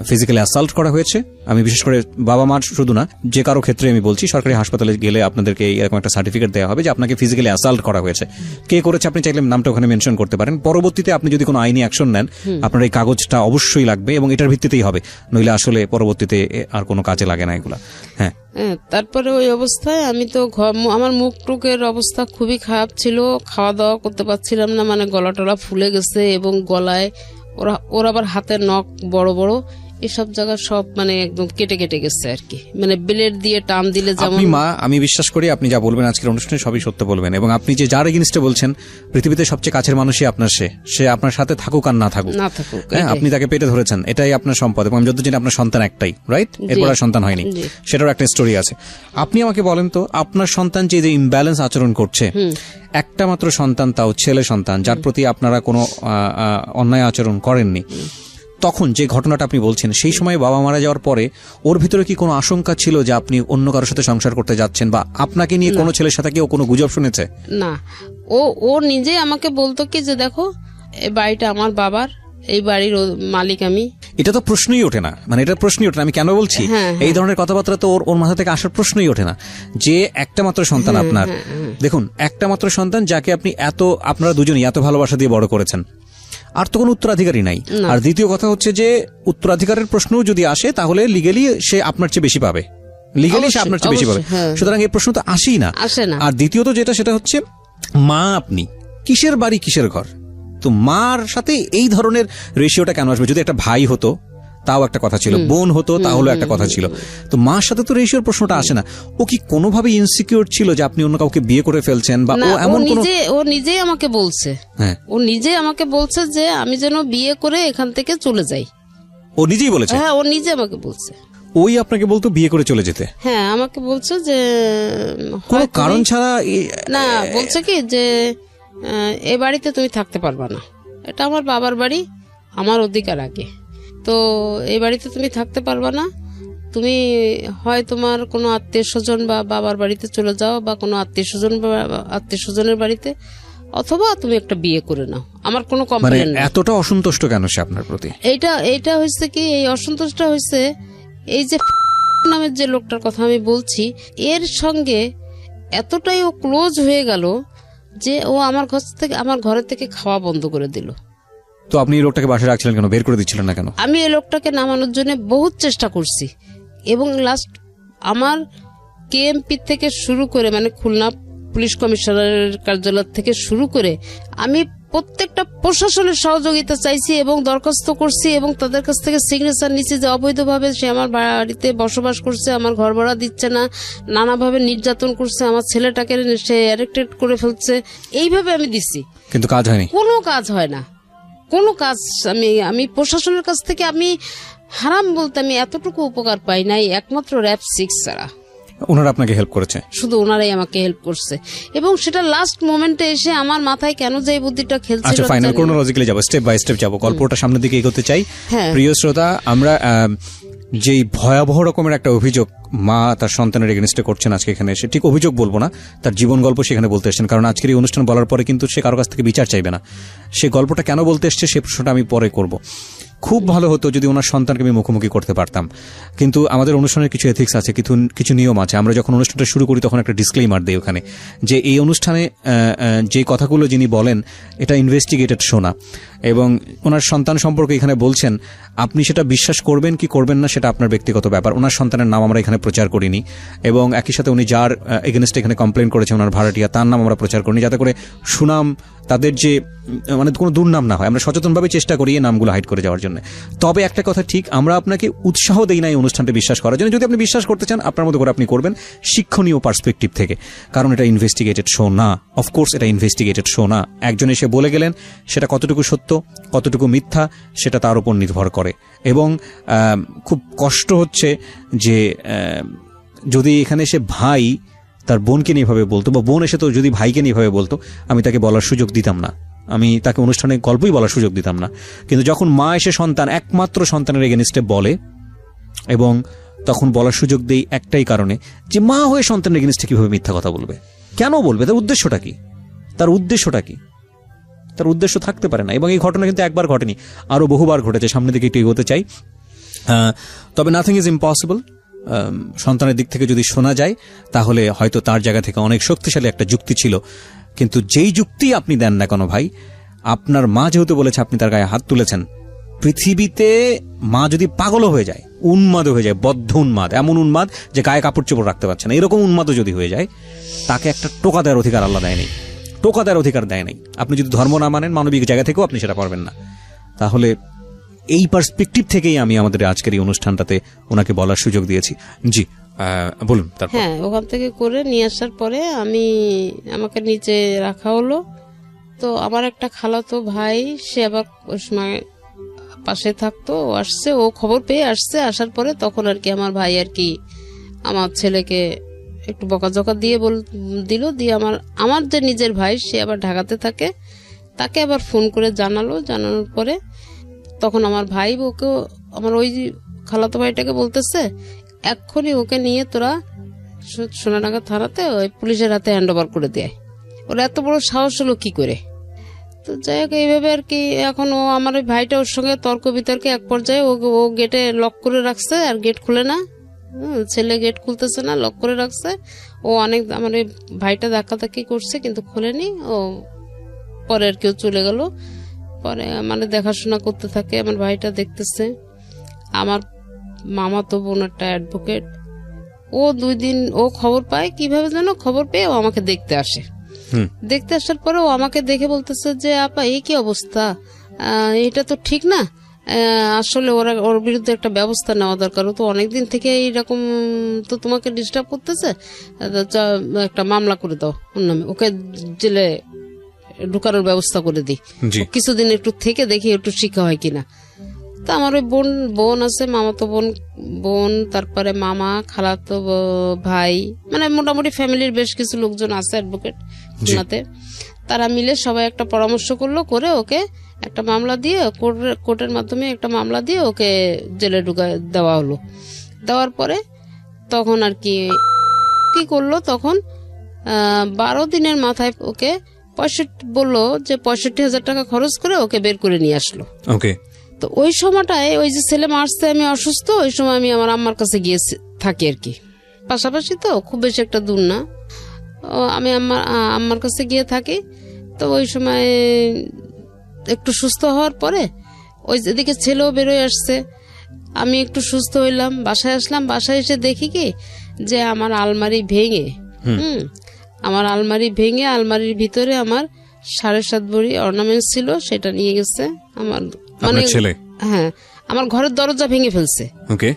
ফিজিক্যালি অ্যাসাল্ট করা হয়েছে। আমি বিশেষ করে বাবা মার শুধু না, যে কারো ক্ষেত্রে আমি বলছি, সরকারি হাসপাতালে গেলে আপনাদেরকে এরকম একটা সার্টিফিকেট দেওয়া হবে যে আপনাকে ফিজিক্যালি অ্যাসাল্ট করা হয়েছে। কে করেছে আপনি চাইলে নামটা ওখানে মেনশন করতে পারেন। পরবর্তীতে আপনি যদি কোনো আইনি অ্যাকশন নেন, আপনার এই কাগজটা অবশ্যই লাগবে এবং এটার ভিত্তিতেই হবে, নইলে আসলে পরবর্তীতে আর কোনো কাজে লাগে না এগুলা। হ্যাঁ,
তারপরে ওই অবস্থায় আমি তো আমার মুখ টুকের অবস্থা খুবই খারাপ ছিল, খাওয়া দাওয়া করতে পারছিলাম না, মানে গলা টলা ফুলে গেছে এবং গলায় ওরা আবার হাতের নখ বড় বড়, এসব জায়গা সব মানে একদম কেটে কেটে গেছে আর কি, মানে ব্লেড দিয়ে টান দিলে যেমন।
আপনি মা, আমি বিশ্বাস করি আপনি যা বলবেন আজকের অনুষ্ঠানে সবই সত্য বলবেন, এবং আপনি যে যার এগেইনস্টে বলছেন পৃথিবীতে সবচেয়ে কাছের মানুষই আপনার, সে আপনার সাথে থাকুক আর না থাকুক, হ্যাঁ, আপনি তাকে পেটে ধরেছেন, এটাই আপনার সম্পদ। এবং আমি যত জানি আপনার সন্তান একটাই, রাইট? এরপর আর সন্তান হয়নি, সেটারও একটা স্টোরি আছে। আপনি আমাকে বলেন তো, আপনার সন্তান যে ইমব্যালেন্স আচরণ করছে, একটা মাত্র সন্তান, তাও ছেলে সন্তান, যার প্রতি আপনারা কোনো অন্যায় আচরণ করেননি, তখন যে ঘটনাটা আপনি বলছেন, সেই সময় বাবা মারা যাওয়ার পরে ওর ভিতরে কি কোনো আশঙ্কা ছিল যে আপনি অন্য কারোর সাথে সংসার করতে যাচ্ছেন, বা আপনাকে নিয়ে কোনো ছেলের সাথে কেউ কোনো গুজব শুনেছে?
না, ও নিজে আমাকে বলতো কি যে দেখো এই বাড়িটা আমার বাবার, এই বাড়ির মালিক আমি।
এটা তো প্রশ্নই ওঠে না, মানে এটা প্রশ্নই ওঠে না। আমি কেন বলছি, এই ধরনের কথাবার্তা তো ওর মাথা থেকে আসার প্রশ্নই ওঠে না, যে একটা মাত্র সন্তান আপনার। দেখুন, একটা মাত্র সন্তান যাকে আপনি আপনারা দুজনই এত ভালোবাসা দিয়ে বড় করেছেন, আর তো কোনো উত্তরাধিকারী নাই। আর দ্বিতীয় কথা হচ্ছে যে উত্তরাধিকারের প্রশ্নও যদি আসে তাহলে লিগ্যালি সে আপনার চেয়ে বেশি পাবে, লিগ্যালি সে আপনার চেয়ে বেশি পাবে, সুতরাং এই প্রশ্ন তো আসেই না। আর দ্বিতীয়ত যেটা, সেটা হচ্ছে মা আপনি, কিসের বাড়ি কিসের ঘর? তো মার সাথে এই ধরনের রেশিওটা কেন আসবে? যদি একটা ভাই হতো তাও একটা কথা ছিল, বোন হতো তাহলে একটা কথা ছিল, তো মার সাথে তো রেশিওর প্রশ্নটা আসে না। ও কি কোনোভাবে ইনসিকিউর ছিল যে আপনি অন্য কাউকে বিয়ে করে ফেলছেন, বা ও এমন কোনো?
ও নিজেই আমাকে বলছে, হ্যাঁ, ও নিজেই আমাকে বলছে যে আমি যেন বিয়ে করে এখান থেকে চলে যাই।
ও নিজেই বলেছে?
হ্যাঁ, ও নিজে আমাকে বলছে।
ওই আপনাকে বলতো বিয়ে করে চলে যেতে?
হ্যাঁ, আমাকে বলছে যে
কোনো কারণ ছাড়া।
না, বলছে কি যে এ বাড়িতে তুমি থাকতে পারবা না, এটা আমার বাবার বাড়ি, আমার অধিকার আগে, তো এই বাড়িতে তুমি থাকতে পারবা না, তুমি হয় তোমার কোনো আত্মীয় স্বজন বা বাবার বাড়িতে চলে যাও, বা কোনো আত্মীয় স্বজনের বাড়িতে, অথবা তুমি একটা বিয়ে করে নাও, আমার কোনো কমপ্লেইন নেই।
এতটা অসন্তুষ্ট কেন সে আপনার প্রতি?
এইটা হয়েছে কি, এই অসন্তোষটা হয়েছে এই যে নামের যে লোকটার কথা আমি বলছি, এর সঙ্গে এতটাই ও ক্লোজ হয়ে গেল যে ও আমার ঘরের থেকে খাওয়া বন্ধ করে দিল।
তো আপনি এই লোকটাকে বাসায় রাখছিলেন কেন, বের করে দিচ্ছিলেন না কেন?
আমি এই লোকটাকে নামানোর জন্য বহুত চেষ্টা করছি, এবং লাস্ট আমার কেএমপি থেকে শুরু করে, মানে খুলনা পুলিশ কমিশনারের কার্যালয় থেকে শুরু করে আমি প্রত্যেকটা প্রশাসনের সহযোগিতা চাইছি এবং দরখাস্ত করছি, এবং তাদের কাছ থেকে সিগনেচার নিচ্ছি যে অবৈধভাবে সে আমার বাড়িতে বসবাস করছে, আমার ঘর ভাড়া দিচ্ছে না, নানাভাবে নির্যাতন করছে, আমার ছেলেটাকে সে অ্যারেক্টেড করে ফেলছে, এইভাবে আমি দিচ্ছি, কিন্তু কাজ হয়নি, কোনো কাজ হয় না, কোনো কাজ। আমি প্রশাসনের কাছ থেকে আমি হারাম বলতে আমি এতটুকু উপকার পাই নাই, একমাত্র র‍্যাব 6 ছাড়া।
ওনারা আপনাকে হেল্প করেছে? শুধু
ওনারাই আমাকে হেল্প করছে, এবং সেটা লাস্ট মোমেন্টে এসে আমার মাথায় কেন যে এই বুদ্ধিটা খেলছিল।
আচ্ছা, ফাইনাল ক্রোনোলজিক্যালি যাব, স্টেপ বাই স্টেপ যাব, গল্পটা সামনের দিকে এগোতে চাই। প্রিয় শ্রোতা, আমরা যেই ভয়াবহ রকমের একটা অভিযোগ মা তার সন্তানের এগেইনস্টে করছেন আজকে এখানে এসে, ঠিক অভিযোগ বলবো না, তার জীবন গল্প সেখানে বলতে এসেছেন, কারণ আজকের এই অনুষ্ঠান বলার পরে কিন্তু সে কারো কাছ থেকে বিচার চাইবে না। সে গল্পটা কেন বলতে এসছে সে প্রশ্নটা আমি পরে করব। খুব ভালো হতো যদি ওনার সন্তানকে আমি মুখোমুখি করতে পারতাম, কিন্তু আমাদের অনুষ্ঠানের কিছু এথিক্স আছে, কিছু নিয়ম আছে। আমরা যখন অনুষ্ঠানটা শুরু করি তখন একটা ডিসক্লেইমার দেই ওখানে, যে এই অনুষ্ঠানে যে কথাগুলো যিনি বলেন এটা ইনভেস্টিগেটেড শোনা, এবং ওনার সন্তান সম্পর্কে এখানে বলছেন, আপনি সেটা বিশ্বাস করবেন কি করবেন না সেটা আপনার ব্যক্তিগত ব্যাপার। ওনার সন্তানের নাম আমরা এখানে প্রচার করিনি, এবং একই সাথে উনি যার এগেনস্টে এখানে কমপ্লেন করেছে ওনার ভাড়াটিয়া, তার নাম আমরা প্রচার করিনি, যাতে করে সুনাম তাদের যে মানে কোনো দুর্নাম না হয়। আমরা সচেতনভাবে চেষ্টা করি এই নামগুলো হাইড করে যাওয়ার জন্য। তবে একটা কথা ঠিক, আমরা আপনাকে উৎসাহ দেই না এই অনুষ্ঠানটা বিশ্বাস করার জন্য। যদি আপনি বিশ্বাস করতে চান আপনার মতো করে আপনি করবেন, শিক্ষণীয় পার্সপেক্টিভ থেকে, কারণ এটা ইনভেস্টিগেটেড শো না। অফকোর্স এটা ইনভেস্টিগেটেড শো না। একজন এসে বলে গেলেন, সেটা কতটুকু সত্য কতটুকু মিথ্যা সেটা তার উপর নির্ভর করে। এবং খুব কষ্ট হচ্ছে যে যদি এখানে এসে ভাই তার বোনকে নিয়ে এভাবে বলতো, বা বোন এসে তো যদি ভাইকে নিয়ে এভাবে বলতো, আমি তাকে বলার সুযোগ দিতাম না, আমি তাকে অনুষ্ঠানে গল্পই বলার সুযোগ দিতাম না। কিন্তু যখন মা এসে একমাত্র সন্তানের এগেইনস্টে বলে, এবং তখন বলার সুযোগ দেই একটাই কারণে, যে মা হয়ে সন্তানের এগেইনস্টে কিভাবে মিথ্যা কথা বলবে, কেন বলবে, তার উদ্দেশ্যটা কি, তার উদ্দেশ্য থাকতে পারে না। এবং এই ঘটনা কিন্তু একবার ঘটেনি, আরো বহুবার ঘটেছে। সামনের দিকে একটু এগোতে চাই। তবে নাথিং ইজ ইম্পসিবল। সন্তানের দিক থেকে যদি শোনা যায় তাহলে হয়তো তার জায়গা থেকে অনেক শক্তিশালী একটা যুক্তি ছিল, কিন্তু যেই যুক্তি আপনি দেন না কেন ভাই, আপনার মা যেহেতু বলেছে আপনি তার গায়ে হাত তুলেছেন, পৃথিবীতে মা যদি পাগল হয়ে যায়, উন্মাদ হয়ে যায়, বদ্ধ উন্মাদ, এমন উন্মাদ যে গায়ে কাপড় চোপড় রাখতে পারছে না, এরকম উন্মাদও যদি হয়ে যায়, তাকে একটা টোকা দেওয়ার অধিকার আল্লাহ দেয় নাই। আপনি যদি ধর্ম না মানেন, মানবিক জায়গা থেকেও আপনি সেটা পারবেন না। তাহলে এই পার্সপেক্টিভ থেকেই আমি আমাদের আজকের এই অনুষ্ঠানটাতে ওনাকে বলার সুযোগ দিয়েছি। জি বলুন। তারপর
হ্যাঁ, ওখান থেকে করে নিয়ে আসার পরে আমাকে নিচে রাখা হলো। তো আমার একটা খালাতো ভাই, সে আবার ওই সময় পাশে থাকতো, ও আসছে, ও খবর পেয়ে আসছে। আসার পরে তখন আর কি আমার ভাই আর কি আমার ছেলেকে একটু বকাঝকা দিয়ে দিল। দিয়ে আমার যে নিজের ভাই, সে আবার ঢাকাতে থাকে, তাকে আবার ফোন করে জানানোর পরে তখন আমার ভাই আমার ওই খালাতো ভাইটাকে বলতেছে, এক্ষুনি ওকে নিয়ে তোরা সোনাডাঙ্গা থানাতে ওই পুলিশের হাতে হ্যান্ড ওভার করে দেয়। ওরা এত বড় সাহস হলো কি করে? তো যাই হোক, এইভাবে আর কি এখন আমার ওই ভাইটা ওর সঙ্গে তর্ক বিতর্কে এক পর্যায়ে ও গেটে লক করে রাখছে, আর গেট খুলে না। ছেলে গেট খুলতেছে না, লক করে রাখছে। ও অনেক আমার ওই ভাইটা ধাক্কাধাক্কি করছে কিন্তু খোলেনি। ও পরে আর কেউ চলে গেল। পরে দেখাশোনা করতে থাকে, আমার ভাইটা দেখতেছে। আমার মামা তো বোন একটা অ্যাডভোকেট, ও 2 দিন ও খবর পায়, কিভাবে যেন খবর পেয়ে ও আমাকে দেখতে আসে। দেখতে আসার পরে ও আমাকে দেখে বলতেছে যে আপা এই কি অবস্থা, এটা তো ঠিক না, আসলে ওর বিরুদ্ধে একটা ব্যবস্থা নেওয়া দরকার। ও তো অনেকদিন থেকে এইরকম তো তোমাকে ডিস্টার্ব করতেছে, একটা মামলা করে দাও ওর নামে, ওকে জেলে ঢুকানোর ব্যবস্থা করে দিই, কিছুদিন একটু থেকে দেখি একটু শিক্ষা হয় কিনা। তো আমার ওই বোন আছে, মামাতো বোন, তারপরে মামা, খালাতো ভাই, মোটামুটি ফ্যামিলির বেশ কিছু লোকজন আছে অ্যাডভোকেট খুলনাতে। তারা মিলে সবাই একটা পরামর্শ করে ওকে একটা মামলা দিয়ে, কোর্টের মাধ্যমে একটা মামলা দিয়ে ওকে জেলে দেওয়া হলো। দেওয়ার পরে তখন আর কি করলো, তখন 12 দিনের মাথায় ওকে বললো যে 65,000 টাকা খরচ করে ওকে বের করে নিয়ে আসলো।
ওকে।
তো ওই সময়টায় ওই যে ছেলে মারছে, আমি অসুস্থ, ওই সময় আমি আমার আম্মার কাছে গিয়ে থাকি আর কি, পাশাপাশি তো খুব বেশি একটা দূর না। আমি আম্মার কাছে গিয়ে থাকি। তো ওই সময় একটু সুস্থ হওয়ার পরে ওই এদিকে ছেলেও বেরোয় আসছে, আমি একটু সুস্থ হইলাম, বাসায় আসলাম। বাসায় এসে দেখি কি যে আমার আলমারি ভেঙে আলমারির ভিতরে আমার 7.5 ভরি অর্নামেন্টস ছিল, সেটা নিয়ে গেছে। আমার
ছেলে,
হ্যাঁ, আমার ঘরের দরজা ভেঙে ফেলছে।
ওকে।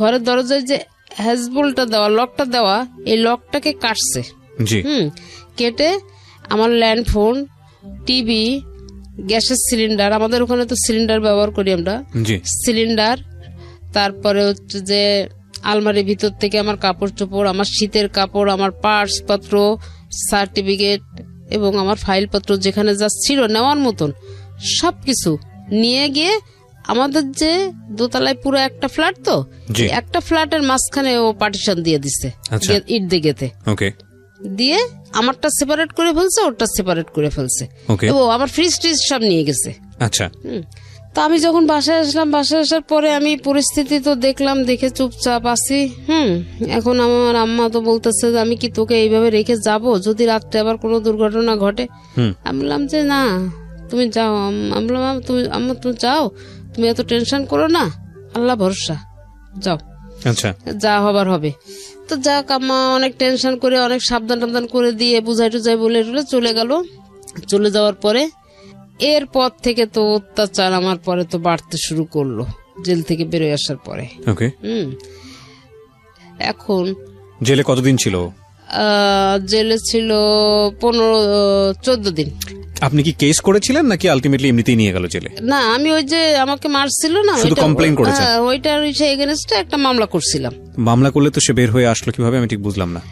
ঘরের দরজায় যে হ্যাজবোল্টটা দেওয়া, লকটা দেওয়া, এই লকটাকে কাটছে।
জি।
কেটে আমার ল্যান্ডফোন, টিভি, গ্যাসের সিলিন্ডার, আমাদের ওখানে তো সিলিন্ডার ব্যবহার করি আমরা, সিলিন্ডার, তারপরে হচ্ছে যে আলমারির ভিতর থেকে আমার কাপড় চোপড়, আমার শীতের কাপড়, আমার পার্স পত্র, সার্টিফিকেট এবং আমার ফাইলপত্র যেখানে যা ছিল নেওয়ার মতন সবকিছু নিয়ে গিয়ে আমাদের যে দোতলায় পুরো একটা ফ্ল্যাট, তো একটা ফ্ল্যাটের মাঝখানে ও পার্টিশন দিয়ে দিচ্ছে ইট দিকেতে।
ওকে।
দিয়ে আমারটা সেপারেট করে ফেলছে, ওরটা সেপারেট করে ফেলছে। ও আমার ফ্রিজ ট্রিজ সব নিয়ে গেছে।
আচ্ছা।
তো আমি যখন বাসায় আসলাম, বাসায় আসার পরে আমি পরিস্থিতি তো দেখলাম, দেখে চুপচাপ আছি। এখন আমার আম্মা তো বলতেছে যে আমি কি তোকে এইভাবে রেখে যাব যদি রাত্রে আবার কোনো দুর্ঘটনা ঘটে? আমি বললাম যে না, তুমি যাও। আমি বললাম আম্মা তুমি যাও, তুমি এত টেনশন করো না, আল্লাহ ভরসা, যাও,
আচ্ছা
যা হবার হবে। তো যাক, আম্মা অনেক টেনশন করে, অনেক সাবধান টাবধান করে দিয়ে বুঝাই টুজাই বলে চলে গেল। চলে যাওয়ার পরে এরপর থেকে তো অত্যাচার আমার পরে তো বাড়তে শুরু করলো, জেল থেকে বেরোয় আসার পরে।
ওকে।
এখন
জেলে কতদিন ছিল?
জেলে ছিল 15-14 দিন।
আপনি কি কেস করেছিলেন নাকি আলটিমেটলি এমনিতেই নিয়ে গেল জেলে?
না, আমি ওই যে আমাকে মারছিল না,
শুধু কমপ্লেইন করেছেন?
ওইটার এগেইনস্টে একটা মামলা করছিলাম।
মামলা করলে তো সে বের হয়ে আসলো কিভাবে, আমি ঠিক বুঝলাম না।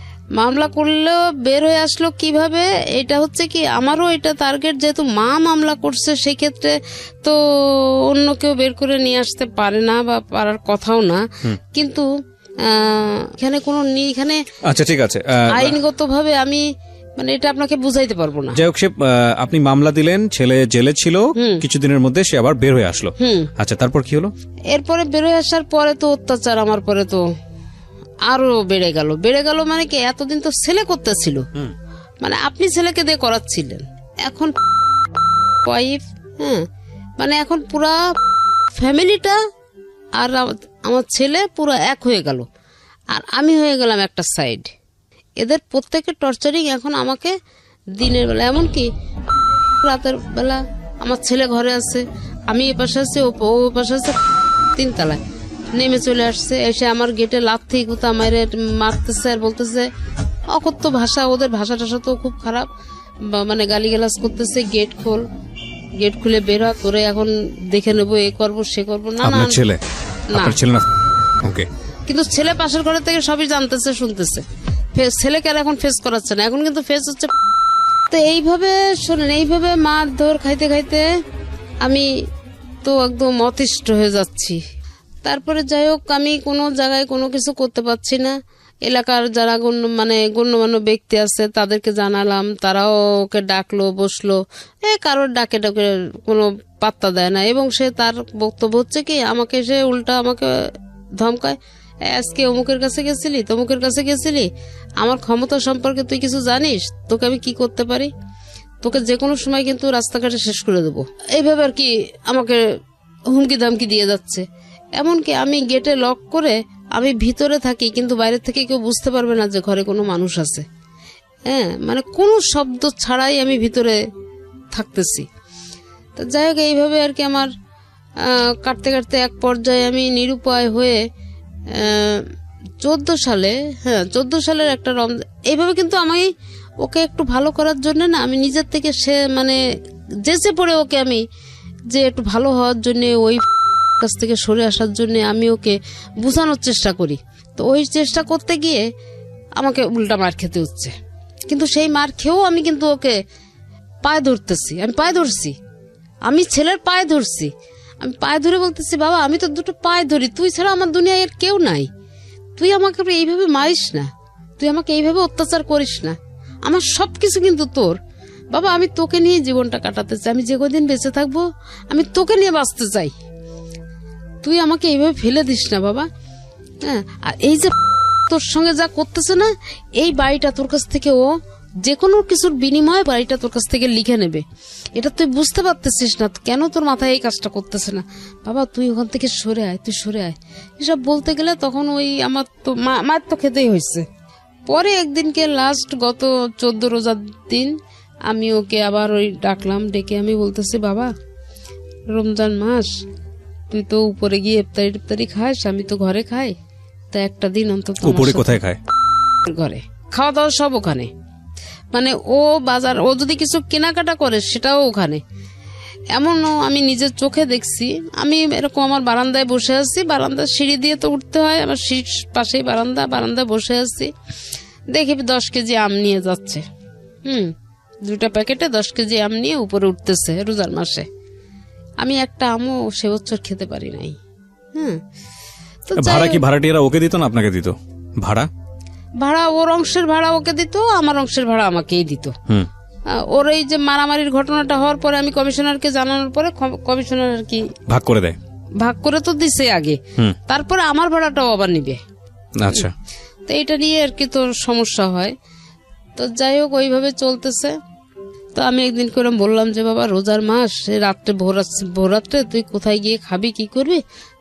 মামলা করলেও বের হয়ে আসলো কিভাবে, এটা হচ্ছে কি আমারও এটা টার্গেট, যেহেতু মা মামলা করছে সেক্ষেত্রে তো অন্য কেউ বের করে নিয়ে আসতে পারে না বা পারার কথাও না। কিন্তু এখানে কোনো এখানে,
আচ্ছা ঠিক আছে,
আইনগত ভাবে আমি এটা আপনাকে বুঝাইতে পারবো না।
যাই হোক, সে আপনি মামলা দিলেন, ছেলে জেলে ছিল, কিছুদিনের মধ্যে সে আবার বের হয়ে আসলো। আচ্ছা, তারপর কি হলো?
এরপরে বের হয়ে আসার পরে তো অত্যাচার আমার পরে তো আরো বেড়ে গেল। মানে কি, এতদিন তো ছেলে করতেছিল, আপনি ছেলেকে দিয়ে করাচ্ছিলেন, এখন ওয়াইফ, এখন পুরা ফ্যামিলিটা আর আমার ছেলে পুরো এক হয়ে গেল, আর আমি হয়ে গেলাম একটা সাইড। এদের প্রত্যেকের টর্চারিং এখন আমাকে দিনের বেলা, এমনকি রাতের বেলা আমার ছেলে ঘরে আছে, আমি এ পাশে আছি, ও পাশে আছে, 3 তলায় নেমে চলে আসছে, এসে আমার গেটে লাথি কুতা মারে মারতেছে আর বলতেছে অকথ্য ভাষা, ওদের ভাষা টাষা তো খুব খারাপ, মানে গালিগালাজ করতেছে, গেট খুলে বের হ, তোরে এখন দেখে নেবো, এ করবো সে করবো। না না
আপনার ছেলে
না।
আপনার ছেলে না? ওকে।
কিন্তু ছেলে পাশের ঘরের থেকে সবই জানতেছে শুনতেছে, ছেলেকে আর এখন ফেস করাচ্ছে না, এখন কিন্তু ফেস হচ্ছে। তো এইভাবে শোনেন, এইভাবে মার ধর খাইতে খাইতে আমি তো একদম অতিষ্ঠ হয়ে যাচ্ছি। তারপরে যাই হোক, আমি কোনো জায়গায় কোনো কিছু করতে পারছি না। এলাকার যারা গণ্যমান্য ব্যক্তি আছে তাদেরকে জানালাম, তারাও ওকে ডাকলো, বসলো, কারোর ডাকে ডাকে কোনো পাত্তা দেয় না। এবং সে তার বক্তব্য হচ্ছে কি, আমাকে সে উল্টা আমাকে ধমকায়, আজকে অমুকের কাছে গেছিলি, তমুকের কাছে গেছিলি, আমার ক্ষমতা সম্পর্কে তুই কিছু জানিস, তোকে আমি কি করতে পারি, তোকে যে কোনো সময় কিন্তু রাস্তাঘাটে শেষ করে দেবো, এইভাবে আর কি আমাকে হুমকি ধামকি দিয়ে যাচ্ছে। এমনকি আমি গেটে লক করে আমি ভিতরে থাকি, কিন্তু বাইরে থেকে কেউ বুঝতে পারবে না যে ঘরে কোনো মানুষ আছে। হ্যাঁ, মানে কোনো শব্দ ছাড়াই আমি ভিতরে থাকতেছি। তো যাই হোক, এইভাবে আর কি আমার কাটতে কাটতে এক পর্যায়ে আমি নিরুপায় হয়ে 14 সালের একটা রমজান, এইভাবে কিন্তু আমি ওকে একটু ভালো করার জন্য না, আমি নিজের থেকে সে মানে যেচে পড়ে ওকে আমি যে একটু ভালো হওয়ার জন্য, ওই কাছ থেকে সরে আসার জন্য আমি ওকে বোঝানোর চেষ্টা করি। তো ওই চেষ্টা করতে গিয়ে আমাকে উল্টা মার খেতে হচ্ছে। কিন্তু সেই মার খেয়েও আমি কিন্তু ওকে পায়ে ধরতেছি, আমি ছেলের পায়ে ধরছি, আমি পায়ে ধরে বলতেছি, বাবা আমি তো দুটো পায়ে ধরি, তুই ছাড়া আমার দুনিয়ায় আর কেউ নাই, তুই আমাকে এইভাবে মারিস না, তুই আমাকে এইভাবে অত্যাচার করিস না, আমার সবকিছু কিন্তু তোর, বাবা আমি তোকে নিয়ে জীবনটা কাটাতে চাই, আমি যে কদিন বেঁচে থাকবো আমি তোকে নিয়ে বাঁচতে চাই, তুই আমাকে এইভাবে ফেলে দিস না বাবা। হ্যাঁ, আর এই যে তোর সঙ্গে যা করতেছে না, এই বাড়িটা তোর কাছ থেকে ও যে কোনো কিছুর বিনিময়ে বাড়িটা তোর কাছ থেকে লিখে নেবে, এটা তুই বুঝতে পারতেছিস না, কেন তোর মাথায় এই কাজটা করতেছে না, বাবা তুই ওখান থেকে সরে আয়, তুই সরে আয়। এসব বলতে গেলে তখন ওই আমার তো মার তো খেতেই হয়েছে। পরে একদিনকে লাস্ট গত 14 রোজার দিন আমি ওকে আবার ওই ডাকলাম, ডেকে আমি বলতেছি, বাবা রমজান মাস, তুই তো উপরে গিয়ে ইফতারি খাস, আমি তো ঘরে খাই, তা একটা দিন অন্তত
উপরে কোথায় খায়?
ঘরে খাওয়া দাওয়া সব ওখানে, মানে ও বাজার, ও যদি কিছু কেনাকাটা করে সেটাও ওখানে। এমনও আমি নিজের চোখে দেখছি, আমি এরকম আমার বারান্দায় বসে আছি, বারান্দার সিঁড়ি দিয়ে তো উঠতে হয়, আমার সিঁড়ির পাশেই বারান্দায় বসে আছি, দেখি 10 কেজি আম নিয়ে যাচ্ছে, 2টা প্যাকেটে 10 কেজি আম নিয়ে উপরে উঠতেছে রোজার মাসে। আমি একটা আমও সে বছর খেতে পারি নাই। তো
ভাড়া কি ভাড়াটিয়ারা ওকে দিত না আপনাকে দিত? ভাড়া
ওর অংশের ভাড়া ওকে দিত, আমার অংশের ভাড়া আমাকেই দিত। ওর এই যে মারামারির ঘটনাটা হওয়ার পরে আমি কমিশনারকে জানানোর পরে কমিশনার আর কি ভাগ করে দেয়, ভাগ করে তো দিছে আগে, তারপরে আমার ভাড়াটাও আবার নিবে।
আচ্ছা,
তো এটা নিয়ে আর কি তোর সমস্যা হয়। তো যাই হোক, ওইভাবে চলতেছে। তো আমি একদিন করে বললাম যে, বাবা রোজার মাস, রাত্রে ভোররাত্রে তুই কোথায় গিয়ে খাবি, কি করবি,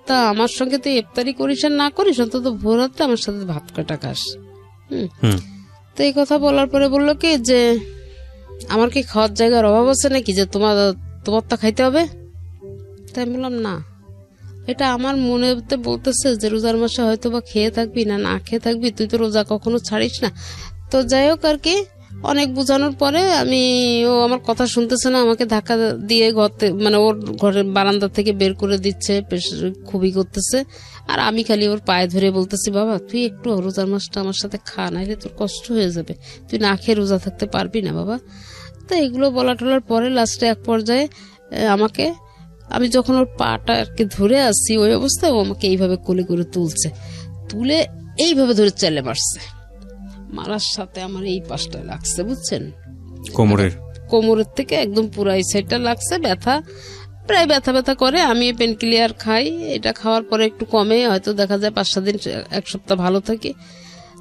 তা আমার সঙ্গে তুই ইফতারি করিস আর না করিস, অন্তত ভোররাত্রে আমার সাথে ভাত কাটা খাস। তো এই কথা বলার পরে বললো কি যে, আমার কি খাওয়ার জায়গার অভাব আছে নাকি যে তোমারটা খাইতে হবে? তাই বললাম, না, এটা আমার মনে বলতেছে যে রোজার মাসে হয়তো বা খেয়ে থাকবি না খেয়ে থাকবি, তুই তো রোজা কখনো ছাড়িস না। তো যাই হোক আর কি, অনেক বোঝানোর পরে ও আমার কথা শুনতেছে না, আমাকে ধাক্কা দিয়ে মানে ওর ঘরের বারান্দা থেকে বের করে দিচ্ছে, খুবই করতেছে। আর আমি খালি ওর পায়ে ধরে বলতেছি, বাবা তুই একটু রোজার মাসটা আমার সাথে খা, নাহলে তোর কষ্ট হয়ে যাবে, তুই না খেয়ে রোজা থাকতে পারবি না বাবা। তো এগুলো বলা টলার পরে লাস্টে এক পর্যায়ে আমি যখন ওর পাটা আর কি ধরে আসছি, ওই অবস্থায় ও আমাকে এইভাবে কোলে করে তুলে এইভাবে ধরে চেলে মারছে। মারার সাথে আমার এই পাশটা লাগছে, বুঝছেন, কোমরের থেকে একদম পুরো এই সাইডটা লাগছে, প্রায় ব্যথা করে। আমি পেন কিলিয়ার খাই, এটা খাওয়ার পরে একটু কমে, হয়তো দেখা যায় 5-7 দিন 1 সপ্তাহ ভালো থাকে।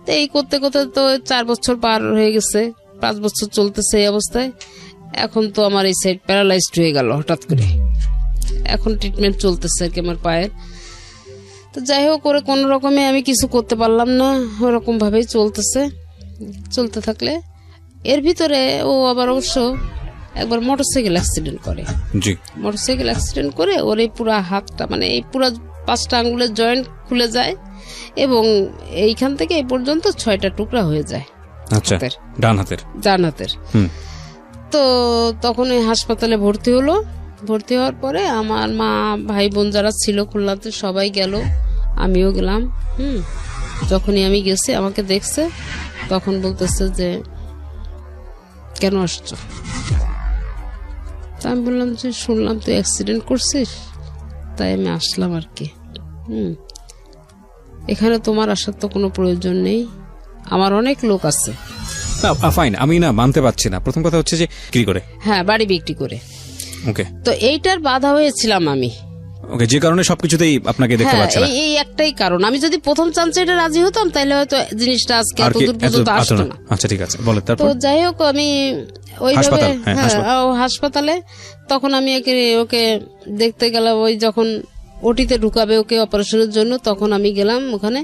তো এই করতে করতে তো 4 বছর পার হয়ে গেছে, 5 বছর চলতেছে এই অবস্থায়। এখন তো আমার এই সাইড প্যারালাইজড হয়ে গেল হঠাৎ করে, এখন ট্রিটমেন্ট চলতেছে আর কি আমার পায়ের। তো যাই হোক, করে কোনো রকমে আমি কিছু করতে পারলাম না, ওরকম ভাবেই চলতে থাকলে এর ভিতরে ও আবার অবশ্য একবার মোটরসাইকেল অ্যাক্সিডেন্ট করে।
জি।
মোটরসাইকেল অ্যাক্সিডেন্ট করে ওর এই পুরো হাতটা, মানে এই পুরো 5টা আঙ্গুলের জয়েন্ট খুলে যায় এবং এইখান থেকে এই পর্যন্ত 6টা টুকরা হয়ে যায়।
আচ্ছা, ডান হাতের।
তো তখন ওই হাসপাতালে ভর্তি হলো। ভর্তি হওয়ার পরে আমার মা, ভাই বোন যারা ছিল খুলনাতে সবাই গেল, আমিও গেলাম। যখনই আমি গেছি আমাকে দেখছে, তখন বলতেছে যে কেন আসছো? তা আমি বললাম যে শুনলাম তুই অ্যাক্সিডেন্ট করছিস, তাই আমি আসলাম আর কি। এখানে তোমার আসার তো কোনো প্রয়োজন নেই, আমার অনেক লোক আছে।
ফাইন, আমি না মানতে পারছি না। প্রথম কথা হচ্ছে যে কি করে?
হ্যাঁ, বাড়ি বিক্রি করে।
ওকে।
তো এইটার বাধা হয়েছিলাম আমি।
ওকে, যে কারণে সবকিছুতেই আপনাকে দেখতে পাচ্ছি না।
এই একটাই কারণ। আমি যদি প্রথম চান্সে এটা রাজি হতাম তাহলে হয়তো জিনিসটা আজকে এত দূর পর্যন্ত আসতো না।
আচ্ছা, ঠিক আছে, বলে তারপর।
তো যাই হোক, আমি ওইভাবে হাসপাতালে তখন আমি ওকে দেখতে গেলাম। ওই যখন ওটিতে ঢুকাবে ওকে অপারেশনের জন্য, তখন আমি গেলাম ওখানে।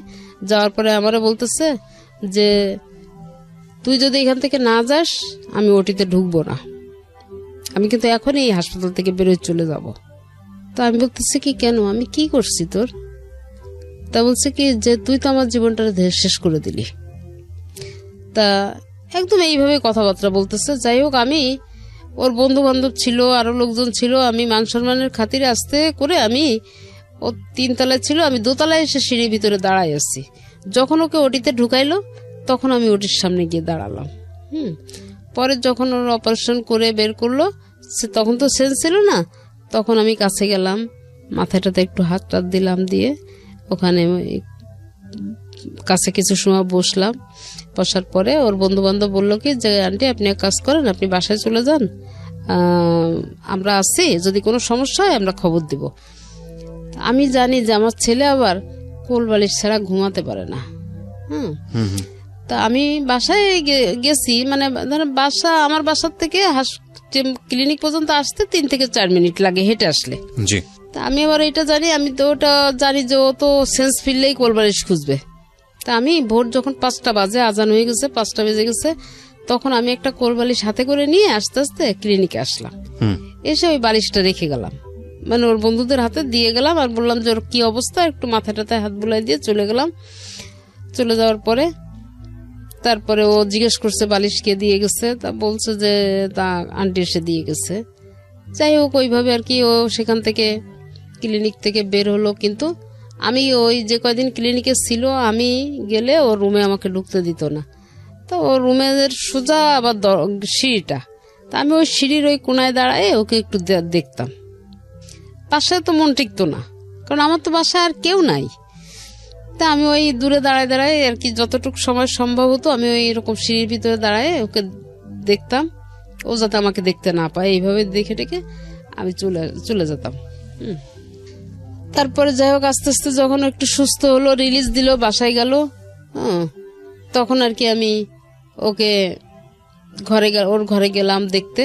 যাওয়ার পরে আমারও বলতেছে যে তুই যদি এখান থেকে না যাস আমি ওটিতে ঢুকবো না, আমি কিন্তু এখনই এই হাসপাতাল থেকে বেরোয় চলে যাব। তো আমি বলতেছি কি কেন, আমি কি করছি তোর? তা বলছে কি যে তুই তো আমার জীবনটা শেষ করে দিলি। তা একদম এইভাবে কথাবার্তা বলতেছে। যাই হোক, আমি ওর বন্ধু বান্ধব ছিল, আরো লোকজন ছিল, আমি মান সম্মানের খাতিরে আস্তে করে আমি, ও 3 তলায় ছিল, আমি 2 তলায় এসে সিঁড়ির ভিতরে দাঁড়াই আছি। যখন ওকে ওটিতে ঢুকাইলো তখন আমি ওটির সামনে গিয়ে দাঁড়ালাম। পরে যখন ওর অপারেশন করে বের করলো, সে তখন তো সেন্স ছিল না, তখন আমি কাছে গেলাম, মাথাটাতে একটু হাত টাত দিলাম, দিয়ে ওখানে কাছে কিছু সময় বসলাম। বসার পরে ওর বন্ধু বান্ধব বললো কি যে আন্টি আপনি এক কাজ করেন, আপনি বাসায় চলে যান, আমরা আছি, যদি কোনো সমস্যা হয় আমরা খবর দিব। আমি জানি যে আমার ছেলে আবার কোল বালিশ ছাড়া ঘুমাতে পারে না। তা আমি বাসায় গেছি, মানে বাসা, আমার বাসার থেকে ক্লিনিক পর্যন্ত আসতে 3 থেকে 4 মিনিট লাগে হেঁটে আসলে।
জি।
তা আমি আবার এটা জানি, আমি তো ওটা জানি যে ও তো সেন্স ফিরলেই কোল বালিশ খুঁজবে। তা আমি ভোর যখন 5টা বাজে, আজান হয়ে গেছে, 5টা বেজে গেছে, তখন আমি একটা কোল বালিশ হাতে করে নিয়ে আস্তে আস্তে ক্লিনিকে আসলাম। এসে ওই বালিশটা রেখে গেলাম, মানে ওর বন্ধুদের হাতে দিয়ে গেলাম, আর বললাম যে ওর কি অবস্থা, একটু মাথাটাতে হাত বুলাই দিয়ে চলে গেলাম। চলে যাওয়ার পরে তারপরে ও জিজ্ঞেস করছে বালিশ কে দিয়ে গেছে, তা বলছে যে তা আন্টি এসে দিয়ে গেছে। যাই হোক, ওইভাবে আর কি ও সেখান থেকে ক্লিনিক থেকে বের হলো। কিন্তু আমি ওই যে কয়দিন ক্লিনিকে ছিল, আমি গেলে ও রুমে আমাকে ঢুকতে দিত না। তো ও রুমের সোজা আবার সিঁড়িটা, তা আমি ওই সিঁড়ির ওই কোনায় দাঁড়ায় ওকে একটু দেখতাম। বাসায় তো মন টিকতো না, কারণ আমার তো বাসায় আর কেউ নাই। তা আমি ওই দূরে দাঁড়ায় দাঁড়ায় আর কি, যতটুকু সময় সম্ভব হতো আমি ওই এরকম সিঁড়ির ভিতরে দাঁড়ায় ওকে দেখতাম, ও যাতে আমাকে দেখতে না পায়। এইভাবে দেখে ডেকে আমি চলে যেতাম। তারপরে যাই হোক, আস্তে আস্তে যখন একটু সুস্থ হলো, রিলিজ দিল, বাসায় গেল, তখন আর কি আমি ওকে ওর ঘরে গেলাম দেখতে।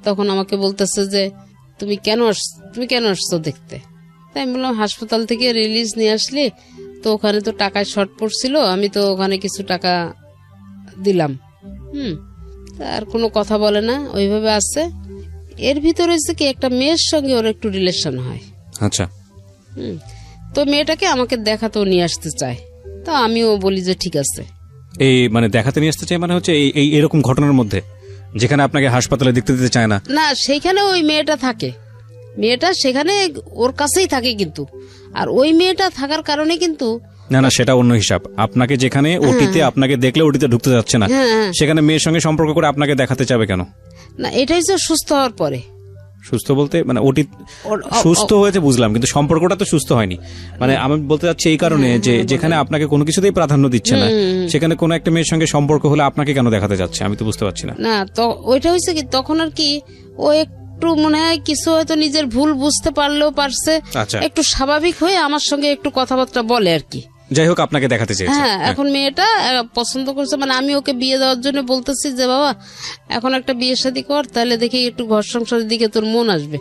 তখন আমাকে বলতেছে যে তুমি কেন আসছো দেখতে? তাই আমি বললাম হাসপাতাল থেকে রিলিজ নিয়ে আসলি তো ওখানে তো টাকায় শর্ট পড়ছিল, আমি তো ওখানে কিছু টাকা দিলাম। আর কোনো কথা বলে না, ওইভাবে আসছে। এর ভিতরে হচ্ছে কি একটা মেয়ের সঙ্গে ওর একটু রিলেশন হয়।
আচ্ছা।
তো মেয়েটাকে আমাকে দেখাতেও নিয়ে আসতে চায়, তো আমিও বলি যে ঠিক আছে।
এই মানে দেখাতে নিয়ে আসতে চাই মানে হচ্ছে এই এরকম ঘটনার মধ্যে যেখানে আপনাকে হাসপাতালে দেখতে দিতে চায় না?
না, সেইখানে ওই মেয়েটা থাকে, মেয়েটা সেখানে ওর কাছেই থাকে, কিন্তু আর ওই মেয়েটা থাকার কারণে কিন্তু
না সেটা অন্য হিসাব। আপনাকে যেখানে ওটিতে আপনাকে দেখলে ওটিতে ঢুকতে যাচ্ছে না, সেখানে মেয়ের সঙ্গে সম্পর্ক করে আপনাকে দেখাতে চাবে কেন?
না, এটাই যে সুস্থ হওয়ার পরে।
সুস্থ বলতে মানে ওটি সুস্থ হয়েছে বুঝলাম, কিন্তু সম্পর্কটা তো সুস্থ হয়নি। মানে আমি বলতে চাচ্ছি এই কারণে যে যেখানে আপনাকে কোনো কিছুতেই প্রাধান্য দিচ্ছে না, সেখানে কোনো একটা মেয়ের সঙ্গে সম্পর্ক হলে আপনাকে কেন দেখাতে যাচ্ছে, আমি তো বুঝতে পারছি না।
না, তো ওইটা হয়েছে কি তখন আর কি ও একটু মনে হয় কিছু হয়তো নিজের ভুল বুঝতে পারলেও পারছে, একটু স্বাভাবিক হয়ে আমার সঙ্গে একটু কথাবার্তা বলে আর কি।
যাই হোক, আপনাকে দেখাতে চেয়েছে।
হ্যাঁ, এখন মেয়েটা পছন্দ করছে, মানে আমি ওকে বিয়ে দেওয়ার জন্য বলতেছি যে বাবা এখন একটা বিয়ে শাদী কর, তাহলে দেখি একটু ঘর সংসারের দিকে তোর মন আসবে।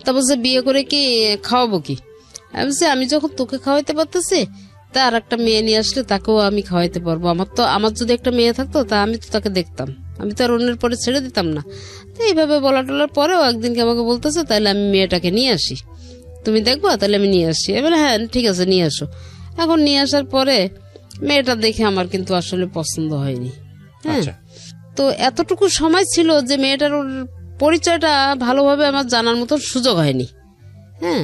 তা বলছে বিয়ে করে কি খাওয়াবো কি? আমি বলছি আমি যখন তোকে খাওয়াইতে পারতেছি তা আর একটা মেয়ে নিয়ে আসলে তাকেও আমি খাওয়াইতে পারবো। আমার যদি একটা মেয়ে থাকতো তা আমি তো তাকে দেখতাম, আমি তো আর অন্যের পরে ছেড়ে দিতাম না। তো এইভাবে বলা টলার পরেও একদিনকে আমাকে বলতেছে তাহলে আমি মেয়েটাকে নিয়ে আসি, তুমি দেখবো? তাহলে আমি নিয়ে আসি। এবার হ্যাঁ ঠিক আছে নিয়ে আসো। এখন নিয়ে আসার পরে মেয়েটা দেখে আমার কিন্তু আসলে পছন্দ হয়নি। হ্যাঁ, তো এতটুকু সময় ছিল যে মেয়েটার পরিচয়টা ভালোভাবে আমার জানার মতো সুযোগ হয়নি। হ্যাঁ,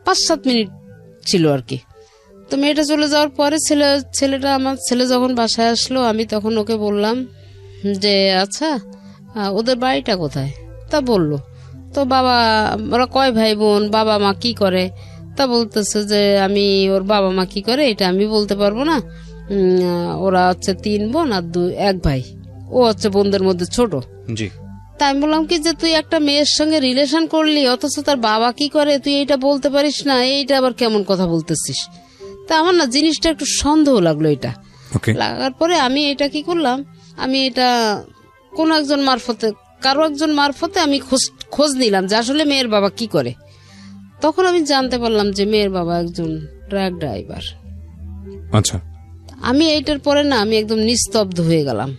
5-7 মিনিট ছিল আর কি। তো মেয়েটা চলে যাওয়ার পরে আমার ছেলে যখন বাসায় আসলো, আমি তখন ওকে বললাম যে আচ্ছা ওদের বাড়িটা কোথায়? তা বললো তো বাবা, ওরা কয় ভাই বোন, বাবা মা কি করে? তা বলতেছে যে আমি ওর বাবা মা কি করে এটা আমি বলতে পারবো না, ওরা হচ্ছে 3 বোন আর 1 ভাই, ও হচ্ছে বোনদের মধ্যে ছোট।
জি।
তাই আমি বললাম কি যে তুই একটা মেয়ের সঙ্গে রিলেশন করলি অথচ তার বাবা কি করে তুই এইটা বলতে পারিস না, এইটা আবার কেমন কথা বলতেছিস? তা আমার না জিনিসটা একটু সন্দেহ লাগলো। এটা লাগার পরে আমি এটা কি করলাম, আমি এটা কোন একজন মারফতে, কারো একজন মারফতে আমি খোঁজ নিলাম যে আসলে মেয়ের বাবা কি করে। তখন আমি জানতে পারলাম যে মেয়ের বাবা একজন ট্রাক ড্রাইভার।
আচ্ছা।
আমি এইটার পরে না আমি একদম নিস্তব্ধ হয়ে গেলাম।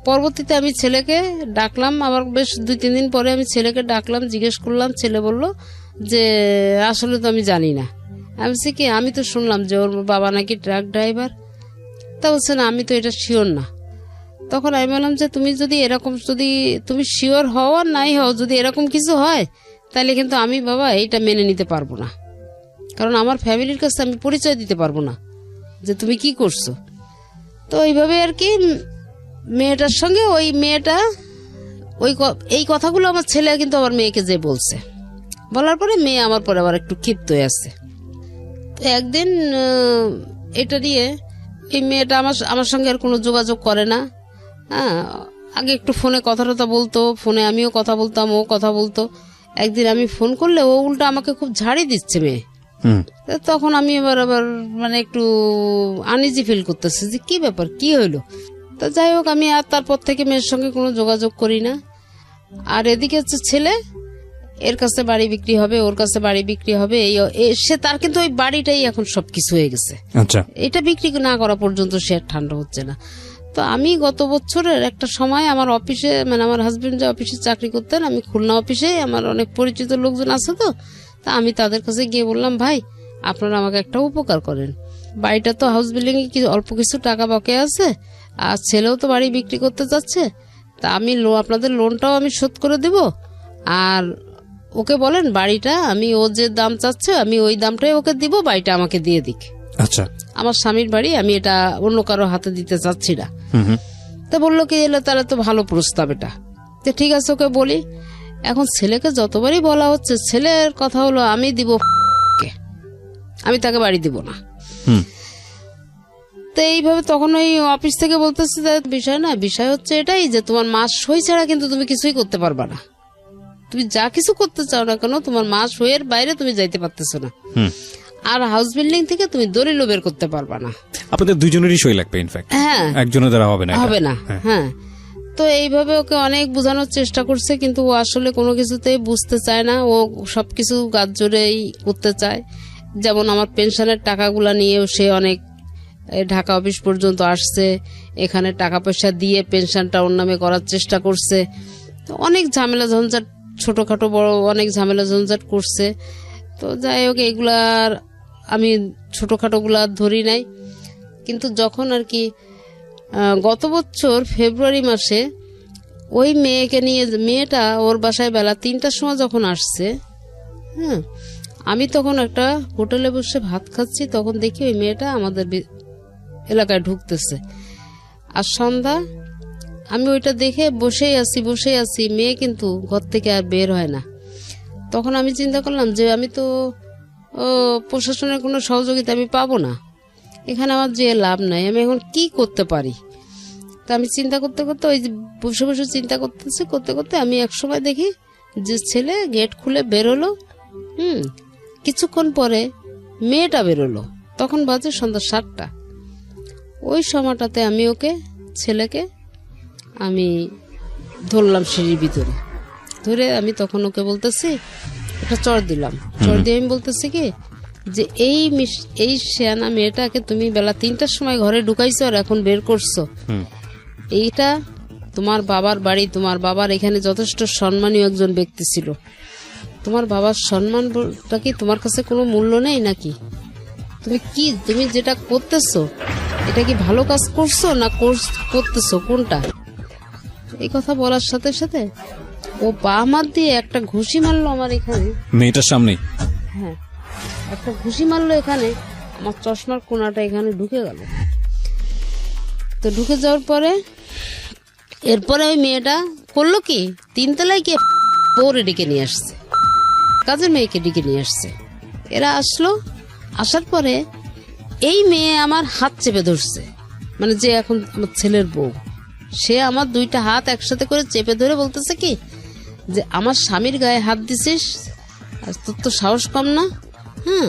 পরবর্তীতে আমি ছেলেকে ডাকলাম, আবার বেশ 2-3 দিন পরে আমি ছেলেকে ডাকলাম, জিজ্ঞেস করলাম। ছেলে বলল যে আসলে তো আমি জানি না। আমি বলছি কি আমি তো শুনলাম যে ওর বাবা নাকি ট্রাক ড্রাইভার। তা বলছে না আমি তো এটা শিওর না। তখন আমি বললাম যে তুমি যদি এরকম, যদি তুমি শিওর হও আর নাই হও, যদি এরকম কিছু হয় তাহলে কিন্তু আমি বাবা এইটা মেনে নিতে পারবো না, কারণ আমার ফ্যামিলির কাছে আমি পরিচয় দিতে পারবো না যে তুমি কি করছো। তো এইভাবে আর কি মেয়েটার সঙ্গে ওই মেয়েটা এই কথাগুলো আমার ছেলে কিন্তু আমার মেয়েকে যে বলছে, বলার পরে মেয়ে আমার পরে আবার একটু ক্ষিপ্ত হয়ে আসছে। তো একদিন এটা নিয়ে এই মেয়েটা আমার সঙ্গে আর কোনো যোগাযোগ করে না। হ্যাঁ, আগে একটু ফোনে কথা বলতো, ফোনে আমিও কথা বলতাম, ও কথা বলতো। একদিন আমি ফোন করলে ও উল্টা আমাকে খুব ঝাড়ি দিচ্ছে মেয়ে। তখন আমি আবার মানে একটু আনইজি ফিল করতেছি যে কি ব্যাপার, কি হইলো। তো যাই হোক আমি আর তারপর থেকে মেয়ের সঙ্গে কোনো যোগাযোগ করি না। আর এদিকে হচ্ছে ছেলে, এর কাছে বাড়ি বিক্রি হবে, ওর কাছে বাড়ি বিক্রি হবে, সে তার কিন্তু ওই বাড়িটাই এখন সবকিছু হয়ে গেছে।
আচ্ছা,
এটা বিক্রি না করা পর্যন্ত সে আর ঠান্ডা হচ্ছে না। তো আমি গত বছরের একটা সময় আমার অফিসে, মানে আমার হাজবেন্ড যে অফিসে চাকরি করতেন, আমি খুলনা অফিসে, আমার অনেক পরিচিত লোকজন আছে, তো তা আমি তাদের কাছে গিয়ে বললাম ভাই আপনারা আমাকে একটা উপকার করেন, বাড়িটা তো হাউস বিল্ডিং এ অল্প কিছু টাকা বকে আছে, আর ছেলেও তো বাড়ি বিক্রি করতে যাচ্ছে, তা আমি আপনাদের লোনটাও আমি শোধ করে দেব, আর ওকে বলেন বাড়িটা আমি, ও যে দাম চাচ্ছে আমি ওই দামটাই ওকে দিব, বাড়িটা আমাকে দিয়ে দিক।
আচ্ছা,
আমার স্বামীর বাড়ি, আমি এটা অন্য কারো হাতে দিতে চাচ্ছি না। তা বললো কি এলে তাহলে তো ভালো প্রস্তাব এটা, তো ঠিক আছে ওকে বলি। এখন ছেলেকে যতবারই বলা হচ্ছে, ছেলের কথা হলো আমি দিব, আমি তাকে বাড়ি দিব না। তো এইভাবে তখন ওই অফিস থেকে বলতেছে বিষয় না, বিষয় হচ্ছে এটাই যে তোমার মাস সই ছাড়া কিন্তু তুমি কিছুই করতে পারবা না, তুমি যা কিছু করতে চাও না কেন তোমার মাস সইয়ের বাইরে তুমি যাইতে পারতেছো না, আর হাউস বিল্ডিং থেকে তুমি দলিলও বের করতে পারবা না।
আপনাদের দুইজনেরই সই লাগবে, ইনফ্যাক্ট হ্যাঁ, একজনের দ্বারা হবে না,
হবে না। হ্যাঁ, তো এইভাবে ওকে অনেক বোঝানোর চেষ্টা করছে, কিন্তু ও আসলে কোনো কিছুতেই বুঝতে চায় না, ও সবকিছু গাছ জোরেই করতে চায়। যেমন আমার পেনশনের টাকাগুলা নিয়েও সে অনেক ঢাকা অফিস পর্যন্ত আসছে, এখানে টাকা পয়সা দিয়ে পেনশনটা ওর নামে করার চেষ্টা করছে, অনেক ঝামেলা ঝঞ্ঝাট, ছোটখাটো বড় অনেক ঝামেলা ঝঞ্ঝাট করছে। তো যাই হোক এগুলার আমি ছোটখাটো গুলা ধরি নাই, কিন্তু যখন আর কি গত বছর ফেব্রুয়ারি মাসে ওই মেয়েকে নিয়ে, মেয়েটা ওর বাসায় বেলা 3টার সময় যখন আসছে, হ্যাঁ, আমি তখন একটা হোটেলে বসে ভাত খাচ্ছি, তখন দেখি ওই মেয়েটা আমাদের এলাকায় ঢুকতেছে। আর সন্ধ্যা আমি ওইটা দেখে বসেই আছি, মেয়ে কিন্তু ঘর থেকে আর বের হয় না। তখন আমি চিন্তা করলাম যে আমি তো প্রশাসনের কোনো সহযোগিতা আমি পাবো না, এখানে আমার যে লাভ নাই, আমি এখন কি করতে পারি। তা আমি চিন্তা করতে ওই বসে বসে চিন্তা করতে আমি এক সময় দেখি যে ছেলে গেট খুলে বেরোলো। কিছুক্ষণ পরে মেয়েটা বেরোলো, তখন বাজে সন্ধ্যা 7টা। ওই সময়টাতে আমি ছেলেকে আমি ধরলাম সিঁড়ির ভিতরে, ধরে আমি তখন ওকে বলতেছি একটা চড় দিলাম, চড় দিয়ে আমি বলতেছি কি যে এই শেয়ানা মেয়েটাকে তুমি বেলা 3টার সময় ঘরে ঢুকাইছো আর এখন বের করছো, এইটা তোমার বাবার বাড়ি, তোমার বাবার এখানে যথেষ্ট সম্মানীয় একজন ব্যক্তি ছিল, তোমার বাবার সম্মানটা কি তোমার কাছে কোনো মূল্য নেই নাকি? তুমি যেটা করতেছো এটা কি ভালো কাজ করছো না করতেছো কোনটা? এই কথা বলার সাথে সাথে ও পা হাত দিয়ে একটা ঘুষি মারলো আমার এখানে,
মেয়েটার সামনে।
হ্যাঁ, একটা ঘুষি মারলো এখানে, আমার চশমার কোনাটা এখানে ঢুকে গেল। তো ঢুকে যাওয়ার পরে এরপরে ওই মেয়েটা করলো কি, 3 তলায় গিয়ে বউরে ডেকে নিয়ে আসছে, কাজের মেয়েকে ডেকে নিয়ে আসছে। এরা আসলো, আসার পরে এই মেয়ে আমার হাত চেপে ধরছে, মানে যে এখন আমার ছেলের বউ, সে আমার 2টা হাত একসাথে করে চেপে ধরে বলতেছে কি যে আমার স্বামীর গায়ে হাত দিছিস, আর তোর তো সাহস কম না। হ্যাঁ,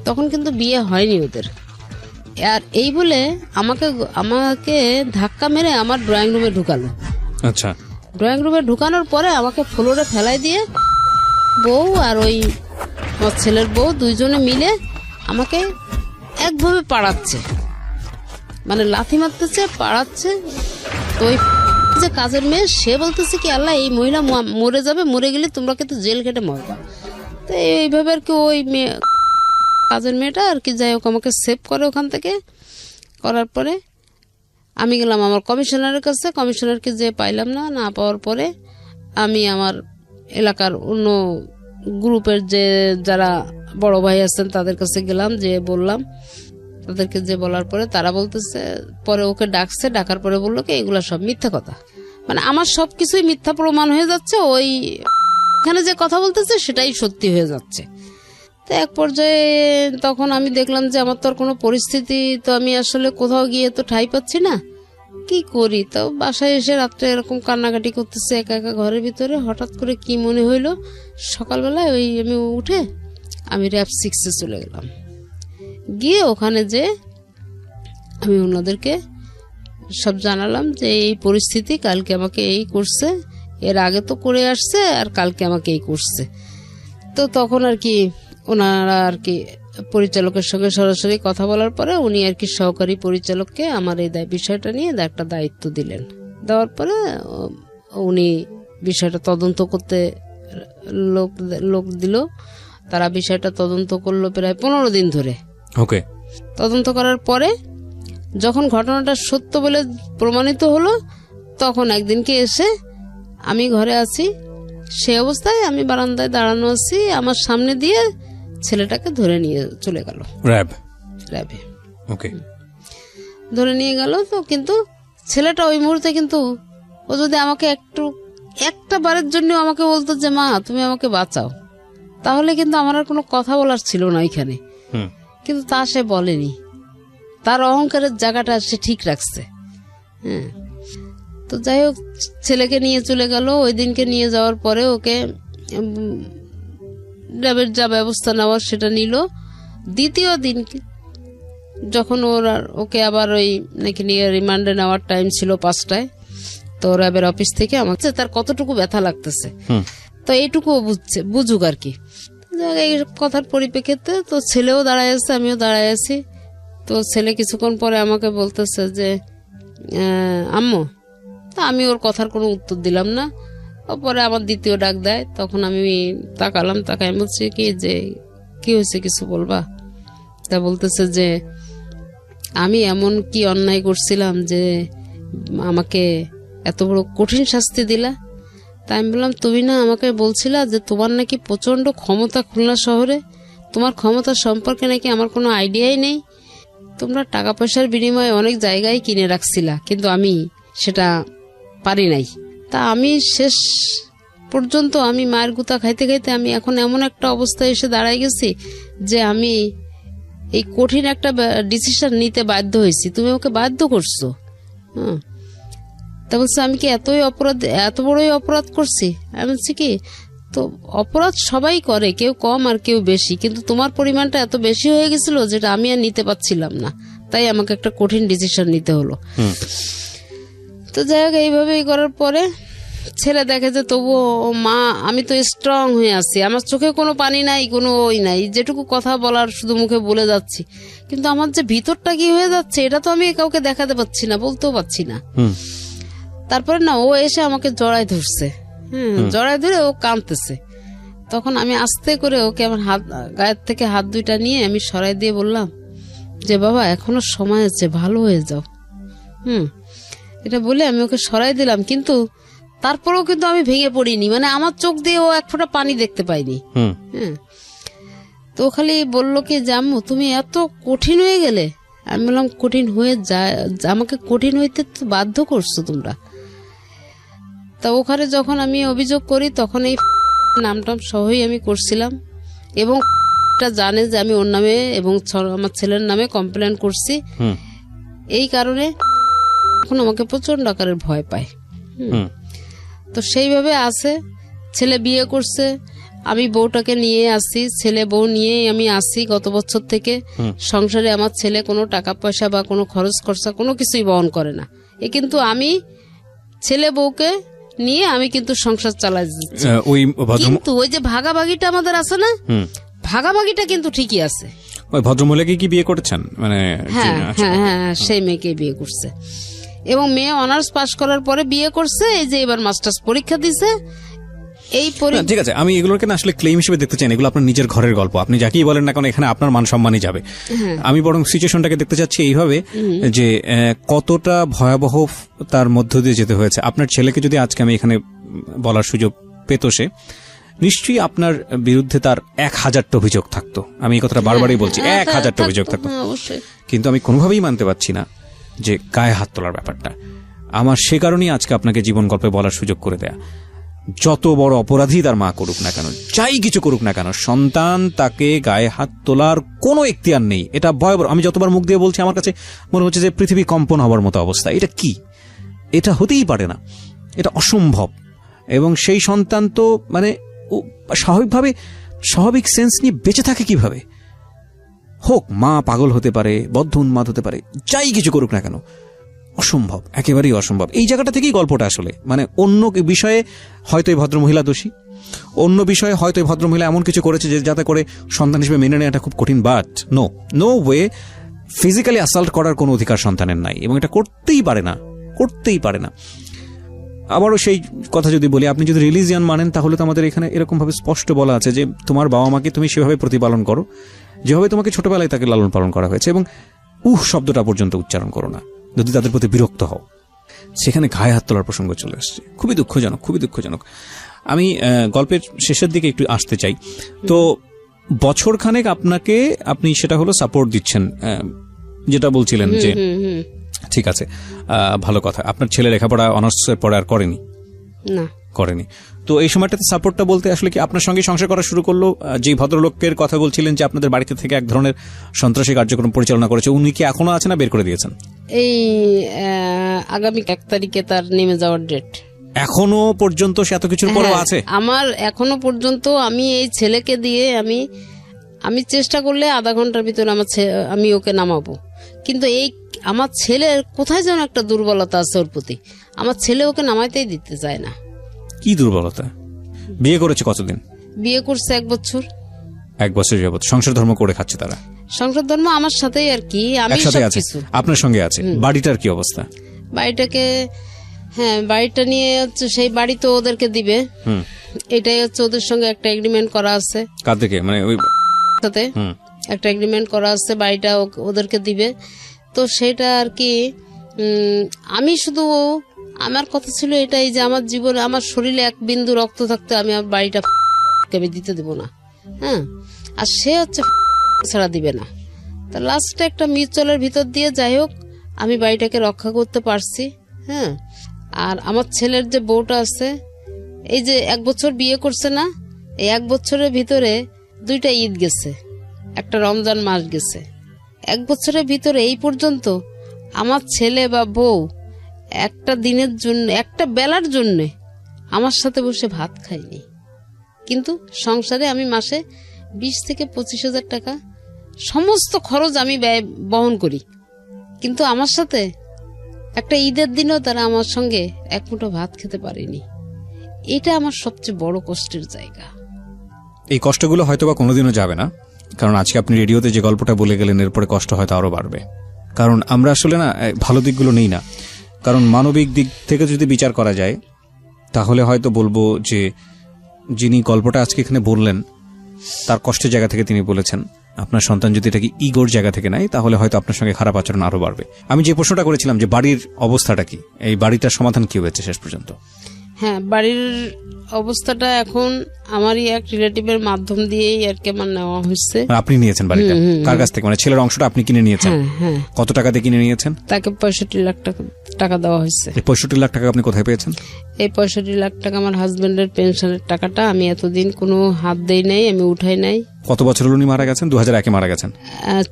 তখন কিন্তু বিয়ে হয়নি ওদের। আর এই বলে আমাকে ধাক্কা মেরে আমার ড্রয়িং রুমে ঢুকালো।
আচ্ছা,
ড্রয়িং রুমে ঢুকানোর পরে আমাকে ফ্লোরে ফেলাই দিয়ে বউ আর ওই আমার ছেলের বউ দুইজনে মিলে আমাকে একভাবে পাড়াচ্ছে, মানে লাথি মারতেছে, পাড়াচ্ছে। তো ওই যে কাজের মেয়ে সে বলতেছে কি আল্লাহ এই মহিলা মরে যাবে, মরে গেলে তোমরা কিন্তু জেল খেটে মরবা। তো এইভাবে আর কি ওই মেয়ে কাজের মেয়েটা আর কি যাই হোক আমাকে সেভ করে ওখান থেকে। করার পরে আমি গেলাম আমার কমিশনারের কাছে, কমিশনারকে যে পাইলাম না পাওয়ার পরে আমি আমার এলাকার অন্য গ্রুপের যে যারা বড় ভাই আছেন তাদের কাছে গেলাম, যে বললাম, তাদেরকে যে বলার পরে তারা বলতেছে, পরে ওকে ডাকছে, ডাকার পরে বললো কি এগুলা সব মিথ্যা কথা, মানে আমার সবকিছুই মিথ্যা প্রমাণ হয়ে যাচ্ছে, ওই এখানে যে কথা বলতেছে সেটাই সত্যি হয়ে যাচ্ছে। তো এক পর্যায়ে তখন আমি দেখলাম যে আমার তো আর কোনো পরিস্থিতি, তো আমি আসলে কোথাও গিয়ে তো ঠাঁই পাচ্ছি না, কি করি। তো বাসায় এসে রাত্রে এরকম কান্নাকাটি করতেছে একা একা ঘরের ভিতরে। হঠাৎ করে কি মনে হইলো, সকালবেলায় ওই আমি উঠে আমি র‍্যাব 6-এ চলে গেলাম। গিয়ে ওখানে যে আমি ওনাদেরকে সব জানালাম যে এই পরিস্থিতি, কালকে আমাকে এই করছে, এর আগে তো করে আসছে আর কালকে আমাকে এই করছে। তো তখন আর কি ওনারা আর কি পরিচালকের সঙ্গে সরাসরি কথা বলার পরে উনি আর কি সহকারী পরিচালককে আমার এই বিষয়টা নিয়ে একটা দায়িত্ব দিলেন। দেওয়ার পরে উনি বিষয়টা তদন্ত করতে লোক দিল। তারা বিষয়টা তদন্ত করলো প্রায় 15 দিন ধরে।
ওকে,
তদন্ত করার পরে যখন ঘটনাটা সত্য বলে প্রমাণিত হলো, তখন একদিনকে এসে আমি ঘরে আছি, সে অবস্থায় আমি বারান্দায় দাঁড়ানো আছি, আমার সামনে দিয়ে ছেলেটাকে ধরে নিয়ে চলে গেল র্যাবে।
ওকে,
ধরে নিয়ে গেল। তো কিন্তু ছেলেটা ওই মুহূর্তে কিন্তু ও যদি আমাকে একটা বারের জন্য আমাকে বলতো যে মা তুমি আমাকে বাঁচাও, তাহলে কিন্তু আমার আর কোনো কথা বলার ছিল না ওইখানে। কিন্তু তা সে বলেনি, তার অহংকারের জায়গাটা সে ঠিক রাখছে। হ্যাঁ, তো যাই হোক ছেলেকে নিয়ে চলে গেল। ওই দিনকে নিয়ে যাওয়ার পরে ওকে র্যাবের যা ব্যবস্থা নেওয়ার সেটা নিল। দ্বিতীয় দিন যখন ওকে আবার ওই নাকি নিয়ে রিমান্ডে নেওয়ার টাইম ছিল 5টায়, তো র্যাবের অফিস থেকে আমাকে তার কতটুকু ব্যথা লাগতেছে তো এইটুকু বুঝুক আর কি। এই কথার পরিপ্রেক্ষিতে তো ছেলেও দাঁড়ায় আছে, আমিও দাঁড়ায় আছি। তো ছেলে কিছুক্ষণ পরে আমাকে বলতেছে যে আম্মু, তা আমি ওর কথার কোনো উত্তর দিলাম না। পরে আমার দ্বিতীয় ডাক দেয়, তখন আমি তাকাই বলছি কি যে কি হয়েছে, কিছু বলবা? তা বলতেছে যে আমি এমন কি অন্যায় করছিলাম যে আমাকে এত বড় কঠিন শাস্তি দিলা? তাই আমি বললাম তুমি না আমাকে বলছিলা যে তোমার নাকি প্রচন্ড ক্ষমতা খুলনা শহরে, তোমার ক্ষমতা সম্পর্কে নাকি আমার কোনো আইডিয়াই নেই, তোমরা টাকা পয়সার বিনিময়ে অনেক জায়গায় কিনে রাখছিলা, কিন্তু আমি সেটা পারি নাই। তা আমি শেষ পর্যন্ত আমি মায়ের গুতা খাইতে খাইতে আমি এখন এমন একটা অবস্থায় এসে দাঁড়াই গেছি যে আমি এই কঠিন একটা ডিসিশন নিতে বাধ্য হয়েছি, তুমি আমাকে বাধ্য করছো। হ্যাঁ, তা বলছে আমি কি এত বড়ই অপরাধ করছি? আমি বলছি কি, তো অপরাধ সবাই করে, কেউ কম আর কেউ বেশি, কিন্তু তোমার পরিমাণটা এত বেশি হয়ে গেছিল যেটা আমি আর নিতে পারছিলাম না, তাই আমাকে একটা কঠিন ডিসিশন নিতে হলো। তো যাই হোক এইভাবেই করার পরে ছেলে দেখে যে তবুও মা আমি তো স্ট্রং হয়ে আছি, আমার চোখে কোনো পানি নাই, কোনো ওই নাই, যেটুকু কথা বলার শুধু মুখে বলে যাচ্ছি, কিন্তু আমার যে ভিতরটা কি হয়ে যাচ্ছে এটা তো আমি কাউকে দেখাতে পাচ্ছি না, বলতেও পাচ্ছি না। তারপরে না ও এসে আমাকে জড়ায় ধরছে, জড়ায় ধরে ও কাঁদতেছে। তখন আমি আস্তে করে ওকে আমার হাত গায়ের থেকে হাত দুইটা নিয়ে আমি সরাই দিয়ে বললাম যে বাবা এখনো সময় আছে, ভালো হয়ে যাও। এটা বলে আমি ওকে সরাই দিলাম, কিন্তু তারপরেও কিন্তু আমি ভেঙে পড়িনি, মানে আমার চোখ দিয়ে ও এক ফোঁটা পানি দেখতে পাইনি। তো খালি বললো কি যে আম্মু তুমি এত কঠিন হয়ে গেলে। আমি বললাম কঠিন হয়ে যায়, আমাকে কঠিন হইতে তো বাধ্য করছো তোমরা। তা ওখানে যখন আমি অভিযোগ করি তখন এই নামটাম সহই আমি করছিলাম, এবং জানে যে আমি ওর নামে এবং আমার ছেলের নামে কমপ্লেন করছি। এই কারণে এখন আমাকে প্রচন্ড আকারের ভয় পায়। তো সেইভাবে আছে। ছেলে বিয়ে করছে, আমি বউটাকে নিয়ে আসি, ছেলে বউ নিয়ে আমি আসি গত বছর থেকে। সংসারে আমার ছেলে কোনো টাকা পয়সা বা কোনো খরচ খরচা কোনো কিছুই বহন করে না। কিন্তু আমি ছেলে বউকে নিয়ে আমি কিন্তু সংসার চালাই যাচ্ছি। কিন্তু ওই যে ভাগাভাগিটা আমাদের আছে না, ভাগাভাগিটা কিন্তু ঠিকই আছে।
ওই ভদ্রমহিলাকে কি বিয়ে করেছেন? মানে
হ্যাঁ হ্যাঁ হ্যাঁ, সেই মেয়েকে বিয়ে করছে, এবং মেয়ে অনার্স পাশ করার পরে বিয়ে করছে। এই যে এবার মাস্টার্স পরীক্ষা দিছে।
ঠিক আছে, আমি এগুলোকে না আসলে ক্লেম হিসেবে দেখতে চাই না, এগুলো আপনার নিজের ঘরের গল্প, আপনি যাকেই বলেন না কারণ এখানে আপনার মান সম্মানই যাবে। আমি বরং সিচুয়েশনটাকে দেখতে চাচ্ছি এইভাবে যে কতটা ভয়াবহ তার মধ্য দিয়ে যেতে হয়েছে। আপনার ছেলেকে যদি আজকে আমি এখানে বলার সুযোগ পেত, সে নিশ্চয়ই আপনার বিরুদ্ধে তার 1000টা অভিযোগ থাকতো। আমি এই কথাটা বারবারই বলছি, 1000টা অভিযোগ থাকতো, কিন্তু আমি কোনোভাবেই মানতে পারছি না যে গায়ে হাত তোলার ব্যাপারটা। আমার সে কারণেই আজকে আপনাকে জীবন গল্পে বলার সুযোগ করে দেয়া। যত বড় অপরাধী তার মা করুক না কেন, যাই কিছু করুক না কেন, সন্তান তাকে গায়ে হাত তোলার কোনো এখতিয়ার নেই। এটা ভয়াবহ। আমি যতবার মুখ দিয়ে বলছি আমার কাছে মনে হচ্ছে যে পৃথিবী কম্পন হবার মতো অবস্থা। এটা কি? এটা হতেই পারে না, এটা অসম্ভব। এবং সেই সন্তান তো মানে স্বাভাবিকভাবে স্বাভাবিক সেন্স নিয়ে বেঁচে থাকে কিভাবে? হোক মা পাগল হতে পারে, বদ্ধ উন্মাদ হতে পারে, যাই কিছু করুক না কেন, অসম্ভব, একেবারেই অসম্ভব। এই জায়গাটা থেকেই গল্পটা আসলে, মানে অন্য বিষয়ে হয়তো এই ভদ্রমহিলা দোষী, অন্য বিষয়ে হয়তো এই ভদ্রমহিলা এমন কিছু করেছে যে যাতে করে সন্তান হিসেবে মেনে নেওয়াটা খুব কঠিন। But no way, physically assault করার কোনো অধিকার সন্তানের নাই, এবং এটা করতেই পারে না, করতেই পারে না। আবারও সেই কথা যদি বলি, আপনি যদি রিলিজিয়ান মানেন তাহলে তো আমাদের এখানে এরকম ভাবে স্পষ্ট বলা আছে যে তোমার বাবা মাকে তুমি সেভাবে প্রতিপালন করো যেভাবে তোমাকে ছোটবেলায় তাকে লালন পালন করা হয়েছে, এবং শব্দটা পর্যন্ত উচ্চারণ করো না যদি তাদের প্রতি বিরক্ত হও। সেখানে গায়ে হাত তোলার প্রসঙ্গ চলে আসছে। খুবই দুঃখজনক, খুবই দুঃখজনক। আমি গল্পের শেষের দিকে একটু আসতে চাই। তো বছরখানেক আপনি সেটা হলো সাপোর্ট দিচ্ছেন, যেটা বলছিলেন যে ঠিক আছে, ভালো কথা। আপনার ছেলে লেখাপড়া অনার্সের পরে আর করেনি?
না,
করেনি। তো এই সময়টাতে সাপোর্টটা বলতে আসলে কি আপনার সঙ্গে সংসার করা শুরু করলো? যে ভদ্রলোকের কথা বলছিলেন যে আপনাদের বাড়িতে থেকে এক ধরনের সন্ত্রাসী কার্যক্রম পরিচালনা করেছে, উনি কি এখনো আছে না বের করে দিয়েছেন?
এই আগামী 1 তারিখে তার নেমে যাওয়ার ডেট।
এখনো পর্যন্ত সে এত কিছুর পরেও আছে?
আমার এখনো পর্যন্ত আমি এই ছেলেকে দিয়ে আমি চেষ্টা করলে আধা ঘন্টার ভিতরে আমি ওকে নামাবো, কিন্তু এই আমার ছেলের কোথায় যেন একটা দুর্বলতা আছে ওর প্রতি। আমার ছেলে ওকে নামাইতেই দিতে চায় না। কি
দুর্বলতা? বিয়ে করেছে কতদিন?
বিয়ে করছে 1 বছর।
1 বছর যাবত সংসার ধর্ম করে খাচ্ছে তারা?
সংসার ধর্ম আমার সাথেই আর কি, আমি সবকিছু
আপনার সঙ্গে আছে। বাড়িটার কি অবস্থা?
বাড়িটাকে বাড়িটা নিয়ে হচ্ছে সেই বাড়ি তো ওদেরকে দিবে, এটাই হচ্ছে ওদের সঙ্গে একটা এগ্রিমেন্ট করা আছে।
কাদেরকে? মানে ওই
সাথে একটা এগ্রিমেন্ট করা আছে, বাড়িটা ওদেরকে দিবে। তো সেটা আর কি আমি শুধু আমার কথা ছিল এটাই যে আমার জীবনে আমার শরীরে 1 বিন্দু রক্ত থাকতে আমি আমার বাড়িটা দিতে দেব না। আর সে হচ্ছে ছাড়া দিবে না। তা লাস্টে একটা মিউচুয়ালের ভিতর দিয়ে যাই হোক আমি বাড়িটাকে রক্ষা করতে পারছি। আর আমার ছেলের যে বউটা আছে, এই যে 1 বছর বিয়ে করছে না, এই 1 বছরের ভিতরে 2টা ঈদ গেছে, একটা রমজান মাস গেছে। 1 বছরের ভিতরে এই পর্যন্ত আমার ছেলে বা বউ একটা দিনের জন্য, একটা বেলার জন্য আমার সাথে বসে ভাত খাইনি। কিন্তু সংসারে আমি মাসে 20 থেকে 25,000 টাকা সমস্ত খরচ আমি বহন করি, কিন্তু আমার সাথে একটা ঈদের দিনও তারা আমার সঙ্গে 1 মুঠো ভাত খেতে পারেনি। এটা আমার সবচেয়ে বড় কষ্টের জায়গা।
এই কষ্টগুলো হয়তো বা কোনোদিনও যাবে না, কারণ আজকে আপনি রেডিওতে যে গল্পটা বলে গেলেন এরপরে কষ্ট হয়তো আরো বাড়বে। কারণ আমরা আসলে না ভালো দিকগুলো নেই না, কারণ মানবিক দিক থেকে যদি বিচার করা যায় তাহলে হয়তো বলবো যে যিনি গল্পটা আজকে এখানে বললেন তার কষ্টের জায়গা থেকে তিনি বলেছেন। আপনার সন্তান যদি এটাকে ইগোর জায়গা থেকে নেয় তাহলে হয়তো আপনার সঙ্গে খারাপ আচরণ আরো বাড়বে। আমি যে প্রশ্নটা করেছিলাম যে বাড়ির অবস্থাটা কি, এই বাড়িটার সমাধান কি হয়েছে শেষ পর্যন্ত?
হ্যাঁ, বাড়ির অবস্থাটা এখন আমারই এক রিলেটিভের মাধ্যম দিয়েই আর কি আমার নেওয়া হচ্ছে।
মানে আপনি নিয়েছেন বাড়িটা কার কাছ থেকে? মানে ছেলের অংশটা আপনি কিনে নিয়েছেন?
হ্যাঁ।
কত টাকা দিয়ে কিনে নিয়েছেন?
তাকে 65 লাখ টাকা দেওয়া হয়েছে।
এই 65 লাখ টাকা আপনি কোথায় পেয়েছেন?
এই 65 লাখ টাকা আমার হাজবেন্ডের পেনশনের টাকাটা। আমি এতদিন কোনো হাত দেই নাই, আমি উঠাই নাই।
কত বছর হলো উনি মারা গেছেন? 2001-এ মারা গেছেন।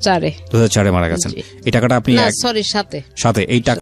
4-এ
2004-এ মারা গেছেন। এই টাকাটা আপনি
না, সরি 7-এ।
সাথে এই টাকা